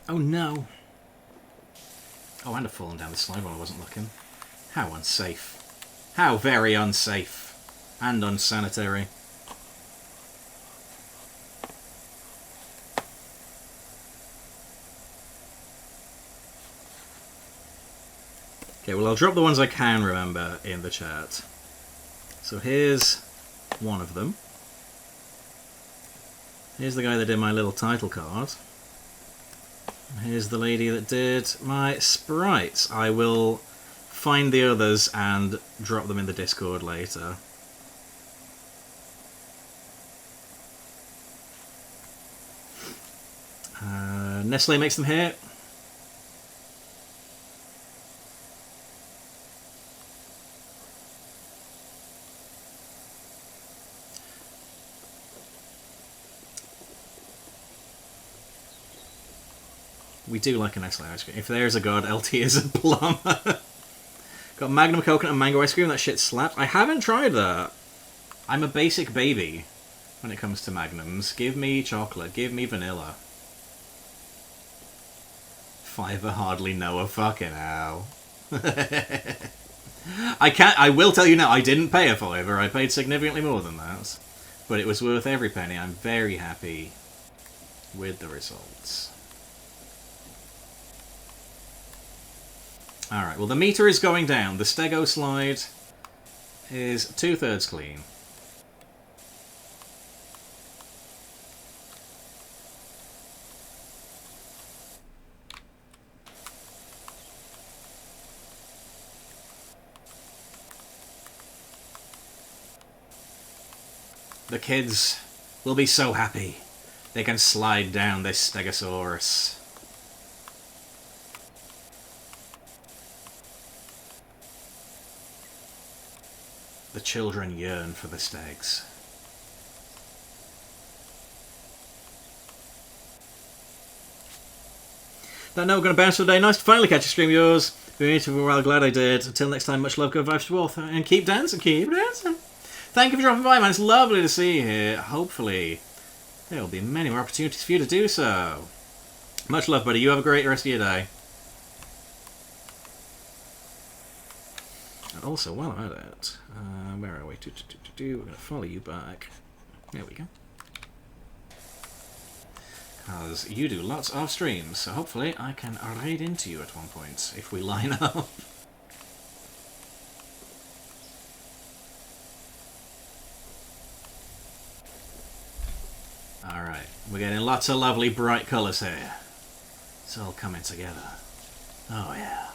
Oh no. Oh, and I've fallen down the slide while I wasn't looking. How unsafe. How very unsafe. And unsanitary. Okay, well I'll drop the ones I can remember in the chat. So here's one of them. Here's the guy that did my little title card. And here's the lady that did my sprites. I will find the others and drop them in the Discord later. Nestle makes them here. We do like a Nestle ice cream. If there's a god, LT is a plum. Got Magnum coconut and mango ice cream. That shit slaps. I haven't tried that. I'm a basic baby when it comes to Magnums. Give me chocolate. Give me vanilla. Fiver hardly know a fucking how. I will tell you now, I didn't pay a fiver. I paid significantly more than that. But it was worth every penny. I'm very happy with the results. Alright, well the meter is going down. The Stego slide is 2/3 clean. The kids will be so happy. They can slide down this Stegosaurus. The children yearn for the Stegs. That note, going to bounce for the day. Nice to finally catch a stream of yours. Been waiting for a while, glad I did. Until next time, much love, good vibes to all. And keep dancing, keep dancing. Thank you for dropping by, man. It's lovely to see you here. Hopefully, there will be many more opportunities for you to do so. Much love, buddy. You have a great rest of your day. And also, while I'm at it, where are we? We're going to follow you back. There we go. Because you do lots of streams, so hopefully I can raid into you at one point if we line up. Alright, we're getting lots of lovely bright colours here. It's all coming together. Oh yeah.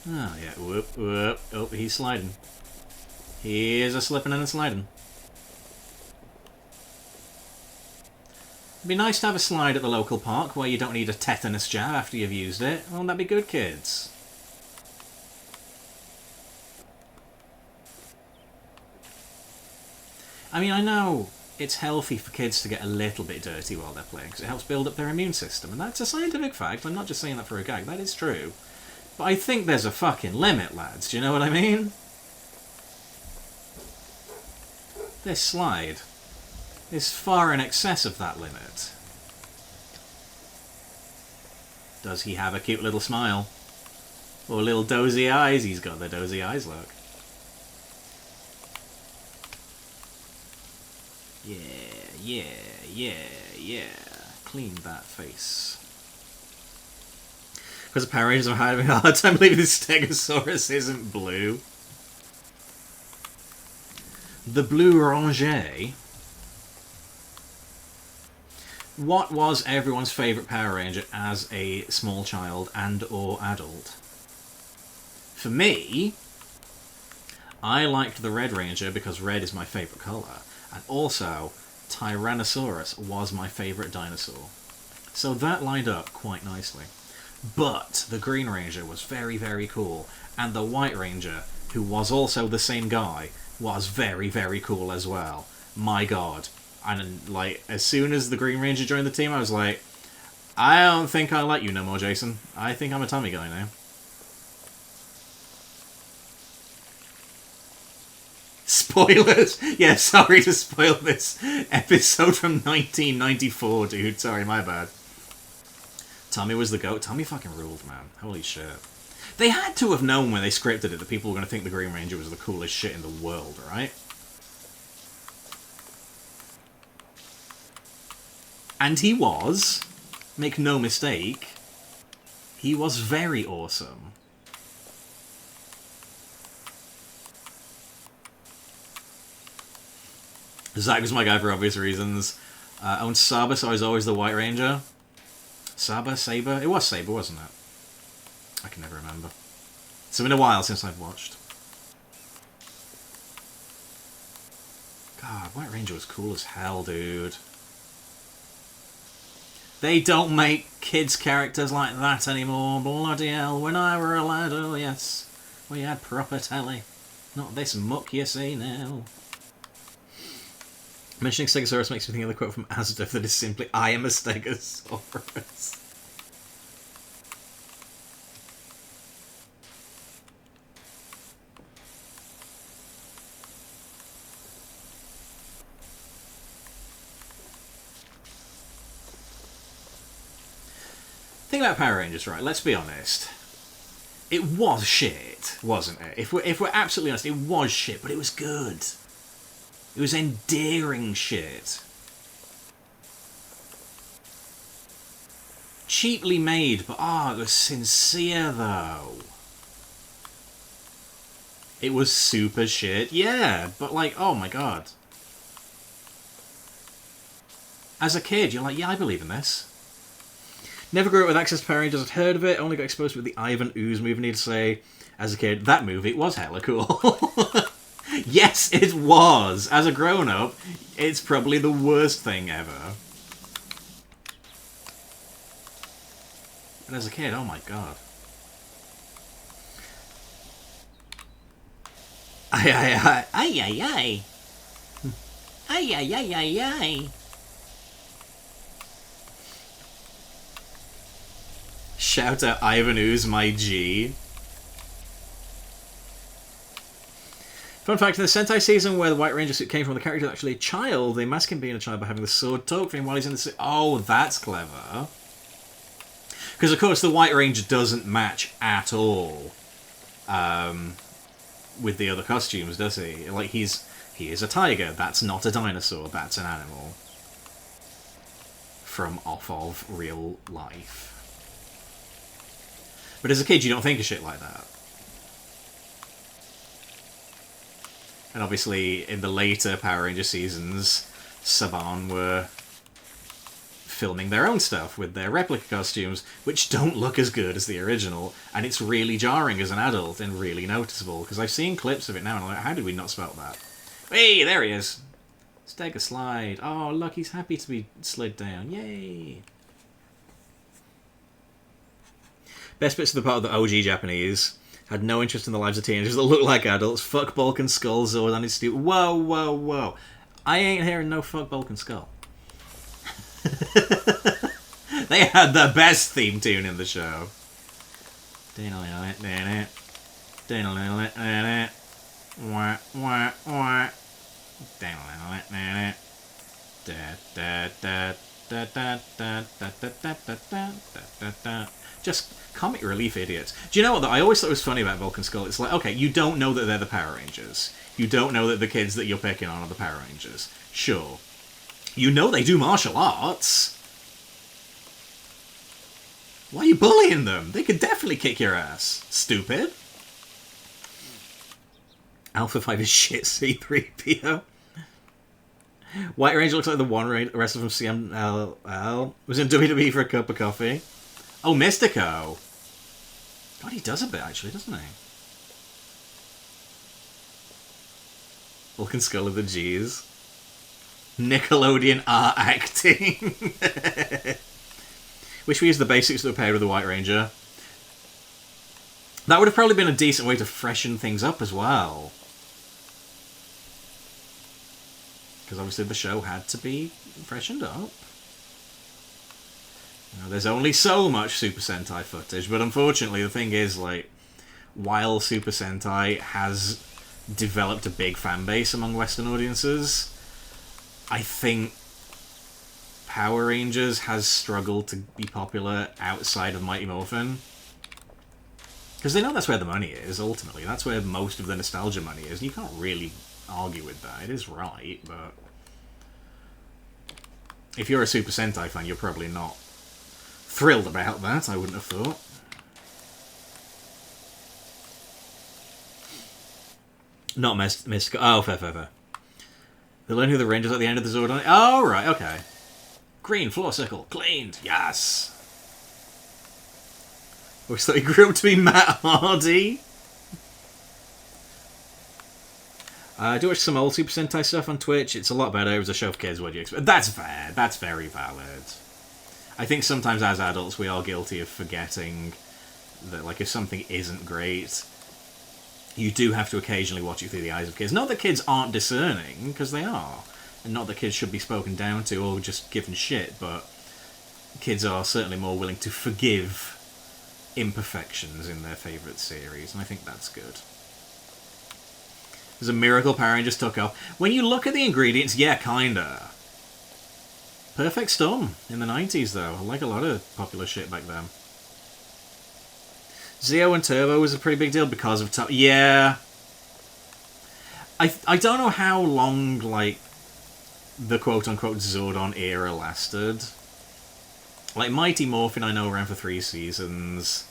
Oh yeah, whoop, whoop. Oh, he's sliding. He is a slipping and a sliding. It'd be nice to have a slide at the local park where you don't need a tetanus jab after you've used it. Won't that be good, kids? I mean, I know it's healthy for kids to get a little bit dirty while they're playing because it helps build up their immune system, and that's a scientific fact. I'm not just saying that for a gag, that is true. But I think there's a fucking limit, lads. Do you know what I mean? This slide is far in excess of that limit. Does he have a cute little smile? Or little dozy eyes? He's got the dozy eyes, look. Yeah, yeah, yeah, yeah. Clean that face. Because the Power Rangers are having a hard time believing this Stegosaurus isn't blue. The Blue Ranger. What was everyone's favourite Power Ranger as a small child and or adult? For me, I liked the Red Ranger because red is my favourite colour. And also, Tyrannosaurus was my favourite dinosaur. So that lined up quite nicely. But the Green Ranger was very, very cool. And the White Ranger, who was also the same guy, was very, very cool as well. My god. And, like, as soon as the Green Ranger joined the team, I was like, I don't think I like you no more, Jason. I think I'm a Tommy guy now. Spoilers! Yeah, sorry to spoil this episode from 1994, dude. Sorry, my bad. Tommy was the GOAT. Tommy fucking ruled, man. Holy shit. They had to have known when they scripted it that people were going to think the Green Ranger was the coolest shit in the world, right? And he was. Make no mistake. He was very awesome. Zach was my guy for obvious reasons. Owned Saba, so I was always the White Ranger. Saba? Saber? It was Saber, wasn't it? I can never remember. It's been a while since I've watched. God, White Ranger was cool as hell, dude. They don't make kids' characters like that anymore. Bloody hell. When I were a lad, oh yes, we had proper telly. Not this muck you see now. Mentioning Stegosaurus makes me think of the quote from Asdorf that is simply, I am a Stegosaurus. Thing about Power Rangers, right? Let's be honest. It was shit, wasn't it? If we're absolutely honest, it was shit, but it was good. It was endearing shit. Cheaply made, but it was sincere though. It was super shit, yeah, but like, oh my god. As a kid, you're like, yeah, I believe in this. Never grew up with access to Power Rangers, I'd heard of it, only got exposed with the Ivan Ooze movie, need to say, as a kid, that movie was hella cool. Yes, it was. As a grown-up, it's probably the worst thing ever. But as a kid, oh my god. Ay, ay, ay. Ay, ay, ay. Ay, ay, ay, ay, ay. Shout out Ivan Ooze, my G. Fun fact, in the Sentai season where the White Ranger suit came from, the character is actually a child. They mask him being a child by having the sword talk for him while he's in the suit. Oh, that's clever. Because, of course, the White Ranger doesn't match at all with the other costumes, does he? Like, he is a tiger. That's not a dinosaur. That's an animal. From off of real life. But as a kid, you don't think of shit like that. And obviously, in the later Power Ranger seasons, Saban were filming their own stuff with their replica costumes, which don't look as good as the original, and it's really jarring as an adult and really noticeable, because I've seen clips of it now, and I'm like, how did we not spot that? Hey, there he is! Let's take a slide. Oh, look, he's happy to be slid down. Yay! Best bits of the part of the OG Japanese. Had no interest in the lives of teenagers that look like adults. Fuck Bulk and Skull Zord on his stupid. Whoa, whoa, whoa. I ain't hearing no Fuck Bulk and Skull. They had the best theme tune in the show. Just comic relief idiots. Do you know what, though? I always thought it was funny about Vulcan Skull. It's like, okay, you don't know that they're the Power Rangers. You don't know that the kids that you're picking on are the Power Rangers. Sure. You know they do martial arts. Why are you bullying them? They could definitely kick your ass. Stupid. Alpha 5 is shit, C3PO. White Ranger looks like the one wrestler from CMLL. Was in WWE for a cup of coffee. Oh, Mystico. God, he does a bit, actually, doesn't he? Vulcan Skull of the G's. Nickelodeon art acting. Wish we used the basics that were paired with the White Ranger. That would have probably been a decent way to freshen things up as well. Because obviously the show had to be freshened up. You know, there's only so much Super Sentai footage, but unfortunately the thing is, like, while Super Sentai has developed a big fan base among Western audiences, I think Power Rangers has struggled to be popular outside of Mighty Morphin. Because they know that's where the money is, ultimately. That's where most of the nostalgia money is, and you can't really argue with that. It is right, but if you're a Super Sentai fan, you're probably not thrilled about that, I wouldn't have thought. Not Mystico. Oh, fair. They learn who the Rangers at the end of the Zord. Oh, right, okay. Green floor circle, cleaned. Yes. Always thought he grew up to be Matt Hardy. I do watch some old Super Sentai stuff on Twitch. It's a lot better. It was a show for kids. What do you expect? That's fair. That's very valid. I think sometimes as adults we are guilty of forgetting that, like, if something isn't great, you do have to occasionally watch it through the eyes of kids. Not that kids aren't discerning, because they are. And not that kids should be spoken down to or just given shit, but kids are certainly more willing to forgive imperfections in their favourite series, and I think that's good. There's a miracle Power Rangers took off. When you look at the ingredients, yeah, kinda. Perfect Storm in the 90s, though. I like a lot of popular shit back then. Zeo and Turbo was a pretty big deal because of... Yeah. I don't know how long, like, the quote-unquote Zordon era lasted. Like, Mighty Morphin I know ran for 3 seasons.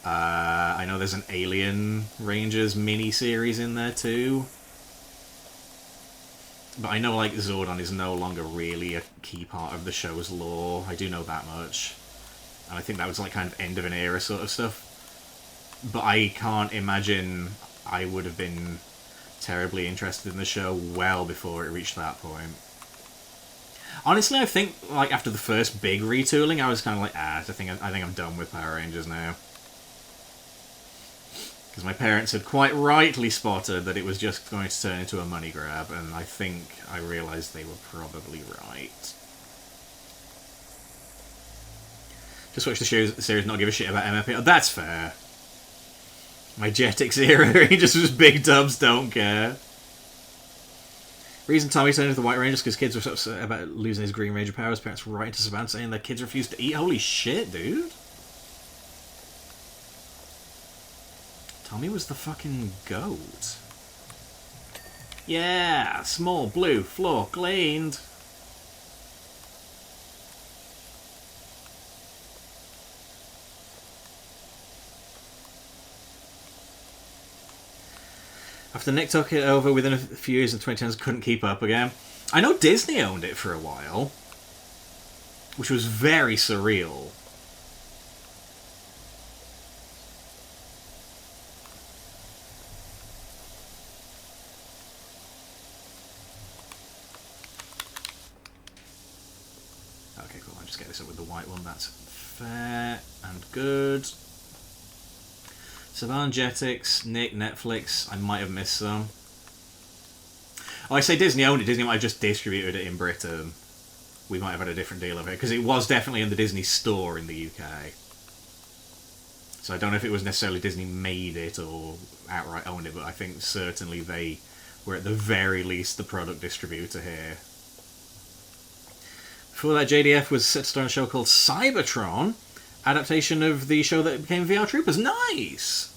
I know there's an Alien Rangers mini-series in there too. But I know, like, Zordon is no longer really a key part of the show's lore. I do know that much. And I think that was, like, kind of end of an era sort of stuff. But I can't imagine I would have been terribly interested in the show well before it reached that point. Honestly, I think, like, after the first big retooling, I was kind of like, I think I'm done with Power Rangers now. Because my parents had quite rightly spotted that it was just going to turn into a money grab, and I think I realised they were probably right. Just watch the series, not give a shit about MFP. Oh, that's fair. My Jetix era Rangers was big dubs, don't care. Reason Tommy turned into the White Rangers because kids were so upset about losing his Green Ranger powers. Parents right into Savannah saying their kids refused to eat. Holy shit, dude. Tommy was the fucking goat. Yeah, small blue floor cleaned. After Nick took it over within a few years in 2010s, couldn't keep up again. I know Disney owned it for a while, which was very surreal. Okay, cool. I'll just get this up with the white one. That's fair and good. Saban, Jetix, Nick, Netflix. I might have missed some. Oh, I say Disney owned it. Disney might have just distributed it in Britain. We might have had a different deal of it, because it was definitely in the Disney store in the UK. So I don't know if it was necessarily Disney made it or outright owned it, but I think certainly they were at the very least the product distributor here. Before that, JDF was set to star in a show called Cybertron, adaptation of the show that became VR Troopers. Nice!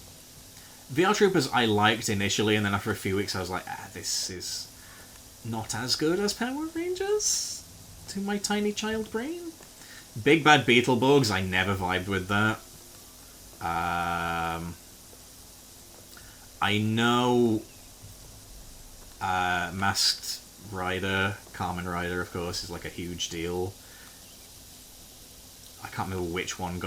VR Troopers I liked initially, and then after a few weeks I was like, this is not as good as Power Rangers to my tiny child brain. Big Bad Beetleborgs, I never vibed with that. I know Masked Rider, Kamen Rider, of course, is like a huge deal. I can't remember which one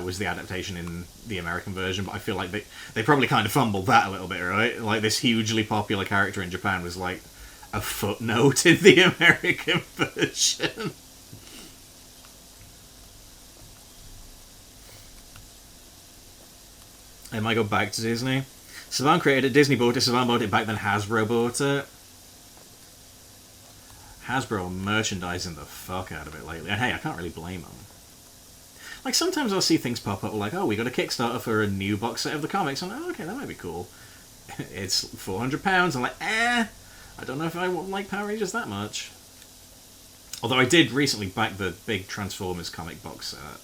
was the adaptation in the American version, but I feel like they probably kind of fumbled that a little bit, right? Like, this hugely popular character in Japan was like a footnote in the American version. I might go back to Disney. Saban created it, Disney bought it, Saban bought it back, then Hasbro bought it. Hasbro are merchandising the fuck out of it lately, and hey, I can't really blame them. Like, sometimes I'll see things pop up like, oh, we got a Kickstarter for a new box set of the comics. I'm like, oh, okay, that might be cool. It's £400. I'm like, I don't know if I like Power Rangers that much. Although I did recently back the big Transformers comic box set,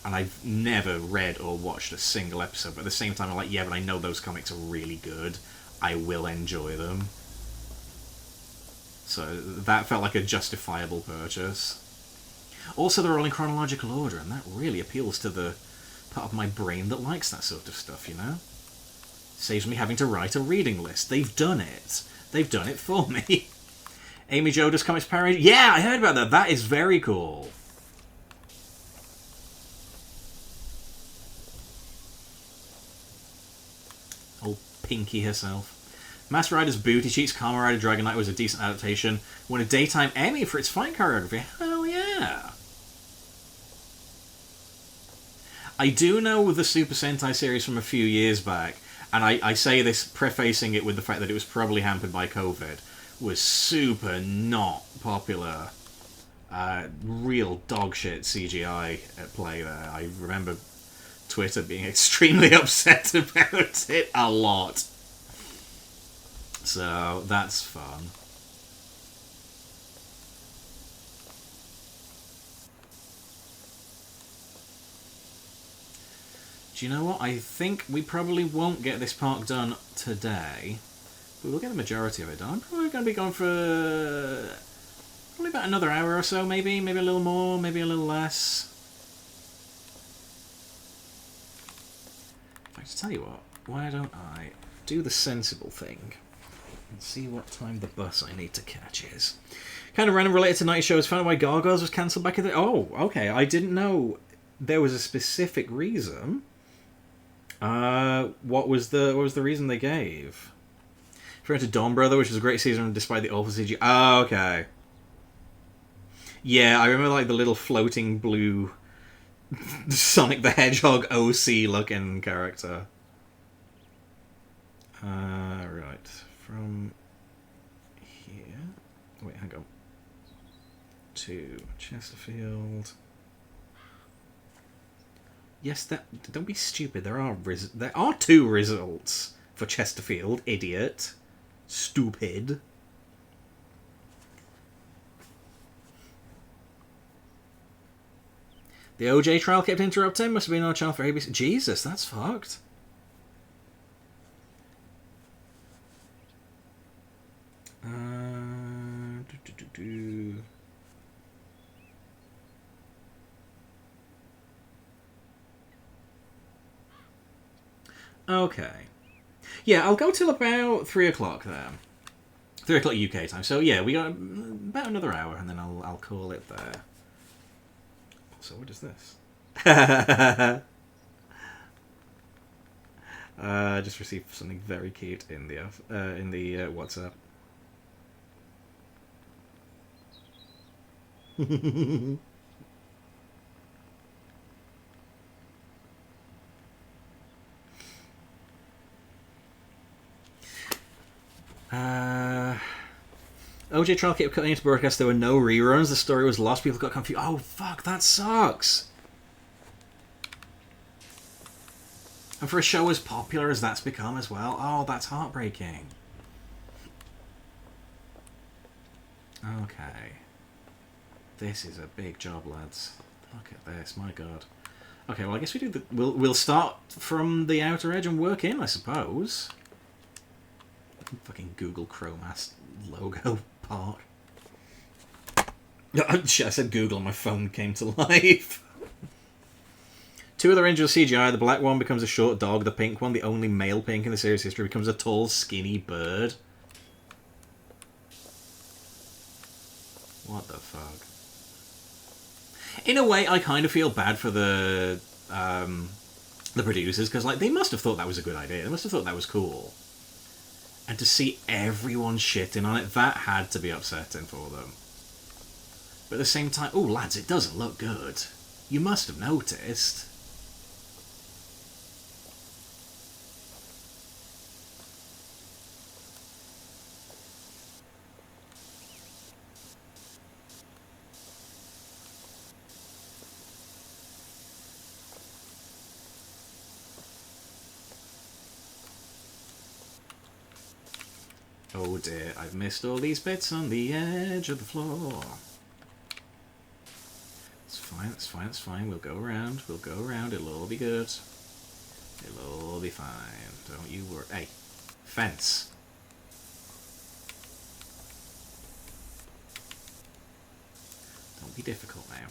and I've never read or watched a single episode, but at the same time I'm like, yeah, but I know those comics are really good. I will enjoy them. So that felt like a justifiable purchase. Also, they're all in chronological order, and that really appeals to the part of my brain that likes that sort of stuff, you know? Saves me having to write a reading list. They've done it. They've done it for me. Amy Jo does comics Power Rangers. Yeah, I heard about that. That is very cool. Old Pinky herself. Master Rider's Booty Cheeks, Kamen Rider Dragon Knight was a decent adaptation. Won a Daytime Emmy for its fight choreography. Hell yeah! I do know the Super Sentai series from a few years back, and I say this prefacing it with the fact that it was probably hampered by COVID, was super not popular. Real dogshit CGI at play there. I remember Twitter being extremely upset about it a lot. So, that's fun. Do you know what? I think we probably won't get this park done today. But we'll get the majority of it done. I'm probably going to be gone for probably about another hour or so, maybe. Maybe a little more, maybe a little less. In fact, tell you what, why don't I do the sensible thing and see what time the bus I need to catch is. Kind of random related to night shows. Found out why Gargoyles was cancelled back in the... Oh, okay. I didn't know there was a specific reason. What was the reason they gave? Referring to Dawn Brother, which was a great season despite the awful CG. Oh, okay. Yeah, I remember like the little floating blue Sonic the Hedgehog OC looking character. Right. From here. Wait, hang on. To Chesterfield. Yes, don't be stupid. There are 2 results for Chesterfield, idiot. Stupid. The OJ trial kept interrupting. Must have been on a channel for ABC. Jesus, that's fucked. Okay. Yeah, I'll go till about 3 o'clock then. 3 o'clock UK time. So yeah, we got about another hour, and then I'll call it there. So what is this? Just received something very cute in the WhatsApp. OJ trial kept cutting into broadcast. There were no reruns. The story was lost. People got confused. Oh, fuck, that sucks. And for a show as popular as that's become as well, oh, that's heartbreaking. Okay. This is a big job, lads. Look at this, my god. Okay, well, I guess we do we'll start from the outer edge and work in, I suppose. Fucking Google Chrome ass logo part. Shit, I said Google and my phone came to life. 2 other Rangers CGI. The black one becomes a short dog. The pink one, the only male pink in the series history, becomes a tall, skinny bird. What the fuck? In a way, I kind of feel bad for the producers, because like they must have thought that was a good idea. They must have thought that was cool. And to see everyone shitting on it, that had to be upsetting for them. But at the same time, oh lads, it doesn't look good. You must have noticed. Oh dear, I've missed all these bits on the edge of the floor. It's fine, it's fine, it's fine. We'll go around, it'll all be good. It'll all be fine. Don't you worry. Hey, fence. Don't be difficult now.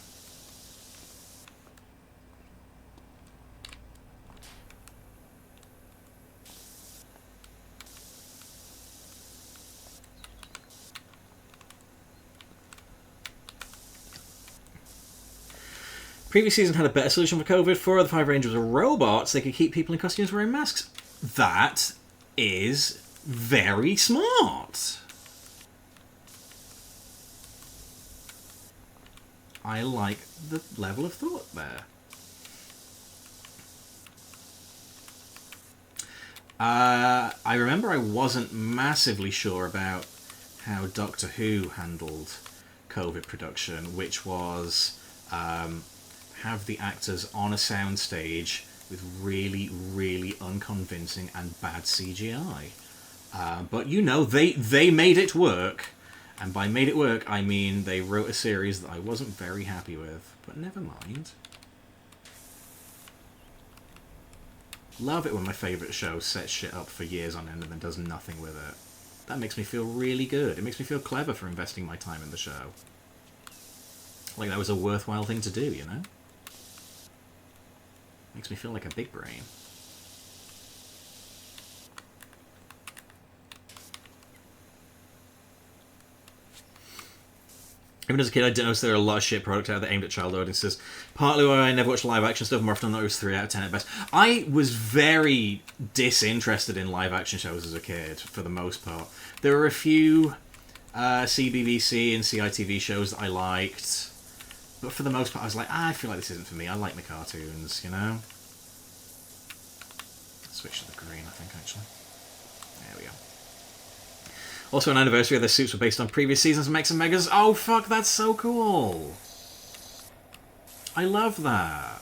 Previous season had a better solution for COVID. 4 of the 5 Rangers were robots. They could keep people in costumes wearing masks. That is very smart. I like the level of thought there. I remember I wasn't massively sure about how Doctor Who handled COVID production, which was have the actors on a soundstage with really, really unconvincing and bad CGI. But you know, they made it work. And by made it work, I mean they wrote a series that I wasn't very happy with. But never mind. Love it when my favourite show sets shit up for years on end and then does nothing with it. That makes me feel really good. It makes me feel clever for investing my time in the show. Like that was a worthwhile thing to do, you know? Makes me feel like a big brain. Even as a kid, I did notice there are a lot of shit product out there aimed at child audiences. Partly why I never watched live action stuff, more often than that it was 3 out of 10 at best. I was very disinterested in live action shows as a kid, for the most part. There were a few CBBC and CITV shows that I liked, but for the most part I was like, I feel like this isn't for me. I like my cartoons, you know? Switch to the green, I think, actually. There we go. Also, an anniversary of their suits were based on previous seasons of Mechs and Megas. Oh, fuck, that's so cool. I love that.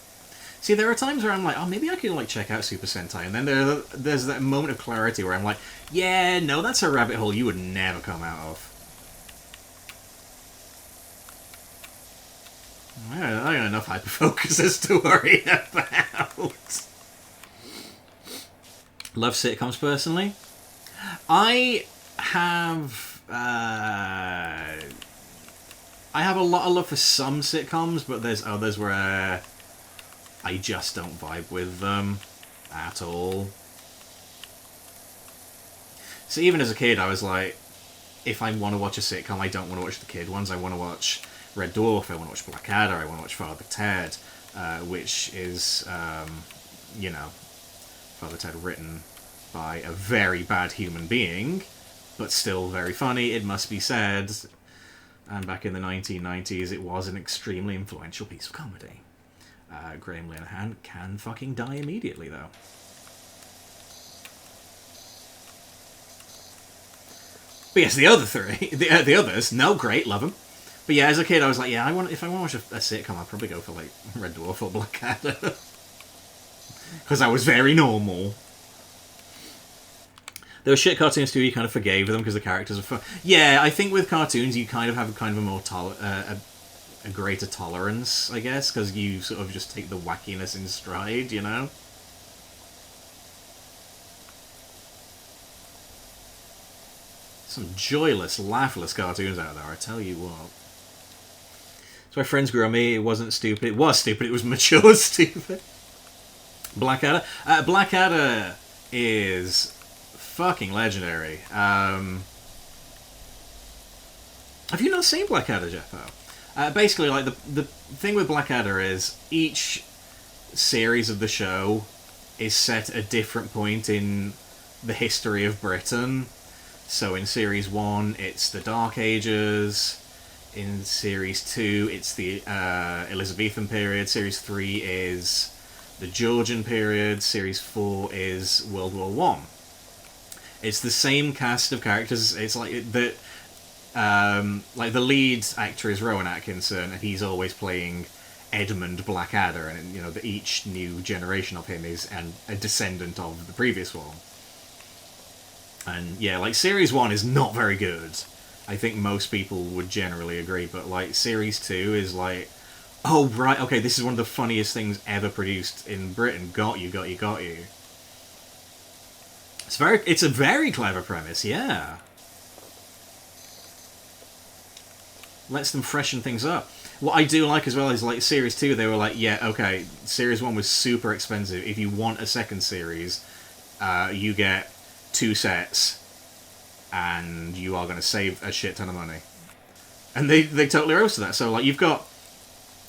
See, there are times where I'm like, oh, maybe I could, like, check out Super Sentai. And then there's that moment of clarity where I'm like, yeah, no, that's a rabbit hole you would never come out of. I got enough hyperfocuses to worry about. Love sitcoms, personally. I have a lot of love for some sitcoms, but there's others where I just don't vibe with them at all. So even as a kid, I was like, if I want to watch a sitcom, I don't want to watch the kid ones. I want to watch Red Dwarf, I want to watch Blackadder, I want to watch Father Ted, which is, you know, Father Ted written by a very bad human being, but still very funny, it must be said. And back in the 1990s, it was an extremely influential piece of comedy. Graham Linehan can fucking die immediately, though. But yes, the other three, the others, no, great, love them. But yeah, as a kid, I was like, yeah, if I want to watch a sitcom, I'd probably go for like Red Dwarf or Blackadder, because I was very normal. There were shit cartoons too. You kind of forgave them because the characters are fun. Yeah, I think with cartoons you kind of have a more a greater tolerance, I guess, because you sort of just take the wackiness in stride, you know. Some joyless, laughless cartoons out there, I tell you what. So my friends grew on me. It wasn't stupid. It was stupid. It was mature stupid. Blackadder. Blackadder is fucking legendary. Have you not seen Blackadder, Jeffo? Basically, like the thing with Blackadder is each series of the show is set at a different point in the history of Britain. So in Series 1, it's the Dark Ages. In Series 2, it's the Elizabethan period. Series 3 is the Georgian period. Series 4 is World War One. It's the same cast of characters. It's like the lead actor is Rowan Atkinson, and he's always playing Edmund Blackadder, and you know that each new generation of him is a descendant of the previous one. And yeah, like Series 1 is not very good. I think most people would generally agree, but like Series 2 is like, oh right, okay, this is one of the funniest things ever produced in Britain. Got you. It's a very clever premise, yeah. Lets them freshen things up. What I do like as well is like Series 2, they were like, yeah, okay, Series 1 was super expensive. If you want a second series, you get 2 sets, and you are going to save a shit ton of money. And they totally roasted that. So like you've got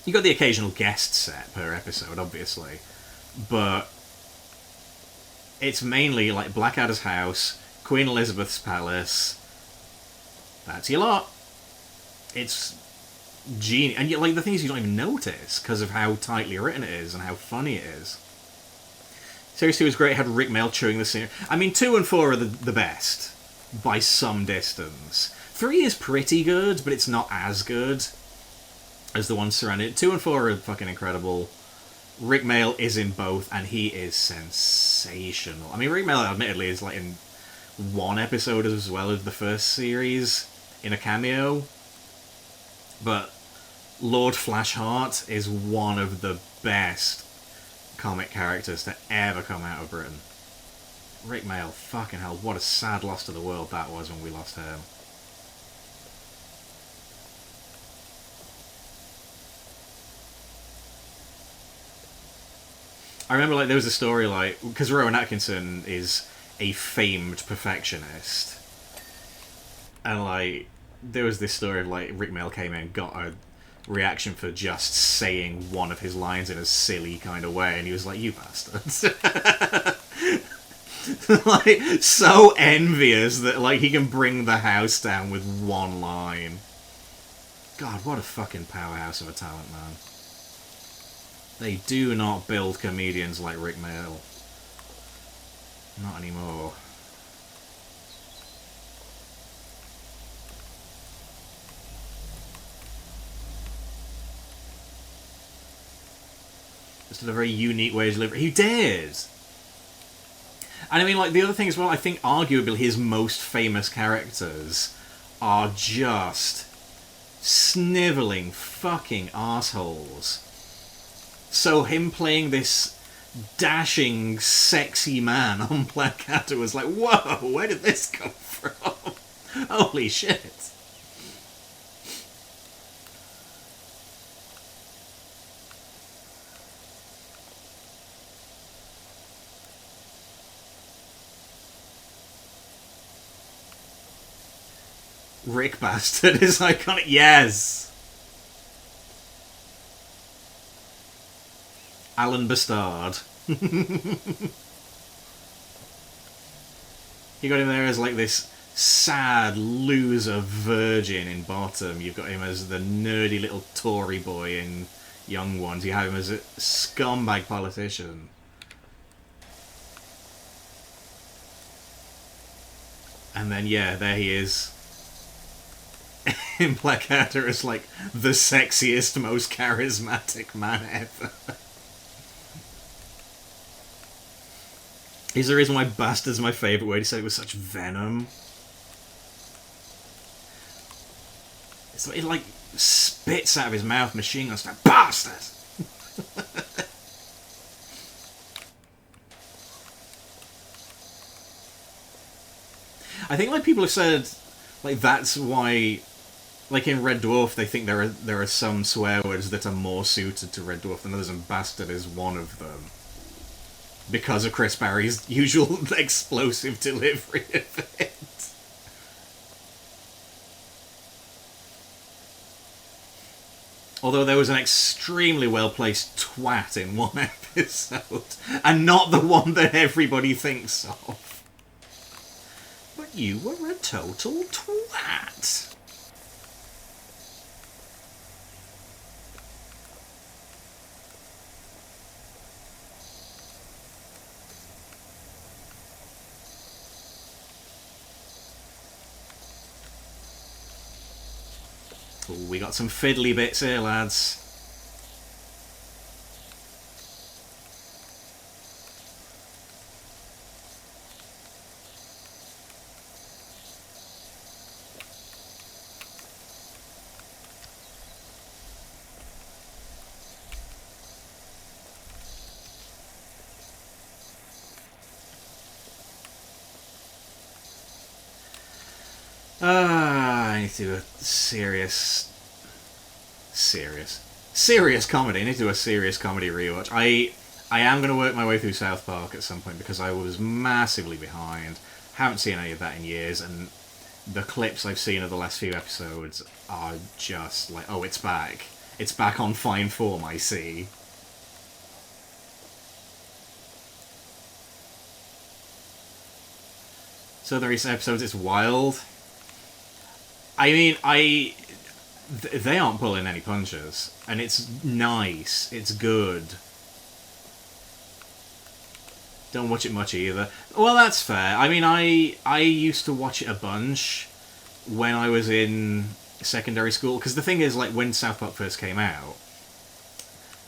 the occasional guest set per episode, obviously, but it's mainly like Blackadder's house, Queen Elizabeth's palace. That's your lot. It's genius, and yet like the things you don't even notice because of how tightly written it is and how funny it is. Series 2 is great. It had Rick Mail chewing the scenery. I mean, 2 and 4 are the best by some distance. 3 is pretty good, but it's not as good as the ones surrounding it. 2 and 4 are fucking incredible. Rick Mail is in both, and he is sensational. I mean, Rick Mail, admittedly, is like in 1 episode as well as the first series in a cameo. But Lord Flashheart is one of the best comic characters to ever come out of Britain. Rick Mayall, fucking hell, what a sad loss to the world that was when we lost him. I remember, like, there was a story, like, because Rowan Atkinson is a famed perfectionist, and, like, there was this story of, like, Rick Mayall came in and got a reaction for just saying one of his lines in a silly kind of way, and he was like, "You bastards." Like, so envious that, like, he can bring the house down with one line. God, what a fucking powerhouse of a talent, man. They do not build comedians like Rick Mayall. Not anymore. Just a very unique way to deliver. He did! And I mean, like, the other thing as well, I think arguably his most famous characters are just snivelling fucking assholes. So him playing this dashing, sexy man on Blackadder was like, whoa, where did this come from? Holy shit. Rick Bastard is iconic. Yes! Alan Bastard. You got him there as like this sad loser virgin in Bottom. You've got him as the nerdy little Tory boy in Young Ones. You have him as a scumbag politician. And then, yeah, there he is. In Blackadder as like the sexiest, most charismatic man ever. Is the reason why bastard's my favourite word? He said it with such venom. It like spits out of his mouth, machine gun stuff. Bastard! I think like people have said like that's why, like in Red Dwarf, they think there are some swear words that are more suited to Red Dwarf than others, and bastard is one of them. Because of Chris Barry's usual explosive delivery of it. Although there was an extremely well-placed twat in one episode, and not the one that everybody thinks of. But you were a total twat. Ooh, we got some fiddly bits here, lads. I need to do a serious comedy. I need to do a serious comedy rewatch. I am going to work my way through South Park at some point because I was massively behind. Haven't seen any of that in years, and the clips I've seen of the last few episodes are just like, oh, it's back. It's back on fine form, I see. So the recent episodes, it's wild. I mean, they aren't pulling any punches, and it's nice, it's good. Don't watch it much either. Well, that's fair. I mean, I used to watch it a bunch when I was in secondary school, because the thing is, like, when South Park first came out,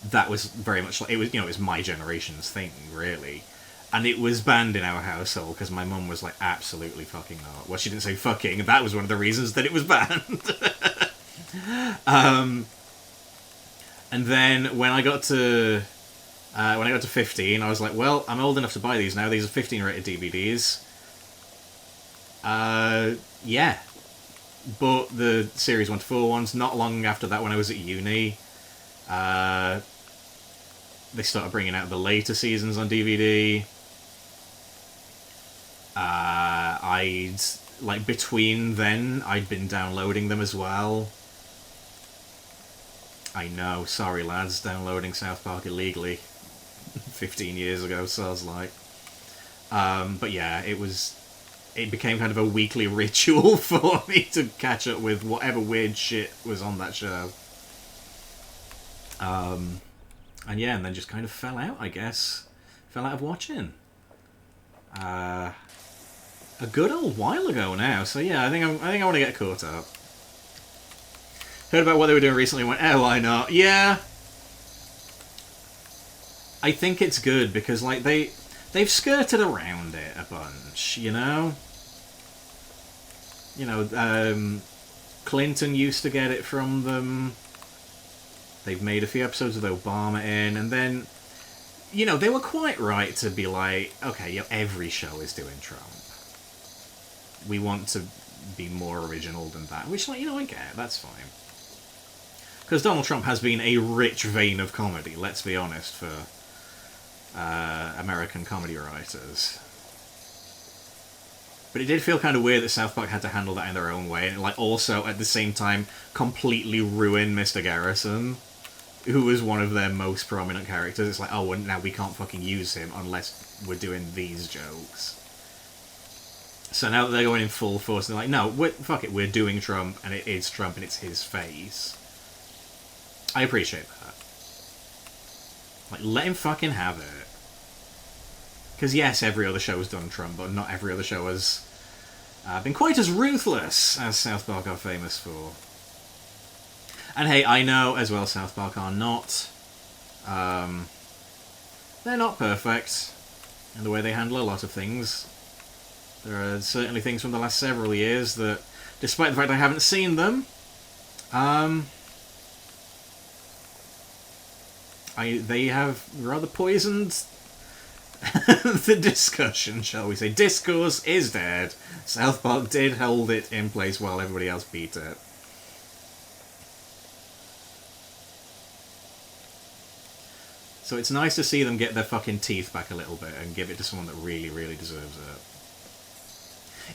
that was very much like, it was, you know, it was my generation's thing, really. And it was banned in our household because my mum was like, absolutely fucking not. Well, she didn't say fucking, that was one of the reasons that it was banned. And then when I got to When I got to 15, I was like, well, I'm old enough to buy these now. These are 15 rated DVDs. Yeah. Bought the Series 1 to 4 ones. Not long after that, when I was at uni, they started bringing out the later seasons on DVD. Between then, I'd been downloading them as well. I know, sorry lads, downloading South Park illegally 15 years ago, sounds like. But yeah, it became kind of a weekly ritual for me to catch up with whatever weird shit was on that show. And then just kind of fell out, I guess. Fell out of watching. A good old while ago now, so yeah, I think I want to get caught up. Heard about what they were doing recently and went, oh, why not? Yeah. I think it's good because, like, they've skirted around it a bunch, you know? You know, Clinton used to get it from them. They've made a few episodes with Obama in, and then, you know, they were quite right to be like, okay, you know, every show is doing Trump. We want to be more original than that, which, like, you know, I get, that's fine. Because Donald Trump has been a rich vein of comedy, let's be honest, for American comedy writers. But it did feel kind of weird that South Park had to handle that in their own way, and like also at the same time completely ruin Mr. Garrison, who was one of their most prominent characters. It's like, oh, well, now we can't fucking use him unless we're doing these jokes. So now that they're going in full force, they're like, no, fuck it, we're doing Trump, and it is Trump, and it's his face. I appreciate that. Like, let him fucking have it. Because yes, every other show has done Trump, but not every other show has been quite as ruthless as South Park are famous for. And hey, I know as well South Park are not... they're not perfect in the way they handle a lot of things. There are certainly things from the last several years that, despite the fact I haven't seen them, they have rather poisoned the discussion, shall we say. Discourse is dead. South Park did hold it in place while everybody else beat it. So it's nice to see them get their fucking teeth back a little bit and give it to someone that really, really deserves it.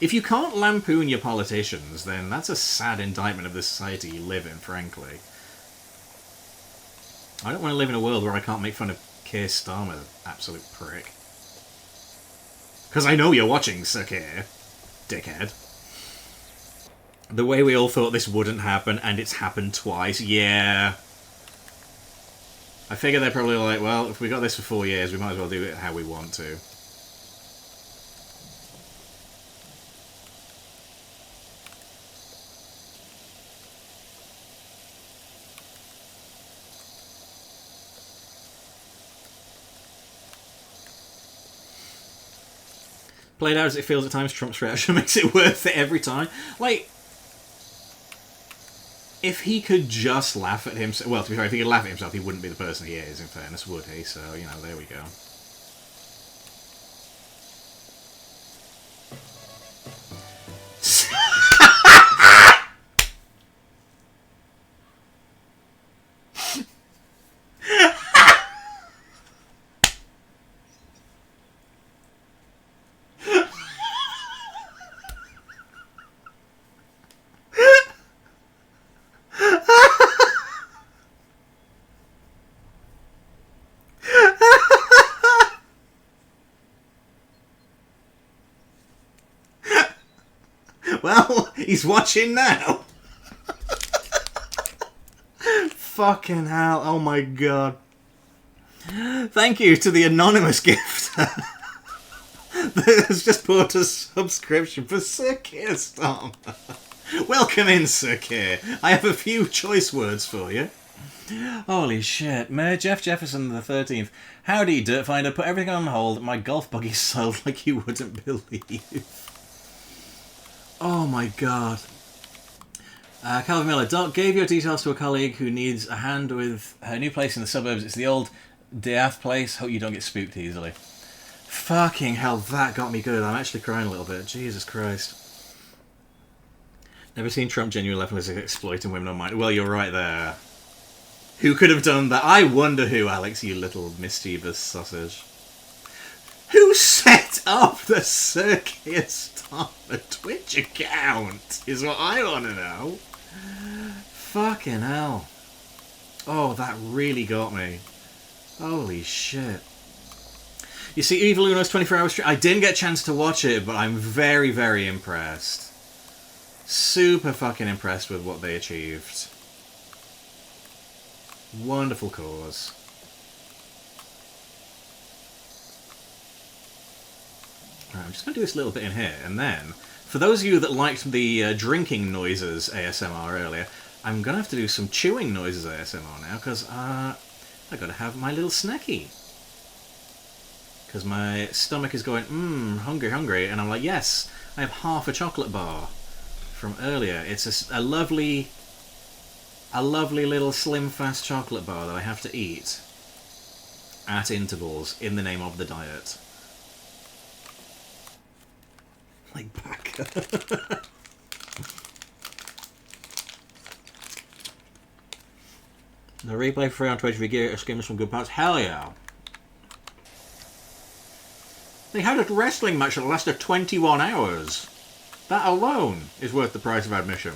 If you can't lampoon your politicians, then that's a sad indictment of the society you live in, frankly. I don't want to live in a world where I can't make fun of Keir Starmer, absolute prick. Because I know you're watching, Sir Keir, dickhead. The way we all thought this wouldn't happen, and it's happened twice, yeah. I figure they're probably like, well, if we got this for 4 years, we might as well do it how we want to. Played out as it feels at times, Trump's reaction makes it worth it every time. Like, if he could just laugh at himself... Well, to be fair, if he could laugh at himself, he wouldn't be the person he is, in fairness, would he? So, you know, there we go. Well, he's watching now. Fucking hell, oh my god. Thank you to the anonymous gifter that has just bought a subscription for Sir Keir Starmer. Welcome in, Sir Keir. I have a few choice words for you. Holy shit. Mayor Jeff Jefferson the 13th. Howdy, Dirt Finder. Put everything on hold. My golf buggy sold like you wouldn't believe. Oh my god. Calvin Miller. Doc gave your details to a colleague who needs a hand with her new place in the suburbs. It's the old Death place. Hope you don't get spooked easily. Fucking hell, that got me good. I'm actually crying a little bit. Jesus Christ. Never seen Trump genuinely left exploiting women on mine. Well, you're right there. Who could have done that? I wonder who, Alex, you little mischievous sausage. Who set up the Circus Starmer Twitch account? Is what I want to know. Fucking hell. Oh, that really got me. Holy shit. You see, Evil Uno's 24-hour stream. I didn't get a chance to watch it, but I'm very, very impressed. Super fucking impressed with what they achieved. Wonderful cause. Right, I'm just going to do this little bit in here, and then, for those of you that liked the drinking noises ASMR earlier, I'm going to have to do some chewing noises ASMR now, because I've got to have my little snacky. Because my stomach is going, hungry, hungry, and I'm like, yes, I have half a chocolate bar from earlier. It's a lovely little slim fast chocolate bar that I have to eat at intervals in the name of the diet. Like back. The replay for free on Twitch if you get skims from good parts. Hell yeah. They had a wrestling match that lasted 21 hours. That alone is worth the price of admission.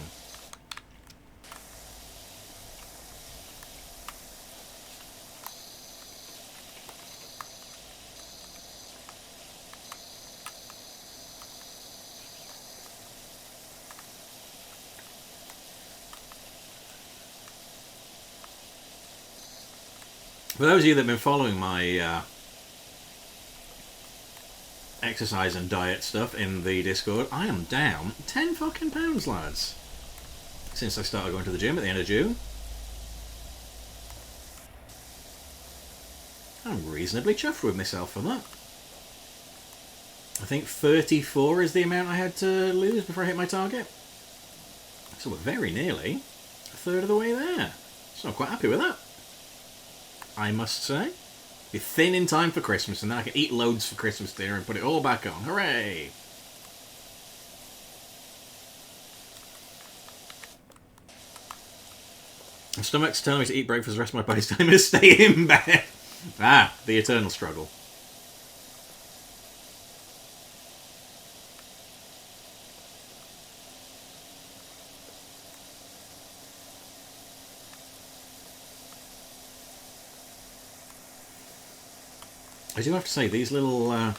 For those of you that have been following my exercise and diet stuff in the Discord, I am down 10 fucking pounds, lads. Since I started going to the gym at the end of June. I'm reasonably chuffed with myself for that. I think 34 is the amount I had to lose before I hit my target. So we're very nearly a third of the way there. So I'm quite happy with that, I must say. Be thin in time for Christmas, and then I can eat loads for Christmas dinner and put it all back on. Hooray! My stomach's telling me to eat breakfast the rest of my body's time to stay in bed. Ah, the eternal struggle. I do have to say, these little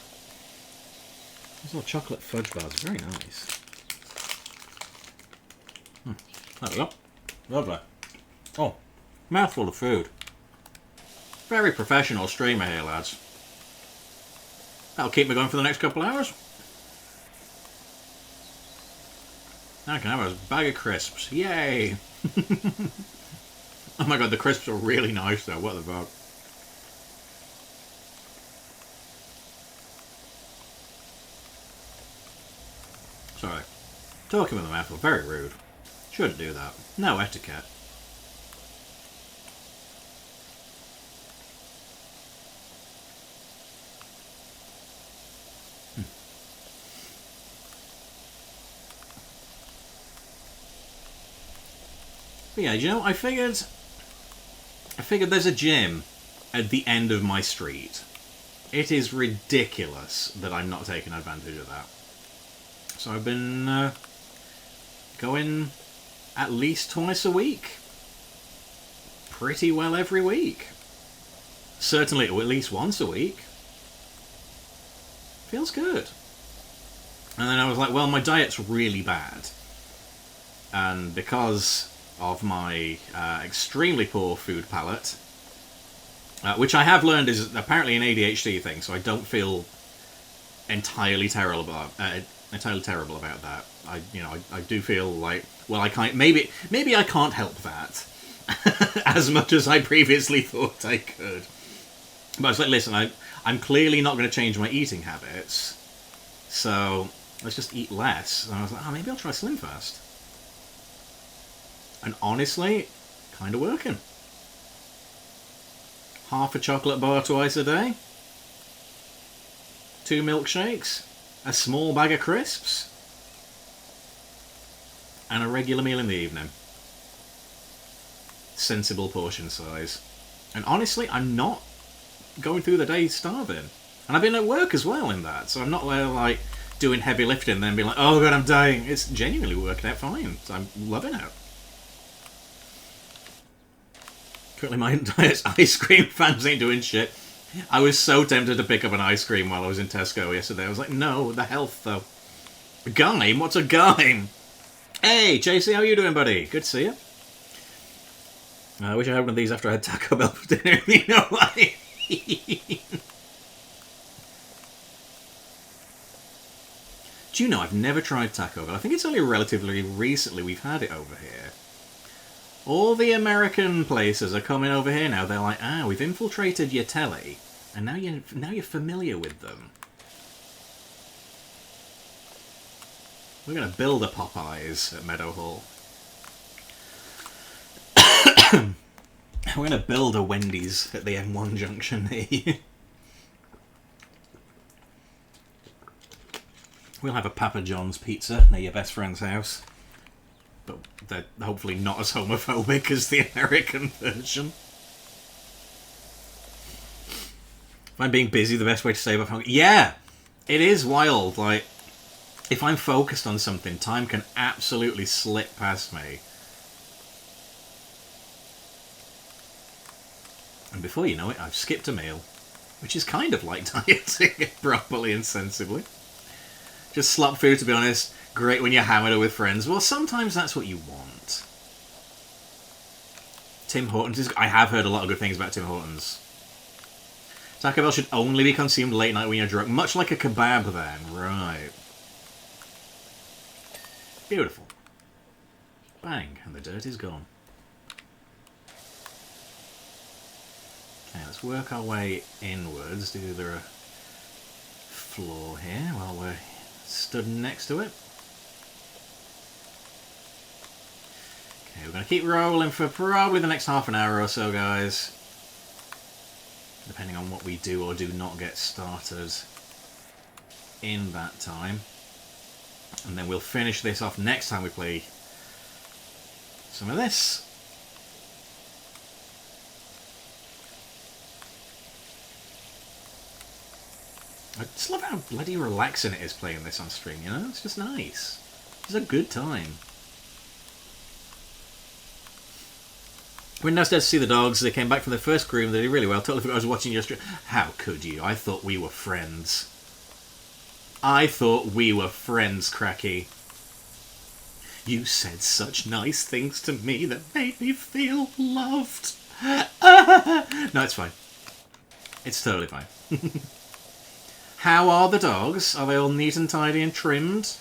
chocolate fudge bars are very nice. There we go. Lovely. Oh, mouthful of food. Very professional streamer here, lads. That'll keep me going for the next couple of hours. Now I can have a bag of crisps. Yay! Oh my god, the crisps are really nice though. What the fuck? Sorry. Talking with the mouthful, very rude. Shouldn't do that. No etiquette. But yeah, you know, I figured there's a gym at the end of my street. It is ridiculous that I'm not taking advantage of that. So I've been going at least twice a week. Pretty well every week. Certainly at least once a week. Feels good. And then I was like, well, my diet's really bad. And because of my extremely poor food palate, which I have learned is apparently an ADHD thing, so I don't feel entirely terrible about that. I do feel like, well, I can't, maybe I can't help that as much as I previously thought I could. But I was like, listen, I'm clearly not going to change my eating habits, so let's just eat less. And I was like, oh, maybe I'll try Slim Fast. And honestly, kind of working. half a chocolate bar twice a day, 2 milkshakes, a small bag of crisps, and a regular meal in the evening. Sensible portion size. And honestly, I'm not going through the day starving. And I've been at work as well in that, so I'm not like doing heavy lifting and then being like, oh god, I'm dying. It's genuinely working out fine. So I'm loving it. Currently my entire ice cream fans ain't doing shit. I was so tempted to pick up an ice cream while I was in Tesco yesterday. I was like, no, the health though. A Gime? What's a Gime? Hey, JC, how you doing, buddy? Good to see you. I wish I had one of these after I had Taco Bell for dinner. You know what I mean? Do you know, I've never tried Taco Bell. I think it's only relatively recently we've had it over here. All the American places are coming over here now. They're like, we've infiltrated your telly, and now you're familiar with them. We're going to build a Popeyes at Meadowhall. We're going to build a Wendy's at the M1 junction here. We'll have a Papa John's pizza near your best friend's house. But they're hopefully not as homophobic as the American version. Find being busy the best way to save up hunger. Yeah! It is wild. Like, if I'm focused on something, time can absolutely slip past me. And before you know it, I've skipped a meal. Which is kind of like dieting properly and sensibly. Just slop food, to be honest. Great when you're hammered or with friends. Well, sometimes that's what you want. Tim Hortons. I have heard a lot of good things about Tim Hortons. Taco Bell should only be consumed late night when you're drunk. Much like a kebab then. Right. Beautiful. Bang. And the dirt is gone. Okay, let's work our way inwards. Do the floor here while we're stood next to it. Okay, we're going to keep rolling for probably the next half an hour or so, guys. Depending on what we do or do not get started in that time. And then we'll finish this off next time we play some of this. I just love how bloody relaxing it is playing this on stream, you know? It's just nice. It's a good time. We're downstairs to see the dogs. They came back from their first groom. They did really well. Totally forgot I was watching your stream. How could you? I thought we were friends. I thought we were friends, Cracky. You said such nice things to me that made me feel loved. No, it's fine. It's totally fine. How are the dogs? Are they all neat and tidy and trimmed?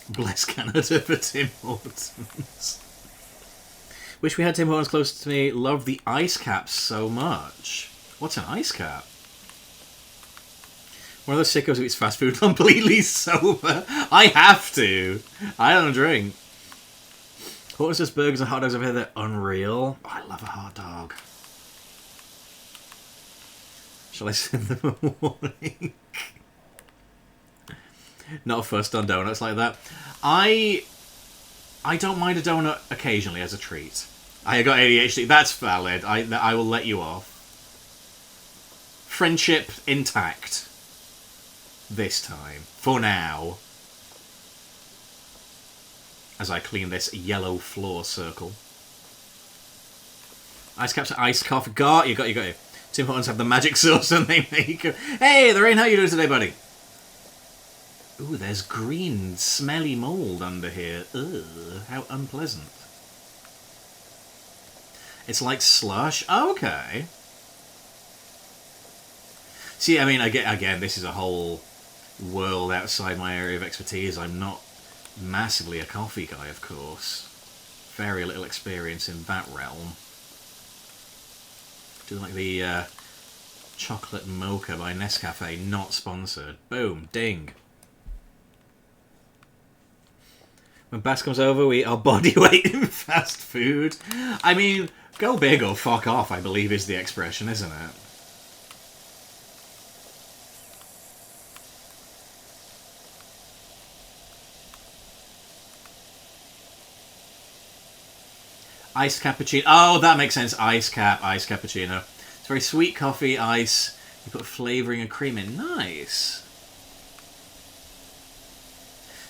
Bless Canada for Tim Hortons. Wish we had Tim Hortons close to me. Love the ice caps so much. What's an ice cap? One of those sickos who eats fast food completely sober. I have to. I don't drink. Hortons just burgers and hot dogs over here. They're unreal. Oh, I love a hot dog. Shall I send them a warning? Not fussed on donuts like that. I don't mind a donut occasionally as a treat. I got ADHD. That's valid. I will let you off. Friendship intact. This time. For now. As I clean this yellow floor circle. Ice caps, iced coffee. Got you. Tim Hortons have the magic sauce and they make it. Hey, Lorraine, how you doing today, buddy? Ooh, there's green, smelly mould under here. Ugh, how unpleasant. It's like slush. Oh, okay. See, I mean, again, this is a whole world outside my area of expertise. I'm not massively a coffee guy, of course. Very little experience in that realm. Do like the chocolate mocha by Nescafe, not sponsored. Boom, ding. When Bass comes over, we eat our body weight in fast food. I mean, go big or fuck off, I believe is the expression, isn't it? Iced cappuccino. Oh, that makes sense. Iced cappuccino. It's very sweet coffee, ice. You put flavouring and cream in. Nice.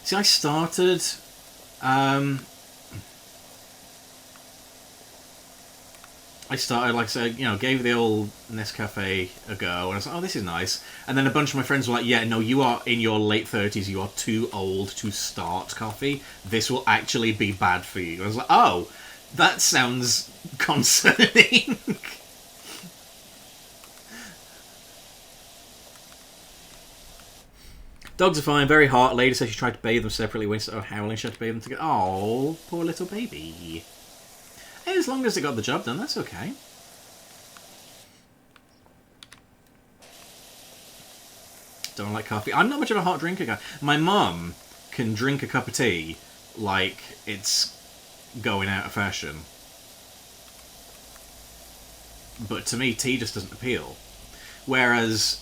See, I started... like I said, you know, gave the old Nescafe a go, and I was like, oh, this is nice. And then a bunch of my friends were like, yeah, no, you are in your late 30s, you are too old to start coffee. This will actually be bad for you. I was like, oh, that sounds concerning. Dogs are fine, very hot. Lady says she tried to bathe them separately when instead of howling, she had to bathe them together. Oh, poor little baby. Hey, as long as it got the job done, that's okay. Don't like coffee. I'm not much of a hot drinker guy. My mum can drink a cup of tea like it's going out of fashion. But to me, tea just doesn't appeal. Whereas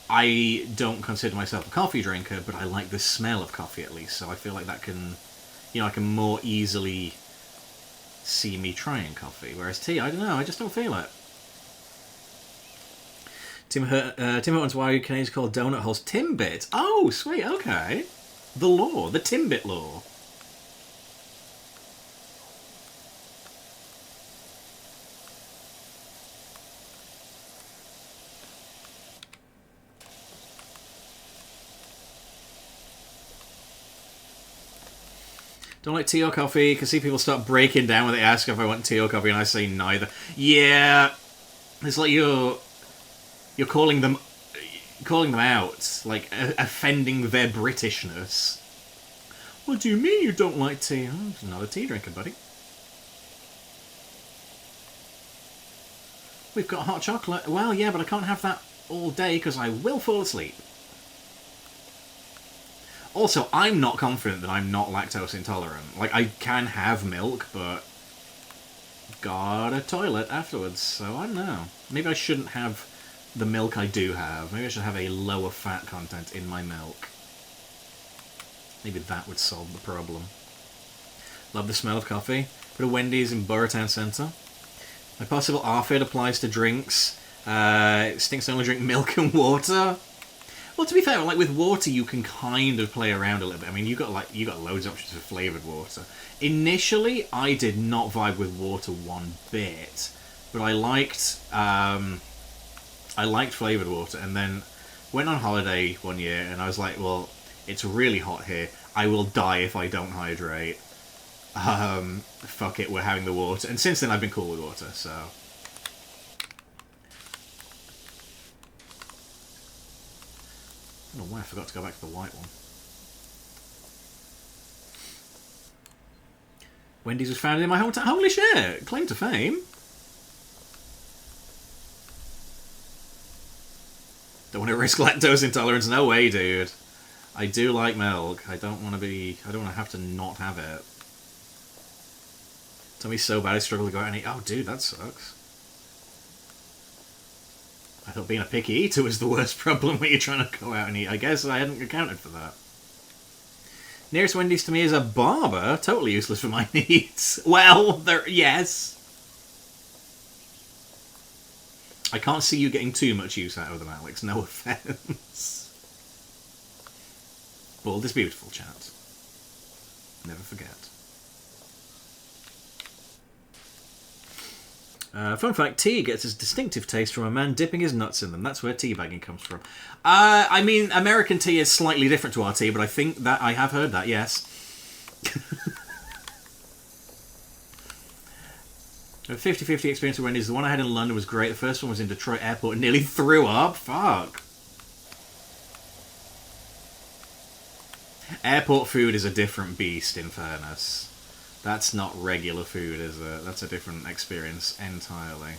I don't consider myself a coffee drinker, but I like the smell of coffee at least. So I feel like that can, you know, I can more easily see me trying coffee. Whereas tea, I don't know, I just don't feel it. Tim Hortons, why are Canadians called donut holes? Timbit. Oh, sweet, okay. The law, the Timbit law. Don't like tea or coffee. You can see people start breaking down when they ask if I want tea or coffee, and I say neither. Yeah, it's like you're calling them out, like offending their Britishness. What do you mean you don't like tea? I'm not a tea drinker, buddy. We've got hot chocolate. Well, yeah, but I can't have that all day because I will fall asleep. Also, I'm not confident that I'm not lactose intolerant. Like, I can have milk, but got a toilet afterwards, so I don't know. Maybe I shouldn't have the milk I do have. Maybe I should have a lower fat content in my milk. Maybe that would solve the problem. Love the smell of coffee. Put a Wendy's in Burratown Centre. My possible ARFID applies to drinks. It stinks to only drink milk and water. Well, to be fair, like with water, you can kind of play around a little bit. I mean, you got loads of options for flavoured water. Initially, I did not vibe with water one bit, but I liked flavoured water. And then went on holiday one year, and I was like, well, it's really hot here. I will die if I don't hydrate. Fuck it, we're having the water. And since then, I've been cool with water. So. I don't know why I forgot to go back to the white one. Wendy's was founded in my hometown. Holy shit! Claim to fame. Don't want to risk lactose intolerance. No way, dude. I do like milk. I don't want to have to not have it. Tummy's so bad I struggle to go out and eat. Oh, dude, that sucks. I thought being a picky eater was the worst problem when you're trying to go out and eat. I guess I hadn't accounted for that. Nearest Wendy's to me is a barber. Totally useless for my needs. Well, yes. I can't see you getting too much use out of them, Alex. No offense. Bald is beautiful, chat. Never forget. Fun fact, tea gets its distinctive taste from a man dipping his nuts in them. That's where teabagging comes from. I mean, American tea is slightly different to our tea, but I think that I have heard that, yes. A 50-50 experience with Wendy's. The one I had in London was great. The first one was in Detroit Airport and nearly threw up. Fuck. Airport food is a different beast, in fairness. That's not regular food, is it? That's a different experience entirely.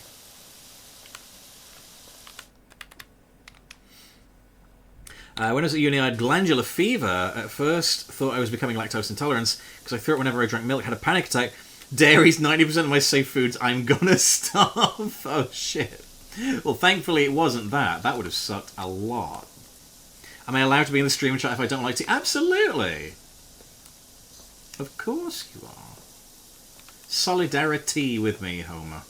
When I was at uni, I had glandular fever. At first, thought I was becoming lactose intolerant because I threw it whenever I drank milk. Had a panic attack. Dairy's 90% of my safe foods. I'm gonna starve. Oh shit. Well, thankfully it wasn't that. That would have sucked a lot. Am I allowed to be in the stream chat if I don't like tea? Absolutely. Of course you are. Solidarity with me, Homer.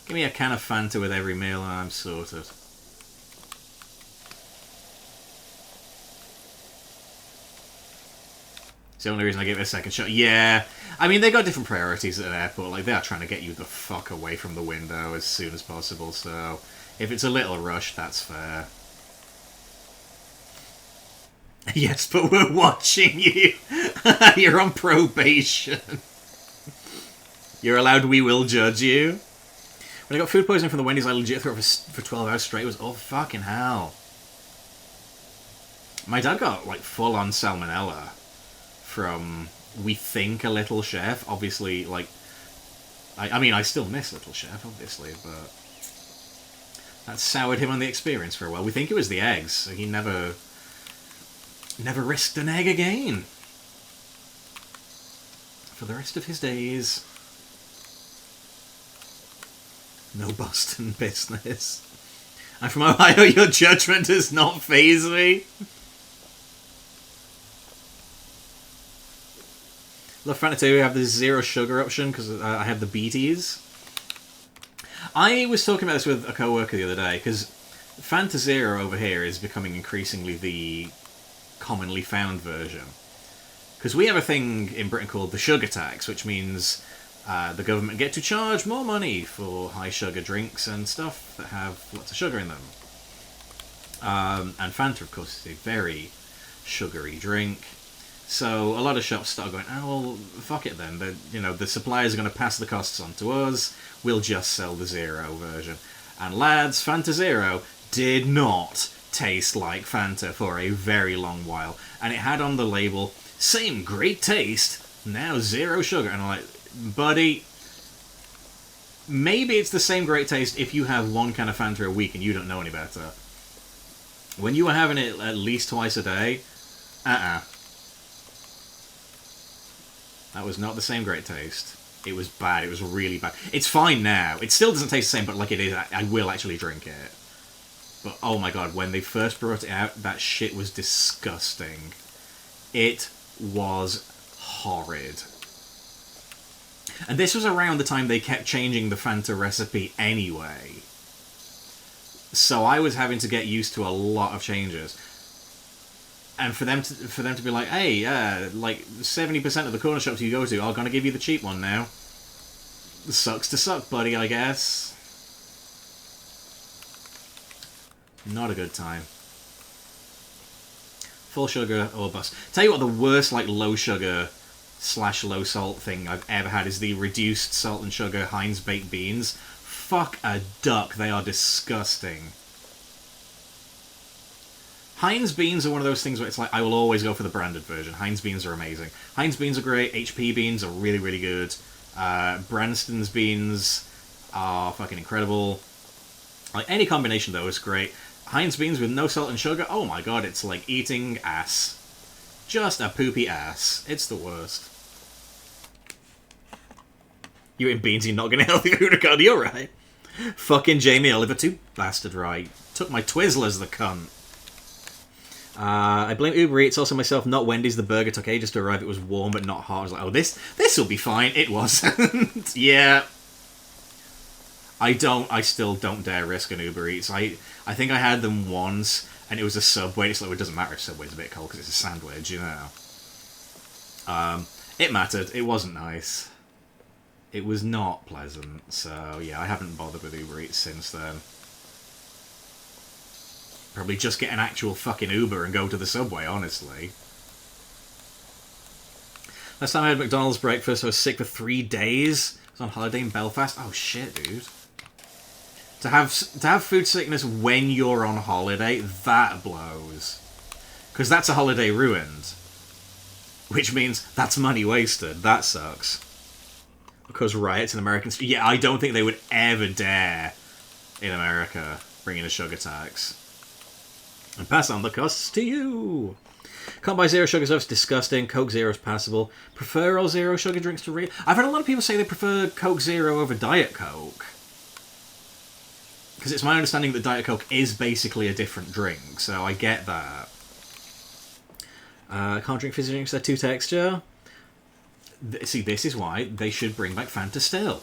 Give me a can of Fanta with every meal and I'm sorted. It's the only reason I give it a second shot. Yeah, I mean, they got different priorities at an airport. Like, they are trying to get you the fuck away from the window as soon as possible, so if it's a little rushed, that's fair. Yes, but we're watching you. You're on probation. You're allowed, we will judge you. When I got food poisoning from the Wendy's, I legit threw it for 12 hours straight. It was, oh, fucking hell. My dad got, like, full-on salmonella from, we think, a Little Chef. Obviously, like, I mean, I still miss Little Chef, obviously, but that soured him on the experience for a while. We think it was the eggs, so he never risked an egg again for the rest of his days. No Boston business. I'm from Ohio, your judgment does not faze me. Love Fanta 2, I have the zero sugar option because I have the BTs. I was talking about this with a co-worker the other day because Fanta Zero over here is becoming increasingly the commonly found version. Because we have a thing in Britain called the sugar tax, which means the government get to charge more money for high sugar drinks and stuff that have lots of sugar in them. And Fanta, of course, is a very sugary drink. So a lot of shops start going, oh, well, fuck it then. The suppliers are going to pass the costs on to us. We'll just sell the Zero version. And lads, Fanta Zero did not taste like Fanta for a very long while. And it had on the label, same great taste, now zero sugar. And I'm like, buddy, maybe it's the same great taste if you have one can of Fanta a week and you don't know any better. When you were having it at least twice a day, that was not the same great taste. It was bad. It was really bad. It's fine now. It still doesn't taste the same, but like it is, I will actually drink it. But oh my god, when they first brought it out, that shit was disgusting. It was horrid. And this was around the time they kept changing the Fanta recipe anyway. So I was having to get used to a lot of changes. And for them to be like, hey, like 70% of the corner shops you go to are going to give you the cheap one now. Sucks to suck, buddy, I guess. Not a good time. Full sugar or bust. Tell you what, the worst like low sugar / low salt thing I've ever had is the reduced salt and sugar Heinz baked beans. Fuck a duck, they are disgusting. Heinz beans are one of those things where it's like, I will always go for the branded version. Heinz beans are amazing. Heinz beans are great. HP beans are really, really good. Branston's beans are fucking incredible. Like, any combination, though, is great. Heinz beans with no salt and sugar, oh my god, it's like eating ass. Just a poopy ass. It's the worst. You eating beans, you're not getting healthy food, Ricardo, you're right. Fucking Jamie Oliver too, bastard right. Took my Twizzlers, the cunt. I blame Uber Eats, also myself, not Wendy's. The burger took ages to arrive. It was warm but not hot. I was like, oh, this will be fine. It wasn't. Yeah. I still don't dare risk an Uber Eats. I think I had them once, and it was a Subway. It's like, well, it doesn't matter if Subway's a bit cold because it's a sandwich, you know. It mattered. It wasn't nice. It was not pleasant. So, yeah, I haven't bothered with Uber Eats since then. Probably just get an actual fucking Uber and go to the Subway, honestly. Last time I had McDonald's breakfast, I was sick for 3 days. I was on holiday in Belfast. Oh shit, dude. To have food sickness when you're on holiday, that blows. Because that's a holiday ruined. Which means that's money wasted. That sucks. Because riots in American... Yeah, I don't think they would ever dare, in America, bring in a sugar tax. And pass on the costs to you. Can't buy zero sugar stuff, it's disgusting. Coke Zero is passable. Prefer all zero sugar drinks to I've had a lot of people say they prefer Coke Zero over Diet Coke. Because it's my understanding that Diet Coke is basically a different drink, so I get that. Can't drink fizzy drinks, they're too texture. See, this is why they should bring back Fanta still.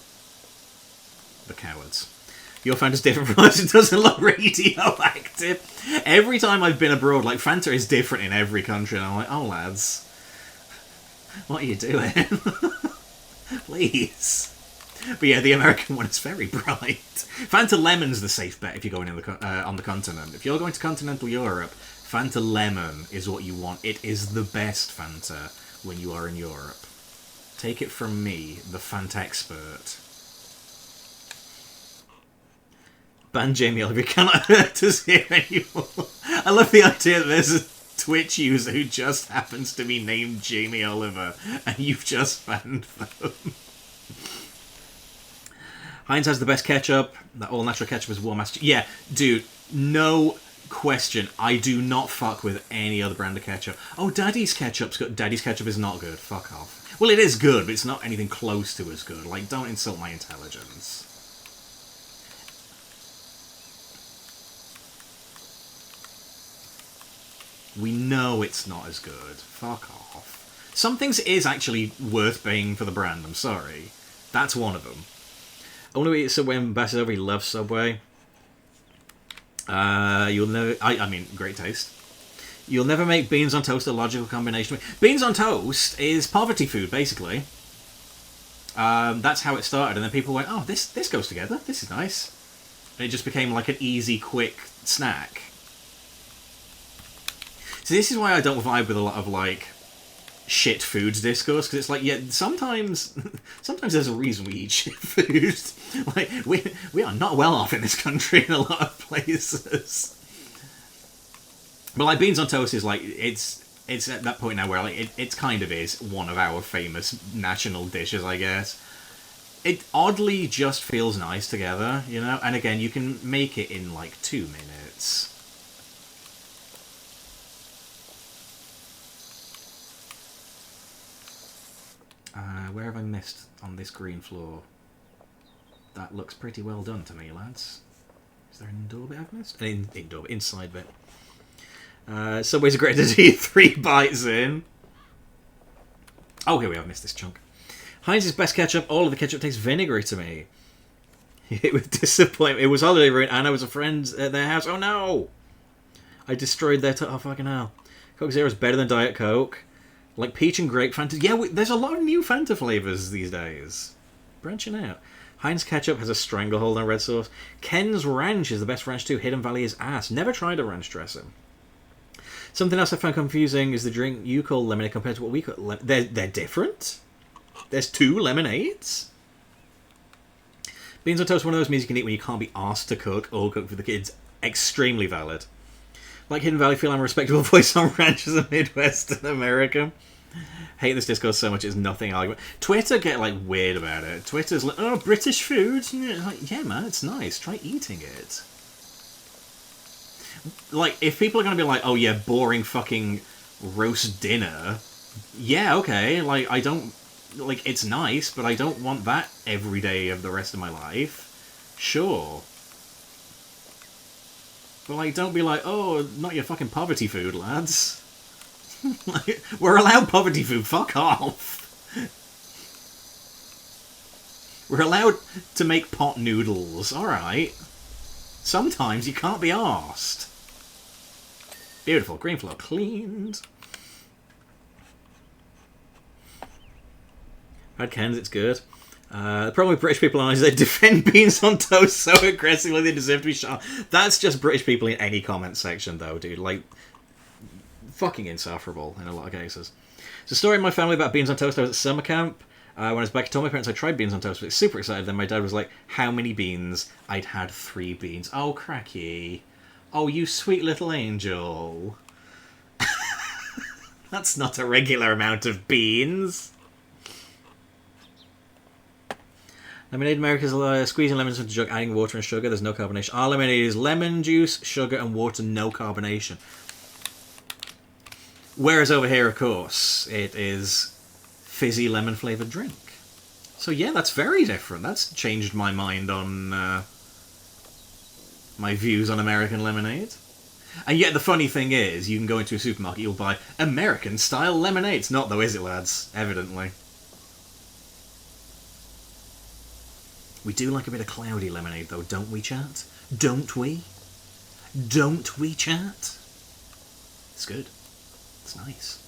The cowards. Your Fanta's different from us, it doesn't look radioactive. Every time I've been abroad, like, Fanta is different in every country, and I'm like, oh, lads. What are you doing? Please. But yeah, the American one is very bright. Fanta Lemon's the safe bet if you're going on the continent. If you're going to continental Europe, Fanta Lemon is what you want. It is the best Fanta when you are in Europe. Take it from me, the Fanta expert. Ban Jamie Oliver cannot hurt us here anymore. I love the idea that there's a Twitch user who just happens to be named Jamie Oliver, and you've just banned them. Heinz has the best ketchup. That all-natural ketchup is warm master. Yeah, dude, no question. I do not fuck with any other brand of ketchup. Oh, Daddy's ketchup's good. Daddy's ketchup is not good. Fuck off. Well, it is good, but it's not anything close to as good. Like, don't insult my intelligence. We know it's not as good. Fuck off. Some things is actually worth paying for the brand, I'm sorry. That's one of them. Only eat Subway ambassador, he loves Subway. You'll never... I mean, great taste. You'll never make beans on toast a logical combination. Beans on toast is poverty food, basically. That's how it started, and then people went, oh, this goes together. This is nice. And it just became like an easy, quick snack. So this is why I don't vibe with a lot of, like, shit foods discourse, because it's like, yeah, sometimes there's a reason we eat shit food. Like, we are not well off in this country in a lot of places. But, like, beans on toast is, like, it's at that point now where, like, it kind of is one of our famous national dishes, I guess. It oddly just feels nice together, you know? And again, you can make it in, like, 2 minutes. Where have I missed on this green floor? That looks pretty well done to me, lads. Is there an indoor bit I've missed? An indoor, inside bit. Subway's a great idea. 3 bites in. Oh, here we have missed this chunk. Heinz's best ketchup. All of the ketchup tastes vinegary to me. It was disappointment. It was holiday room, and I was a friend at their house. Oh no! I destroyed their. Oh fucking hell! Coke Zero is better than Diet Coke. Like peach and grape Fanta. Yeah, there's a lot of new Fanta flavours these days. Branching out. Heinz ketchup has a stranglehold on red sauce. Ken's Ranch is the best ranch too. Hidden Valley is ass. Never tried a ranch dressing. Something else I found confusing is the drink you call lemonade compared to what we call lemonade. They're different? There's 2 lemonades? Beans on toast, one of those meals you can eat when you can't be asked to cook or cook for the kids. Extremely valid. Like Hidden Valley, feel I'm a respectable voice on ranches in Midwestern America. Hate this discourse so much, it's nothing argument. Twitter get, like, weird about it. Twitter's like, oh, British food? Like, yeah, man, it's nice. Try eating it. Like, if people are going to be like, oh, yeah, boring fucking roast dinner, yeah, okay, like, I don't... Like, it's nice, but I don't want that every day of the rest of my life. Sure. But, like, don't be like, oh, not your fucking poverty food, lads. Like, we're allowed poverty food, fuck off. We're allowed to make pot noodles, alright. Sometimes you can't be arsed. Beautiful, green floor cleaned. Had Ken's, it's good. The problem with British people is they defend beans on toast so aggressively they deserve to be shot. That's just British people in any comment section, though, dude. Like, fucking insufferable in a lot of cases. There's a story in my family about beans on toast. I was at summer camp. When I was back, I told my parents I tried beans on toast, but I was super excited. Then my dad was like, how many beans? I'd had 3 beans. Oh, cracky. Oh, you sweet little angel. That's not a regular amount of beans. Lemonade America's squeezing lemons into a jug, adding water and sugar. There's no carbonation. Our lemonade is lemon juice, sugar, and water, no carbonation. Whereas over here, of course, it is fizzy lemon flavoured drink. So yeah, that's very different. That's changed my mind on my views on American lemonade. And yet the funny thing is, you can go into a supermarket, you'll buy American-style lemonade. It's not though, is it, lads? Evidently. We do like a bit of cloudy lemonade, though, don't we, chat? Don't we? Don't we, chat? It's good. It's nice.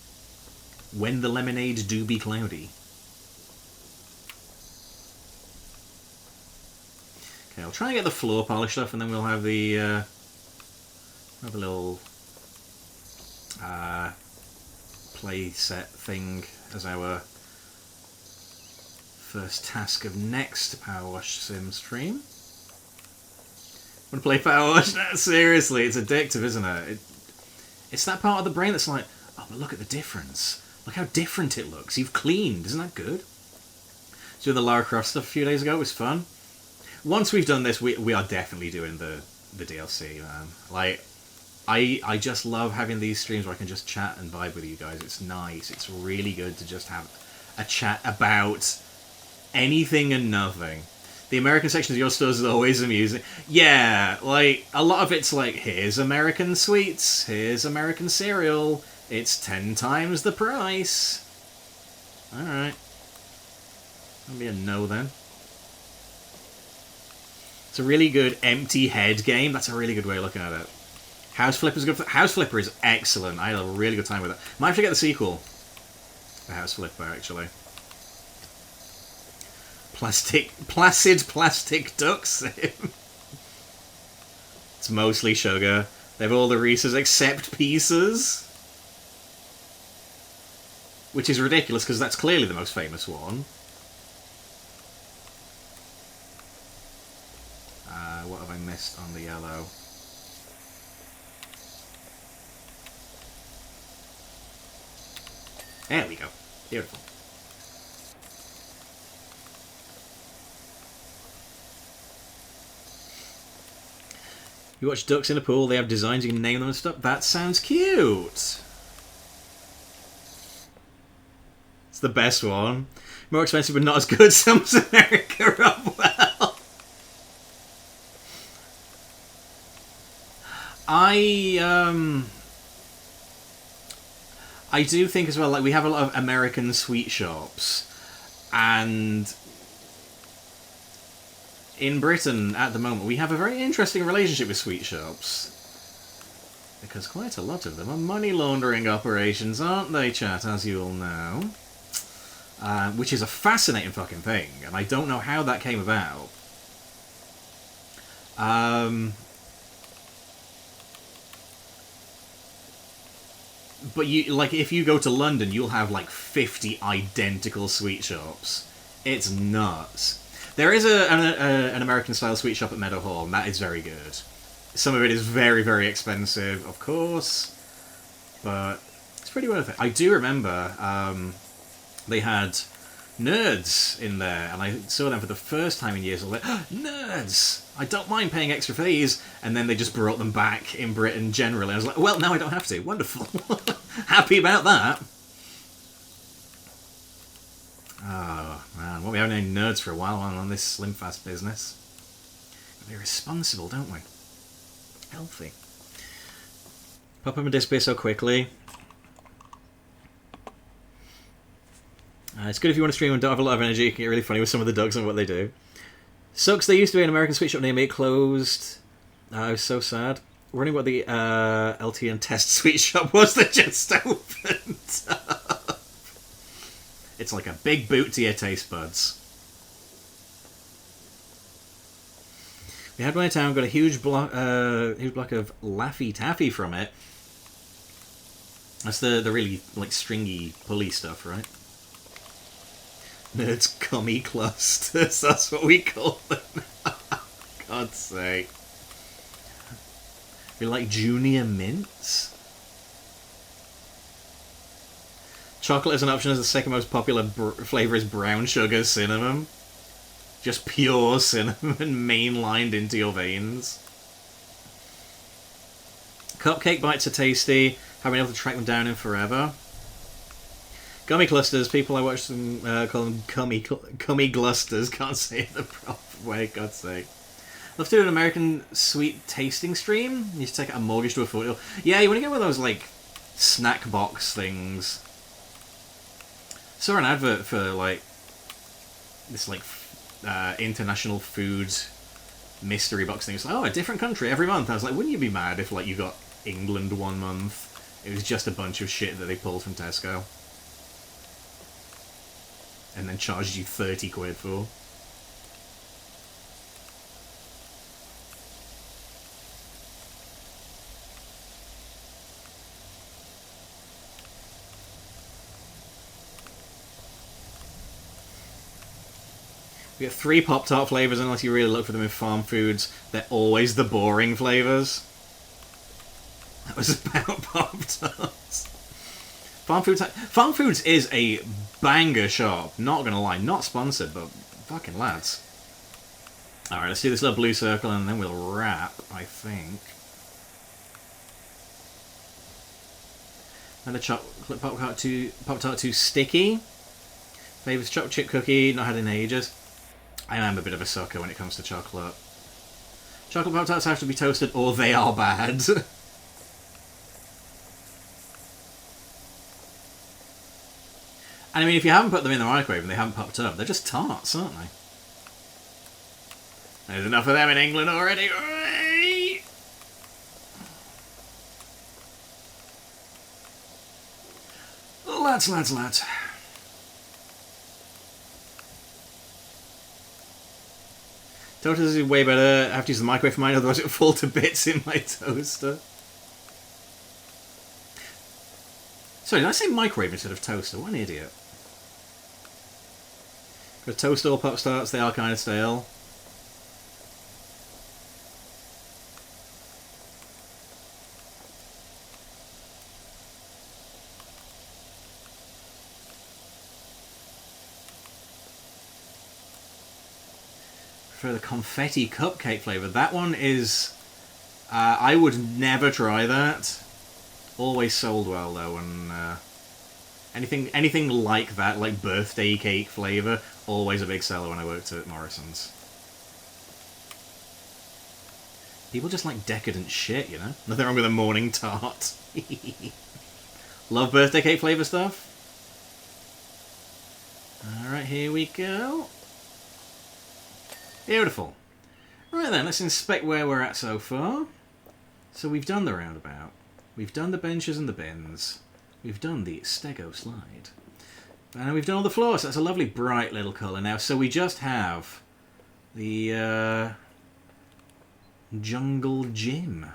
When the lemonade do be cloudy. Okay, I'll try and get the floor polished off, and then we'll have the have a little play set thing as our first task of next PowerWash Sim stream. Want to play PowerWash? Seriously, it's addictive, isn't it? It's that part of the brain that's like, oh, but look at the difference. Look how different it looks. You've cleaned. Isn't that good? So the Lara Croft stuff a few days ago was fun. Once we've done this, we are definitely doing the DLC, man. Like, I just love having these streams where I can just chat and vibe with you guys. It's nice. It's really good to just have a chat about anything and nothing. The American section of your stores is always amusing. Yeah, like, a lot of it's like, here's American sweets, here's American cereal, it's 10 times the price. Alright. That'll be a no then. It's a really good empty head game. That's a really good way of looking at it. House Flipper's good. House Flipper is excellent. I had a really good time with it. Might have to get the sequel. The House Flipper, actually. Placid plastic duck sim. It's mostly sugar. They have all the Reese's except pieces. Which is ridiculous, because that's clearly the most famous one. What have I missed on the yellow? There we go. Beautiful. You watch ducks in a pool, they have designs, you can name them and stuff. That sounds cute! It's the best one. More expensive but not as good, sums America up well. I do think as well, like, we have a lot of American sweet shops, and in Britain at the moment we have a very interesting relationship with sweet shops, because quite a lot of them are money laundering operations, aren't they, chat, as you all know? Which is a fascinating fucking thing, and I don't know how that came about. But you, like, if you go to London, you'll have like 50 identical sweet shops. It's nuts. There is an American-style sweet shop at Meadowhall, and that is very good. Some of it is very, very expensive, of course, but it's pretty worth it. I do remember they had Nerds in there, and I saw them for the first time in years. I was like, oh, Nerds! I don't mind paying extra for these. And then they just brought them back in Britain generally. I was like, well, now I don't have to. Wonderful. Happy about that. Oh, man. Won't be having any Nerds for a while on this Slim Fast business. We're responsible, don't we? Healthy. Pop up and disappear so quickly. It's good if you want to stream and don't have a lot of energy. You can get really funny with some of the dogs and what they do. Sucks, they used to be an American sweet shop near me. It closed. I was so sad. Wondering what the LTN test sweet shop was that just opened up. It's like a big boot to your taste buds. We had one in town, got a huge block of Laffy Taffy from it. That's the really, like, stringy, pulley stuff, right? Nerds gummy clusters, that's what we call them. God's sake. We like junior mints? Chocolate is an option as the second most popular flavour is brown sugar cinnamon. Just pure cinnamon mainlined into your veins. Cupcake bites are tasty. Haven't been able to track them down in forever. Gummy clusters. People I watch them call them gummy glusters. Can't say it the proper way. God's sake. Love to do an American sweet tasting stream. You just take out a mortgage to afford it. Yeah, you want to get one of those like snack box things. Saw an advert for like this like international food mystery box thing. It's like, oh, a different country every month. I was like, wouldn't you be mad if like you got England one month? It was just a bunch of shit that they pulled from Tesco and then charged you 30 quid for. We get 3 Pop-Tart flavours unless you really look for them in farm foods. They're always the boring flavours. That was about Pop-Tarts. Farm Foods is a banger shop. Not gonna lie, not sponsored, but fucking lads. Alright, let's do this little blue circle and then we'll wrap, I think. And the chocolate Pop-Tart too sticky. Favourite chocolate chip cookie, not had in ages. I am a bit of a sucker when it comes to chocolate. Chocolate Pop-Tarts have to be toasted or they are bad. And I mean, if you haven't put them in the microwave and they haven't popped up, they're just tarts, aren't they? There's enough of them in England already. Lads. Toasters is way better. I have to use the microwave for mine, otherwise it will fall to bits in my toaster. Sorry, did I say microwave instead of toaster? What an idiot. Because toaster or Pop-Tarts, they are kind of stale. For the confetti cupcake flavour, that one is... I would never try that. Always sold well though, and anything like that, like birthday cake flavour, always a big seller when I worked at Morrison's. People just like decadent shit, you know? Nothing wrong with a morning tart. Love birthday cake flavour stuff. Alright, here we go. Beautiful. Right then, let's inspect where we're at so far. So we've done the roundabout. We've done the benches and the bins. We've done the stego slide. And we've done all the floors. So that's a lovely bright little colour now. So we just have the jungle gym,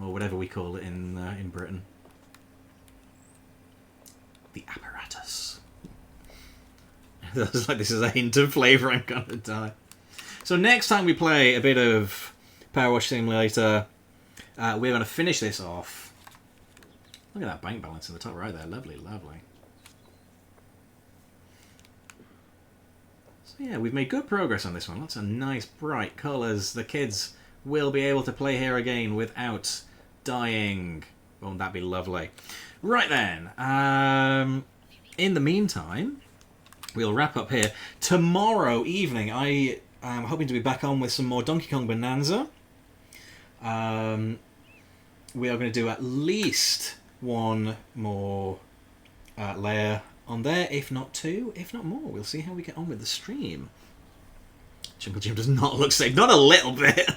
or whatever we call it in Britain. The apparatus. That's like this is a hint of flavour. I'm gonna die. So next time we play a bit of PowerWash Simulator, we're going to finish this off. Look at that bank balance in the top right there. Lovely, lovely. So yeah, we've made good progress on this one. Lots of nice, bright colours. The kids will be able to play here again without dying. Won't that be lovely? Right then. In the meantime, we'll wrap up here. Tomorrow evening, I'm hoping to be back on with some more Donkey Kong Bonanza. We are going to do at least one more layer on there, if not 2, if not more. We'll see how we get on with the stream. Jungle Jim does not look safe, not a little bit.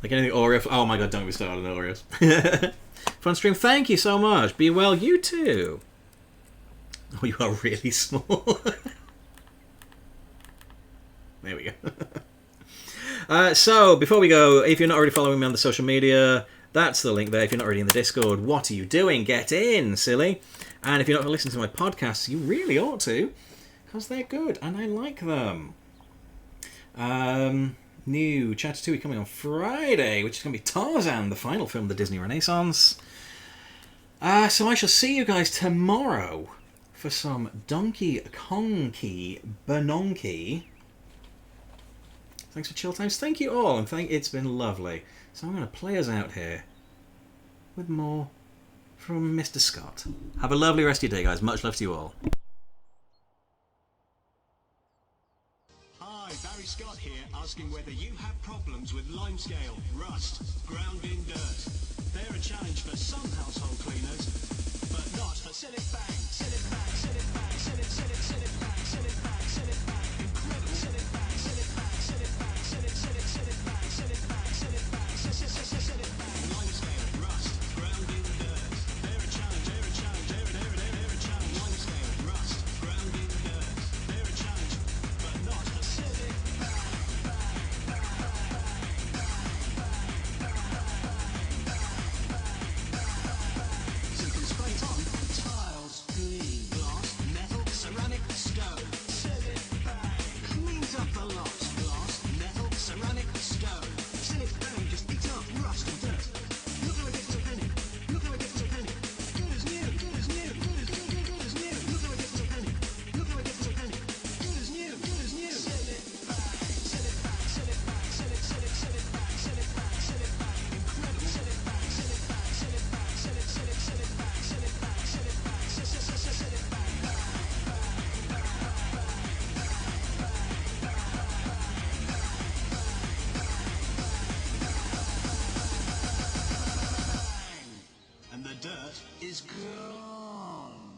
Like anything Oreo. Oh my god, don't get me started on Oreos. Fun stream, thank you so much. Be well, you too. Oh, you are really small. There we go. So, before we go, if you're not already following me on the social media, that's the link there. If you're not already in the Discord, what are you doing? Get in, silly. And if you're not listening to my podcasts, you really ought to, because they're good, and I like them. New Chapter 2 coming on Friday, which is going to be Tarzan, the final film of the Disney Renaissance. So I shall see you guys tomorrow for some Donkey Kongy Bononky. Thanks for chill times. Thank you all, and it's been lovely. So I'm going to play us out here with more from Mr. Scott. Have a lovely rest of your day, guys. Much love to you all. Hi, Barry Scott here, asking whether you have problems with limescale, rust, ground in dirt. They're a challenge for some household cleaners, but not for Sillet Bang. Sillet Bang, Sillet Bang, Sillet, Sillet, Sillet Bang, Sillet Bang, Sillet Bang. Incredible Sillet Bang, Sillet Bang, Sillet Bang, Sillet, Sillet, Sillet Bang, Sillet Bang, Sillet Bang, Sillet Bang. Limescale, rust, ground in dirt. They're a challenge, they're a challenge, they're a challenge. Limescale, rust, ground in dirt. They're a challenge, but not for Sillet Bang. Simple spray on, tiles, green, glass, metal, ceramic, stone. Sillet Bang cleans up a lot. Glass, metal, ceramic, stone. Sillet Bang just eats up rust and dirt. Look how it gets to a penny. Look how it gets to a penny. Good as new, good as new, good as new. Look how it gets to a penny. Look how it gets to a penny. Good as new, good as new. Sillet Bang, Sillet Bang, Sillet Bang, Sillet, Sillet, Sillet Bang, Sillet Bang, Sillet Bang. Incredible Sillet Bang, Sillet Bang, Sillet Bang, Sillet, Sillet, Sillet Bang, Sillet Bang, Sillet Bang, Sillet Bang. And the dirt is gone.